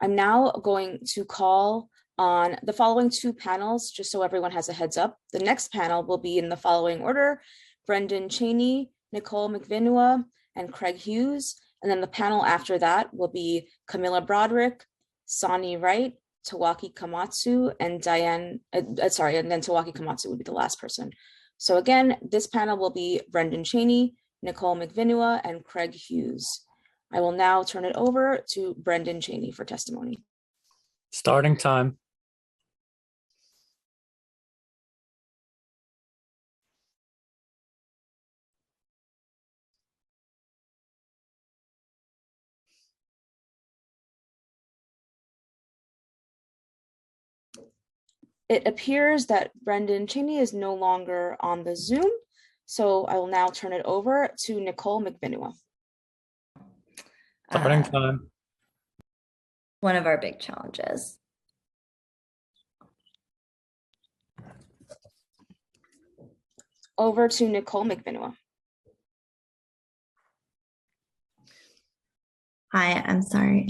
I'm now going to call on the following two panels, just so everyone has a heads up. The next panel will be in the following order: Brendan Cheney, Nicole McVinua, and Craig Hughes. And then the panel after that will be Camilla Broderick, Sonny Wright, Tawaki Komatsu, and and then Tawaki Komatsu would be the last person. So again, this panel will be Brendan Cheney, Nicole McVinua, and Craig Hughes. I will now turn it over to Brendan Cheney for testimony. Starting time. It appears that Brendan Cheney is no longer on the Zoom, so I will now turn it over to Nicole McVinua. Starting time. One of our big challenges. Over to Nicole McVinua. Hi, I'm sorry.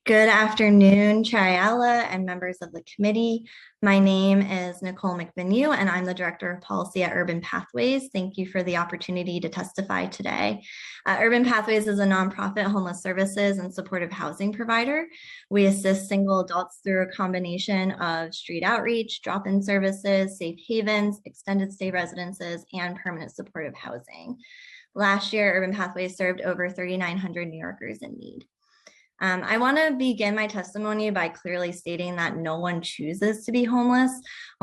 Good afternoon, Chair Ayala and members of the committee. My name is Nicole McVinua, and I'm the Director of Policy at Urban Pathways. Thank you for the opportunity to testify today. Urban Pathways is a nonprofit homeless services and supportive housing provider. We assist single adults through a combination of street outreach, drop-in services, safe havens, extended stay residences, and permanent supportive housing. Last year, Urban Pathways served over 3,900 New Yorkers in need. I want to begin my testimony by clearly stating that no one chooses to be homeless.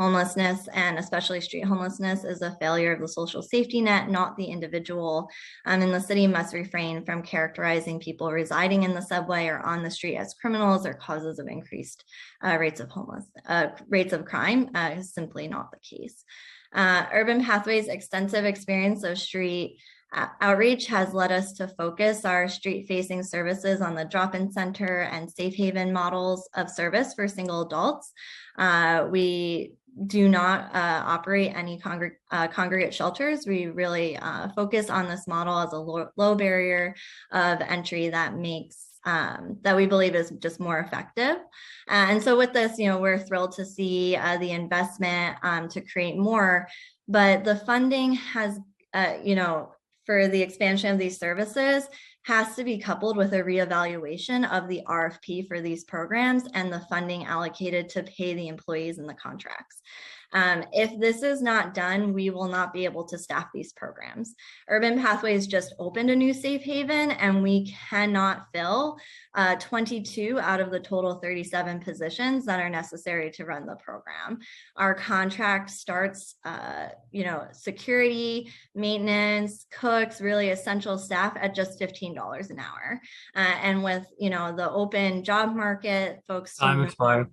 Homelessness, and especially street homelessness, is a failure of the social safety net, not the individual. And the city must refrain from characterizing people residing in the subway or on the street as criminals or causes of increased rates of crime. Is simply not the case. Urban Pathways' extensive experience of street outreach has led us to focus our street-facing services on the drop-in center and safe haven models of service for single adults. We do not operate any congregate shelters. We really focus on this model as a low barrier of entry that makes that we believe is just more effective. And so with this, we're thrilled to see the investment to create more, but the funding has, for the expansion of these services has to be coupled with a reevaluation of the RFP for these programs and the funding allocated to pay the employees in the contracts. If this is not done, we will not be able to staff these programs. Urban Pathways just opened a new safe haven, and we cannot fill 22 out of the total 37 positions that are necessary to run the program. Our contract starts, security, maintenance, cooks, really essential staff at just $15 an hour. And with, the open job market, folks Time expired.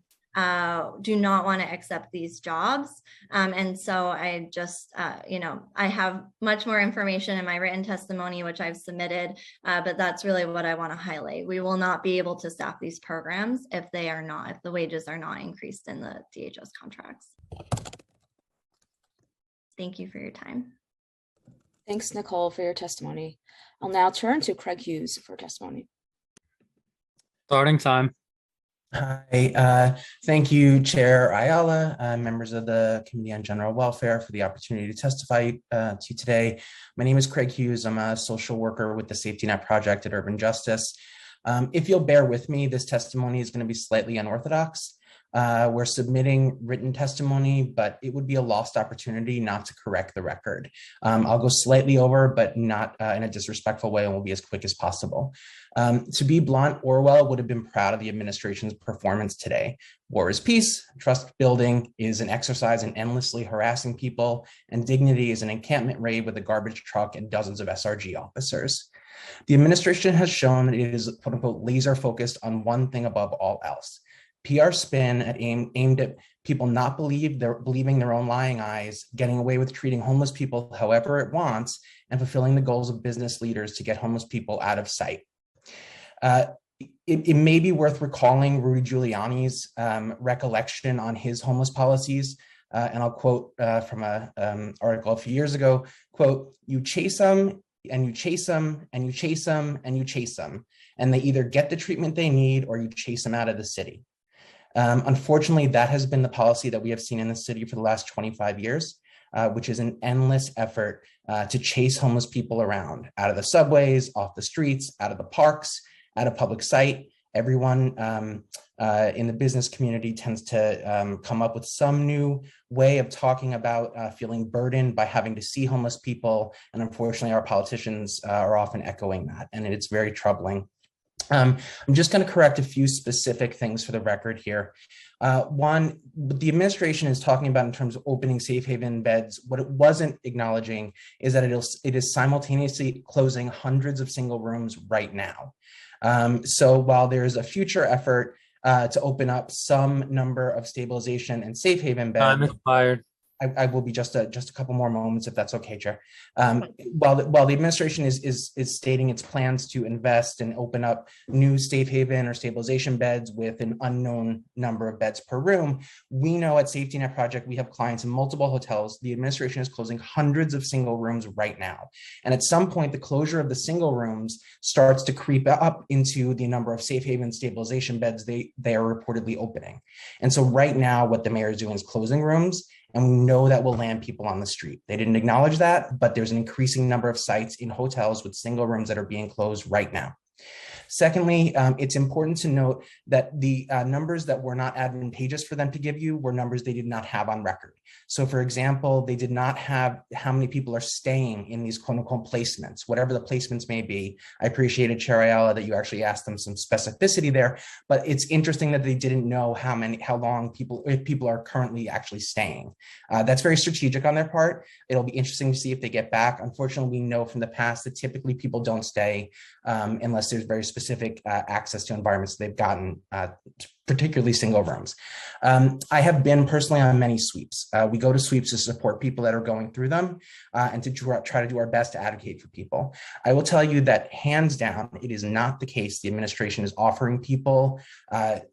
Do not want to accept these jobs. And so I just, I have much more information in my written testimony, which I've submitted, but that's really what I want to highlight. We will not be able to staff these programs if the wages are not increased in the DHS contracts. Thank you for your time. Thanks, Nicole, for your testimony. I'll now turn to Craig Hughes for testimony. Starting time. Hi, thank you, Chair Ayala, members of the Committee on General Welfare for the opportunity to testify to you today. My name is Craig Hughes. I'm a social worker with the Safety Net Project at Urban Justice. If you'll bear with me, this testimony is going to be slightly unorthodox. We're submitting written testimony, but it would be a lost opportunity not to correct the record. I'll go slightly over, but not in a disrespectful way, and will be as quick as possible. To be blunt, Orwell would have been proud of the administration's performance today. War is peace, trust building is an exercise in endlessly harassing people, and dignity is an encampment raid with a garbage truck and dozens of SRG officers. The administration has shown that it is, quote unquote, laser focused on one thing above all else. PR spin aimed at people not believing their own lying eyes, getting away with treating homeless people however it wants, and fulfilling the goals of business leaders to get homeless people out of sight. It may be worth recalling Rudy Giuliani's recollection on his homeless policies. And I'll quote from an article a few years ago, quote, "You chase them and you chase them and you chase them and you chase them, and they either get the treatment they need or you chase them out of the city." Unfortunately, that has been the policy that we have seen in the city for the last 25 years, which is an endless effort to chase homeless people around, out of the subways, off the streets, out of the parks, out of public sight. Everyone in the business community tends to come up with some new way of talking about feeling burdened by having to see homeless people. And unfortunately, our politicians are often echoing that, and it's very troubling. I'm just going to correct a few specific things for the record here. One, what the administration is talking about in terms of opening safe haven beds, what it wasn't acknowledging is that it is simultaneously closing hundreds of single rooms right now. So while there's a future effort to open up some number of stabilization and safe haven beds, Time expired. I will be just a couple more moments, if that's okay, Chair. While the administration is stating its plans to invest and open up new safe haven or stabilization beds with an unknown number of beds per room, we know at Safety Net Project we have clients in multiple hotels. The administration is closing hundreds of single rooms right now, and at some point, the closure of the single rooms starts to creep up into the number of safe haven stabilization beds they are reportedly opening. And so right now, what the mayor is doing is closing rooms. And we know that will land people on the street. They didn't acknowledge that, but there's an increasing number of sites in hotels with single rooms that are being closed right now. Secondly, it's important to note that the numbers that were not advantageous for them to give you were numbers they did not have on record. So for example, they did not have how many people are staying in these quote unquote placements, whatever the placements may be. I appreciated, Chair Ayala, that you actually asked them some specificity there, but it's interesting that they didn't know how long if people are currently actually staying. That's very strategic on their part. It'll be interesting to see if they get back. Unfortunately, we know from the past that typically people don't stay unless there's very specific access to environments they've gotten, particularly single rooms. I have been personally on many sweeps. We go to sweeps to support people that are going through them and to try to do our best to advocate for people. I will tell you that hands down, it is not the case the administration is offering people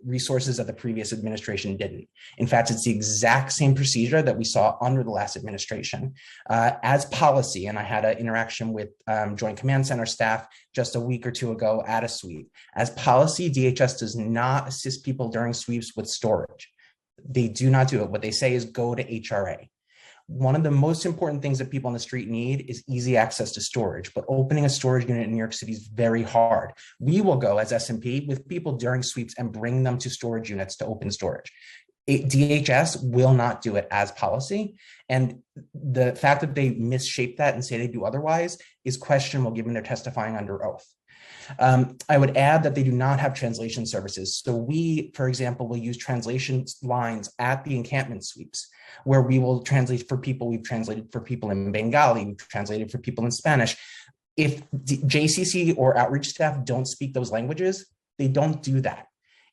resources that the previous administration didn't. In fact, it's the exact same procedure that we saw under the last administration. As policy, and I had an interaction with Joint Command Center staff just a week or two ago at a sweep. As policy, DHS does not assist people during sweeps with storage. They do not do it. What they say is go to HRA. One of the most important things that people on the street need is easy access to storage, but opening a storage unit in New York City is very hard. We will go as SMP with people during sweeps and bring them to storage units to open storage. DHS will not do it as policy. And the fact that they misshape that and say they do otherwise is questionable given they're testifying under oath. I would add that they do not have translation services. So we, for example, will use translation lines at the encampment sweeps where we will translate for people. We've translated for people in Bengali, we've translated for people in Spanish. If JCC or outreach staff don't speak those languages, they don't do that.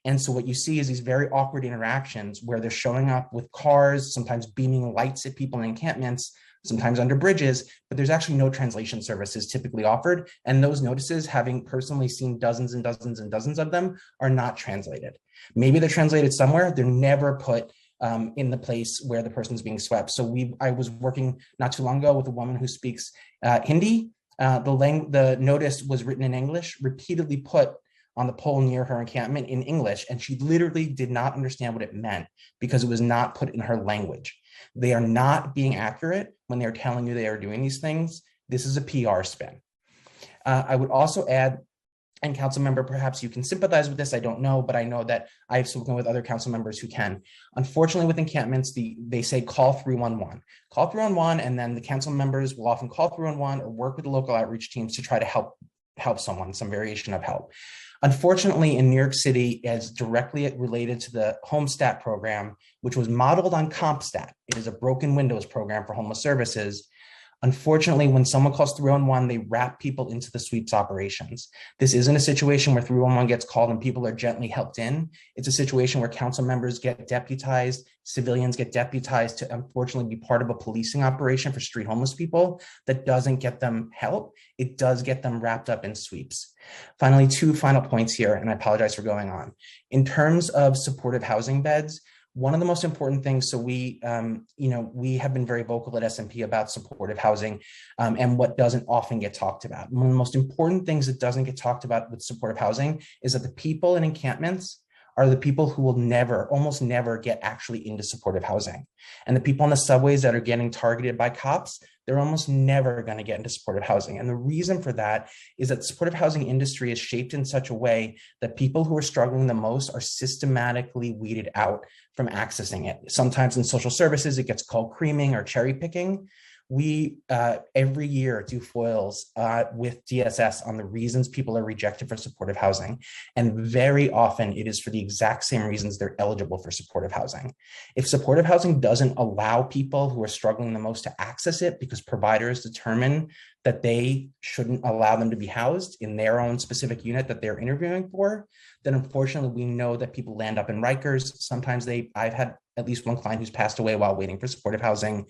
And so what you see is these very awkward interactions where they're showing up with cars, sometimes beaming lights at people in encampments, sometimes under bridges, but there's actually no translation services typically offered. And those notices, having personally seen dozens and dozens and dozens of them, are not translated. Maybe they're translated somewhere, they're never put in the place where the person's being swept. So I was working not too long ago with a woman who speaks Hindi. The notice was written in English, repeatedly put on the pole near her encampment in English, and she literally did not understand what it meant because it was not put in her language. They are not being accurate when they're telling you they are doing these things. This is a PR spin. I would also add, and council member, perhaps you can sympathize with this, I don't know, but I know that I've spoken with other council members who can. Unfortunately, with encampments, they say call 311. Call 311, and then the council members will often call 311 or work with the local outreach teams to try to help someone, some variation of help. Unfortunately, in New York City, as directly related to the Homestat program, which was modeled on CompStat, it is a broken windows program for homeless services. Unfortunately, when someone calls 311, they wrap people into the sweeps operations. This isn't a situation where 311 gets called and people are gently helped in. It's a situation where council members get deputized, civilians get deputized to unfortunately be part of a policing operation for street homeless people that doesn't get them help. It does get them wrapped up in sweeps. Finally, two final points here, and I apologize for going on. In terms of supportive housing beds, one of the most important things, so we have been very vocal at SMP about supportive housing and what doesn't often get talked about. One of the most important things that doesn't get talked about with supportive housing is that the people in encampments are the people who will almost never get actually into supportive housing. And the people on the subways that are getting targeted by cops, they're almost never going to get into supportive housing. And the reason for that is that the supportive housing industry is shaped in such a way that people who are struggling the most are systematically weeded out from accessing it. Sometimes in social services, it gets called creaming or cherry picking. We every year do foils with DSS on the reasons people are rejected for supportive housing. And very often it is for the exact same reasons they're eligible for supportive housing. If supportive housing doesn't allow people who are struggling the most to access it because providers determine that they shouldn't allow them to be housed in their own specific unit that they're interviewing for, then unfortunately we know that people land up in Rikers. Sometimes I've had at least one client who's passed away while waiting for supportive housing.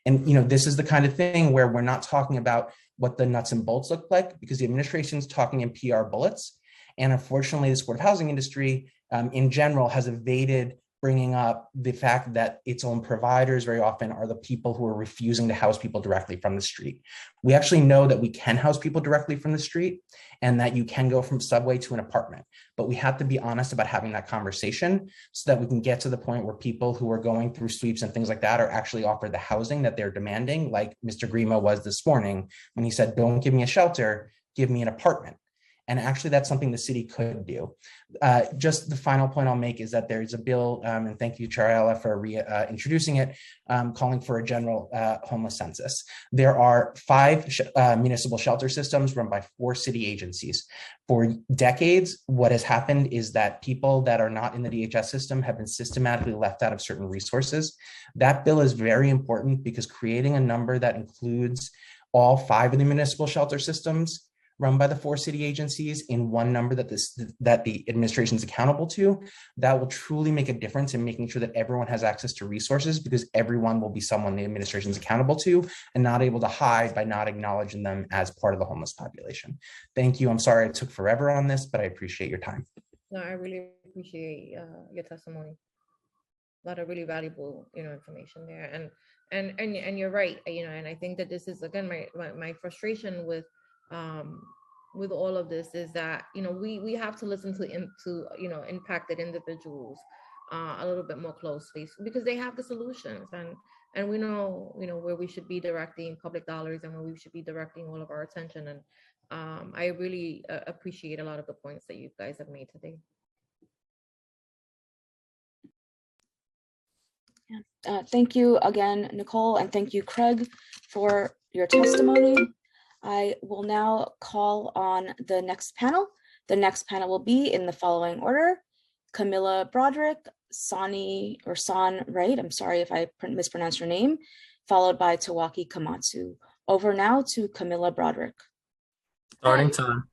And this is the kind of thing where we're not talking about what the nuts and bolts look like because the administration's talking in PR bullets. And unfortunately, the supportive housing industry in general has evaded bringing up the fact that its own providers very often are the people who are refusing to house people directly from the street. We actually know that we can house people directly from the street and that you can go from subway to an apartment, but we have to be honest about having that conversation so that we can get to the point where people who are going through sweeps and things like that are actually offered the housing that they're demanding, like Mr. Grima was this morning when he said, don't give me a shelter, give me an apartment. And actually, that's something the city could do. Just the final point I'll make is that there's a bill, and thank you, Chair Ayala, for introducing it, calling for a general homeless census. There are 5 municipal shelter systems run by 4 city agencies. For decades, what has happened is that people that are not in the DHS system have been systematically left out of certain resources. That bill is very important because creating a number that includes all 5 of the municipal shelter systems run by the 4 city agencies in one number that the administration is accountable to, that will truly make a difference in making sure that everyone has access to resources because everyone will be someone the administration is accountable to and not able to hide by not acknowledging them as part of the homeless population. Thank you. I'm sorry it took forever on this, but I appreciate your time. No, I really appreciate your testimony. A lot of really valuable, information there, and you're right, and I think that this is again my frustration with all of this is that we have to listen to impacted individuals a little bit more closely because they have the solutions and we know where we should be directing public dollars and where we should be directing all of our attention, and I really appreciate a lot of the points that you guys have made today. Thank you again, Nicole, and thank you, Craig, for your testimony. I will now call on the next panel. The next panel will be in the following order: Camilla Broderick, San, right? I'm sorry if I mispronounced your name, followed by Tawaki Kamatsu. Over now to Camilla Broderick. Starting time.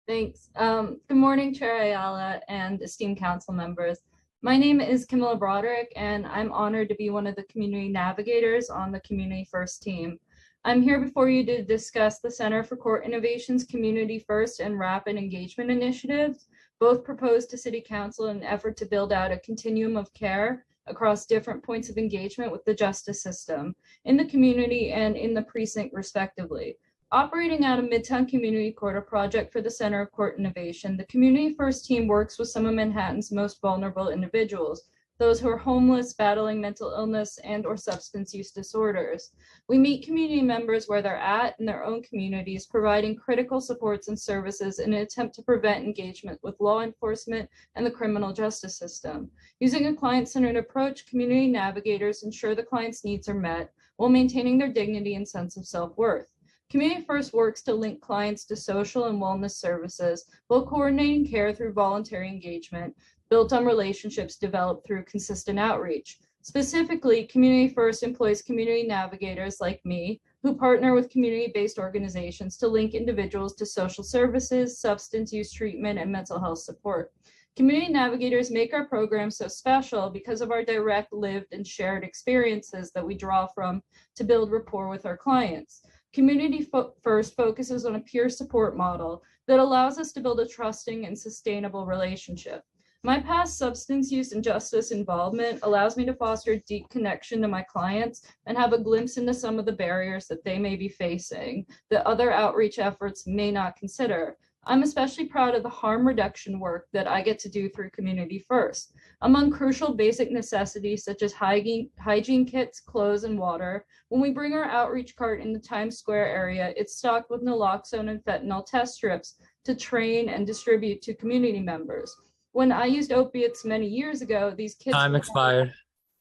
Thanks. Good morning, Chair Ayala and esteemed council members. My name is Camilla Broderick, and I'm honored to be one of the community navigators on the Community First team. I'm here before you to discuss the Center for Court Innovation's Community First and Rapid Engagement initiatives, both proposed to City Council in an effort to build out a continuum of care across different points of engagement with the justice system in the community and in the precinct respectively. Operating out of Midtown Community Court, a project for the Center of Court Innovation, the Community First team works with some of Manhattan's most vulnerable individuals, those who are homeless, battling mental illness and or substance use disorders. We meet community members where they're at in their own communities, providing critical supports and services in an attempt to prevent engagement with law enforcement and the criminal justice system. Using a client-centered approach, community navigators ensure the client's needs are met while maintaining their dignity and sense of self-worth. Community First works to link clients to social and wellness services while coordinating care through voluntary engagement, built on relationships developed through consistent outreach. Specifically, Community First employs community navigators like me, who partner with community-based organizations to link individuals to social services, substance use treatment, and mental health support. Community navigators make our program so special because of our direct, lived, and shared experiences that we draw from to build rapport with our clients. Community First focuses on a peer support model that allows us to build a trusting and sustainable relationship. My past substance use and justice involvement allows me to foster a deep connection to my clients and have a glimpse into some of the barriers that they may be facing that other outreach efforts may not consider. I'm especially proud of the harm reduction work that I get to do through Community First. Among crucial basic necessities such as hygiene kits, clothes, and water, when we bring our outreach cart in the Times Square area, it's stocked with naloxone and fentanyl test strips to train and distribute to community members. When I used opiates many years ago, these kits— Time expired.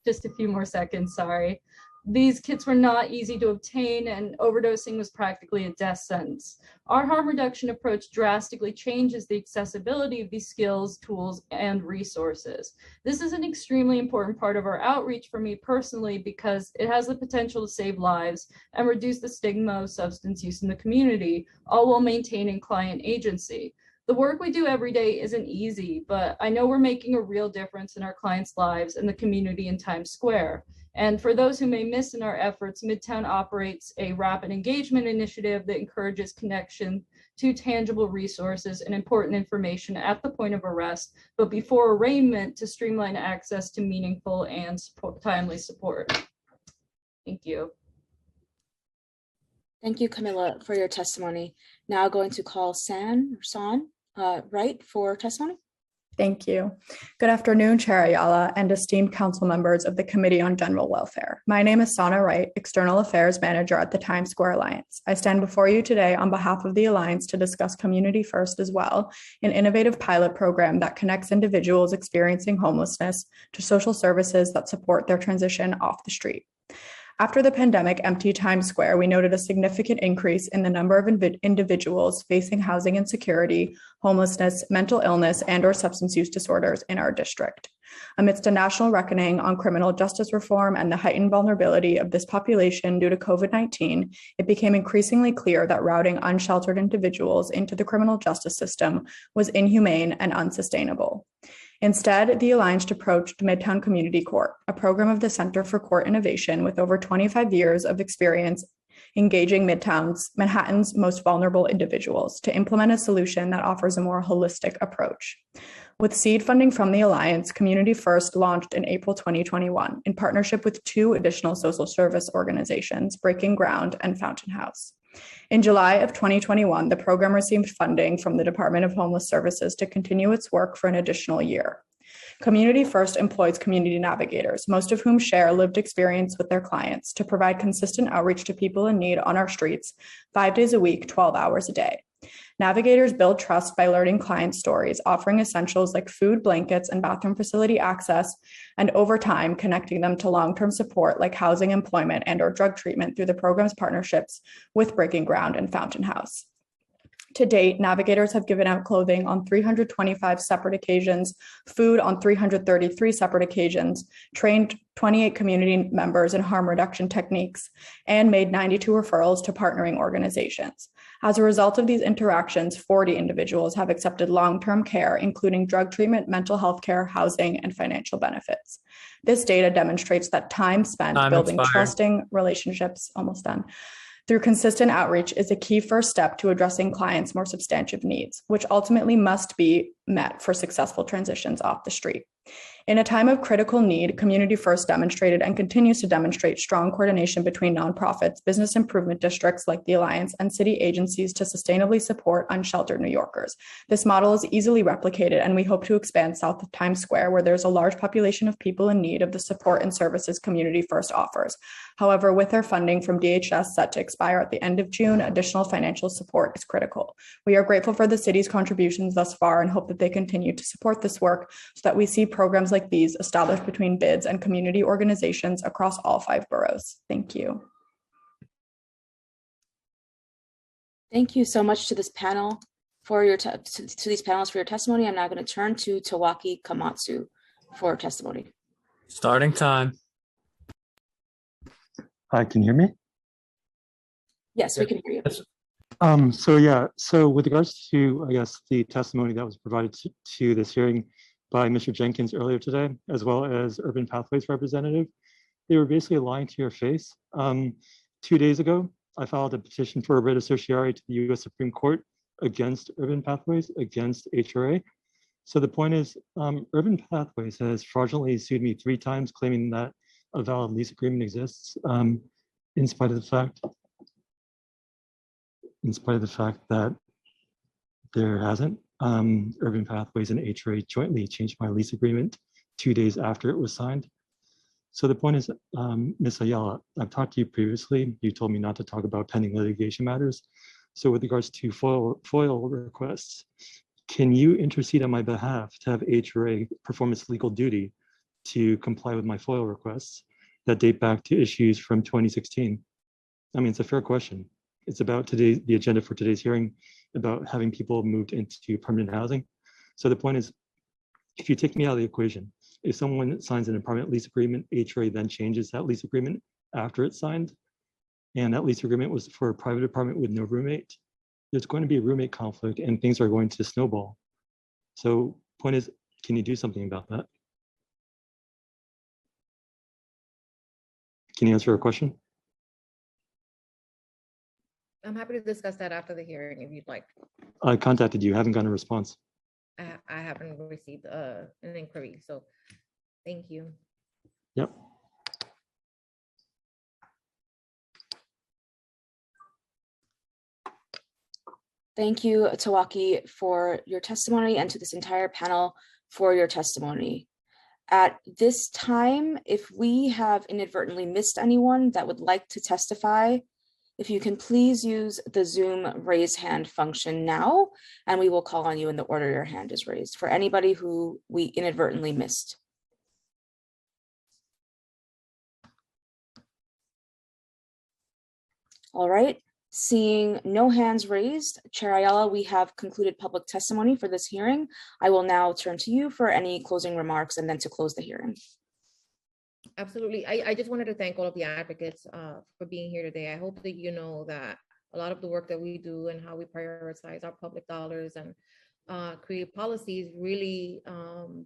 Just a few more seconds, sorry. These kits were not easy to obtain and overdosing was practically a death sentence. Our harm reduction approach drastically changes the accessibility of these skills, tools, and resources. This is an extremely important part of our outreach for me personally because it has the potential to save lives and reduce the stigma of substance use in the community, all while maintaining client agency. The work we do every day isn't easy, but I know we're making a real difference in our clients' lives and the community in Times Square. And for those who may miss in our efforts, Midtown operates a rapid engagement initiative that encourages connection to tangible resources and important information at the point of arrest, but before arraignment to streamline access to meaningful and timely support. Thank you. Thank you, Camilla, for your testimony. Now going to call San Wright for testimony. Thank you. Good afternoon, Chair Ayala and esteemed council members of the Committee on General Welfare. My name is Sana Wright, External Affairs Manager at the Times Square Alliance. I stand before you today on behalf of the Alliance to discuss Community First as well, an innovative pilot program that connects individuals experiencing homelessness to social services that support their transition off the street. After the pandemic emptied Times Square, we noted a significant increase in the number of individuals facing housing insecurity, homelessness, mental illness, and/or substance use disorders in our district. Amidst a national reckoning on criminal justice reform and the heightened vulnerability of this population due to COVID-19, it became increasingly clear that routing unsheltered individuals into the criminal justice system was inhumane and unsustainable. Instead, the Alliance approached Midtown Community Court, a program of the Center for Court Innovation with over 25 years of experience engaging Manhattan's most vulnerable individuals to implement a solution that offers a more holistic approach. With seed funding from the Alliance, Community First launched in April 2021 in partnership with 2 additional social service organizations, Breaking Ground and Fountain House. In July of 2021, the program received funding from the Department of Homeless Services to continue its work for an additional year. Community First employs community navigators, most of whom share lived experience with their clients to provide consistent outreach to people in need on our streets 5 days a week, 12 hours a day. Navigators build trust by learning client stories, offering essentials like food, blankets, and bathroom facility access, and over time, connecting them to long-term support like housing, employment, and/or drug treatment through the program's partnerships with Breaking Ground and Fountain House. To date, navigators have given out clothing on 325 separate occasions, food on 333 separate occasions, trained 28 community members in harm reduction techniques, and made 92 referrals to partnering organizations. As a result of these interactions, 40 individuals have accepted long-term care, including drug treatment, mental health care, housing, and financial benefits. This data demonstrates that time spent building trusting relationships, through consistent outreach is a key first step to addressing clients' more substantive needs, which ultimately must be met for successful transitions off the street. In a time of critical need, Community First demonstrated and continues to demonstrate strong coordination between nonprofits, business improvement districts like the Alliance, and city agencies to sustainably support unsheltered New Yorkers. This model is easily replicated, and we hope to expand south of Times Square, where there's a large population of people in need of the support and services Community First offers. However, with our funding from DHS set to expire at the end of June, additional financial support is critical. We are grateful for the city's contributions thus far and hope that they continue to support this work so that we see programs like these established between BIDS and community organizations across all 5 boroughs. Thank you. Thank you so much to this panel for your to these panelists for your testimony. I'm now going to turn to Tawaki Kamatsu for testimony. Starting time. Hi, can you hear me? Yes, we can hear you. Yes. So with regards to, I guess, the testimony that was provided to this hearing by Mr. Jenkins earlier today, as well as Urban Pathways representative, they were basically lying to your face. 2 days ago, I filed a petition for a writ of certiorari to the U.S. Supreme Court against Urban Pathways, against HRA. So the point is, Urban Pathways has fraudulently sued me 3 times, claiming that a valid lease agreement exists, in spite of the fact that there hasn't. Urban Pathways and HRA jointly changed my lease agreement 2 days after it was signed. So the point is, Ms. Ayala, I've talked to you previously. You told me not to talk about pending litigation matters. So with regards to FOIL requests, can you intercede on my behalf to have HRA perform its legal duty to comply with my FOIL requests that date back to issues from 2016? I mean, it's a fair question. It's about the agenda for today's hearing, about having people moved into permanent housing. So the point is, if you take me out of the equation, if someone signs an apartment lease agreement, HRA then changes that lease agreement after it's signed, and that lease agreement was for a private apartment with no roommate, there's going to be a roommate conflict and things are going to snowball. So point is, can you do something about that? Can you answer a question? I'm happy to discuss that after the hearing if you'd like. I contacted you, haven't gotten a response. I haven't received an inquiry, so thank you. Yep. Thank you, Tawaki, for your testimony, and to this entire panel for your testimony. At this time, if we have inadvertently missed anyone that would like to testify, if you can please use the Zoom raise hand function now, and we will call on you in the order your hand is raised for anybody who we inadvertently missed. All right, seeing no hands raised, Chair Ayala, we have concluded public testimony for this hearing. I will now turn to you for any closing remarks and then to close the hearing. Absolutely. I just wanted to thank all of the advocates for being here today. I hope that you know that a lot of the work that we do and how we prioritize our public dollars and create policies really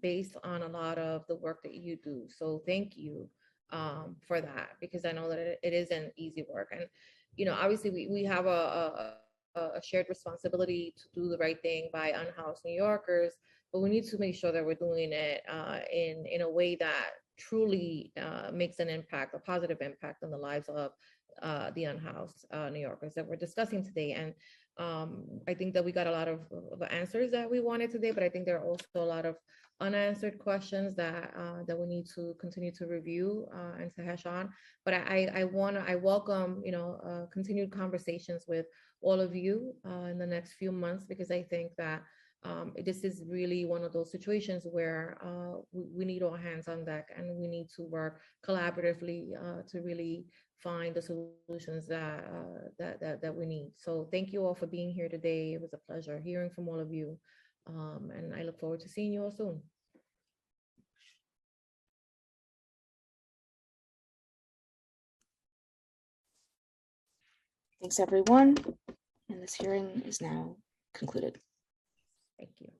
based on a lot of the work that you do. So thank you for that, because I know that it isn't easy work. And, you know, obviously we have a shared responsibility to do the right thing by unhoused New Yorkers, but we need to make sure that we're doing it in a way that truly makes an impact, a positive impact on the lives of the unhoused New Yorkers that we're discussing today. And I think that we got a lot of answers that we wanted today, but I think there are also a lot of unanswered questions that that we need to continue to review and to hash on. But I welcome, you know, continued conversations with all of you in the next few months, because I think that this is really one of those situations where we need all hands on deck, and we need to work collaboratively to really find the solutions that we need. So thank you all for being here today. It was a pleasure hearing from all of you, and I look forward to seeing you all soon. Thanks, everyone. And this hearing is now concluded. Thank you.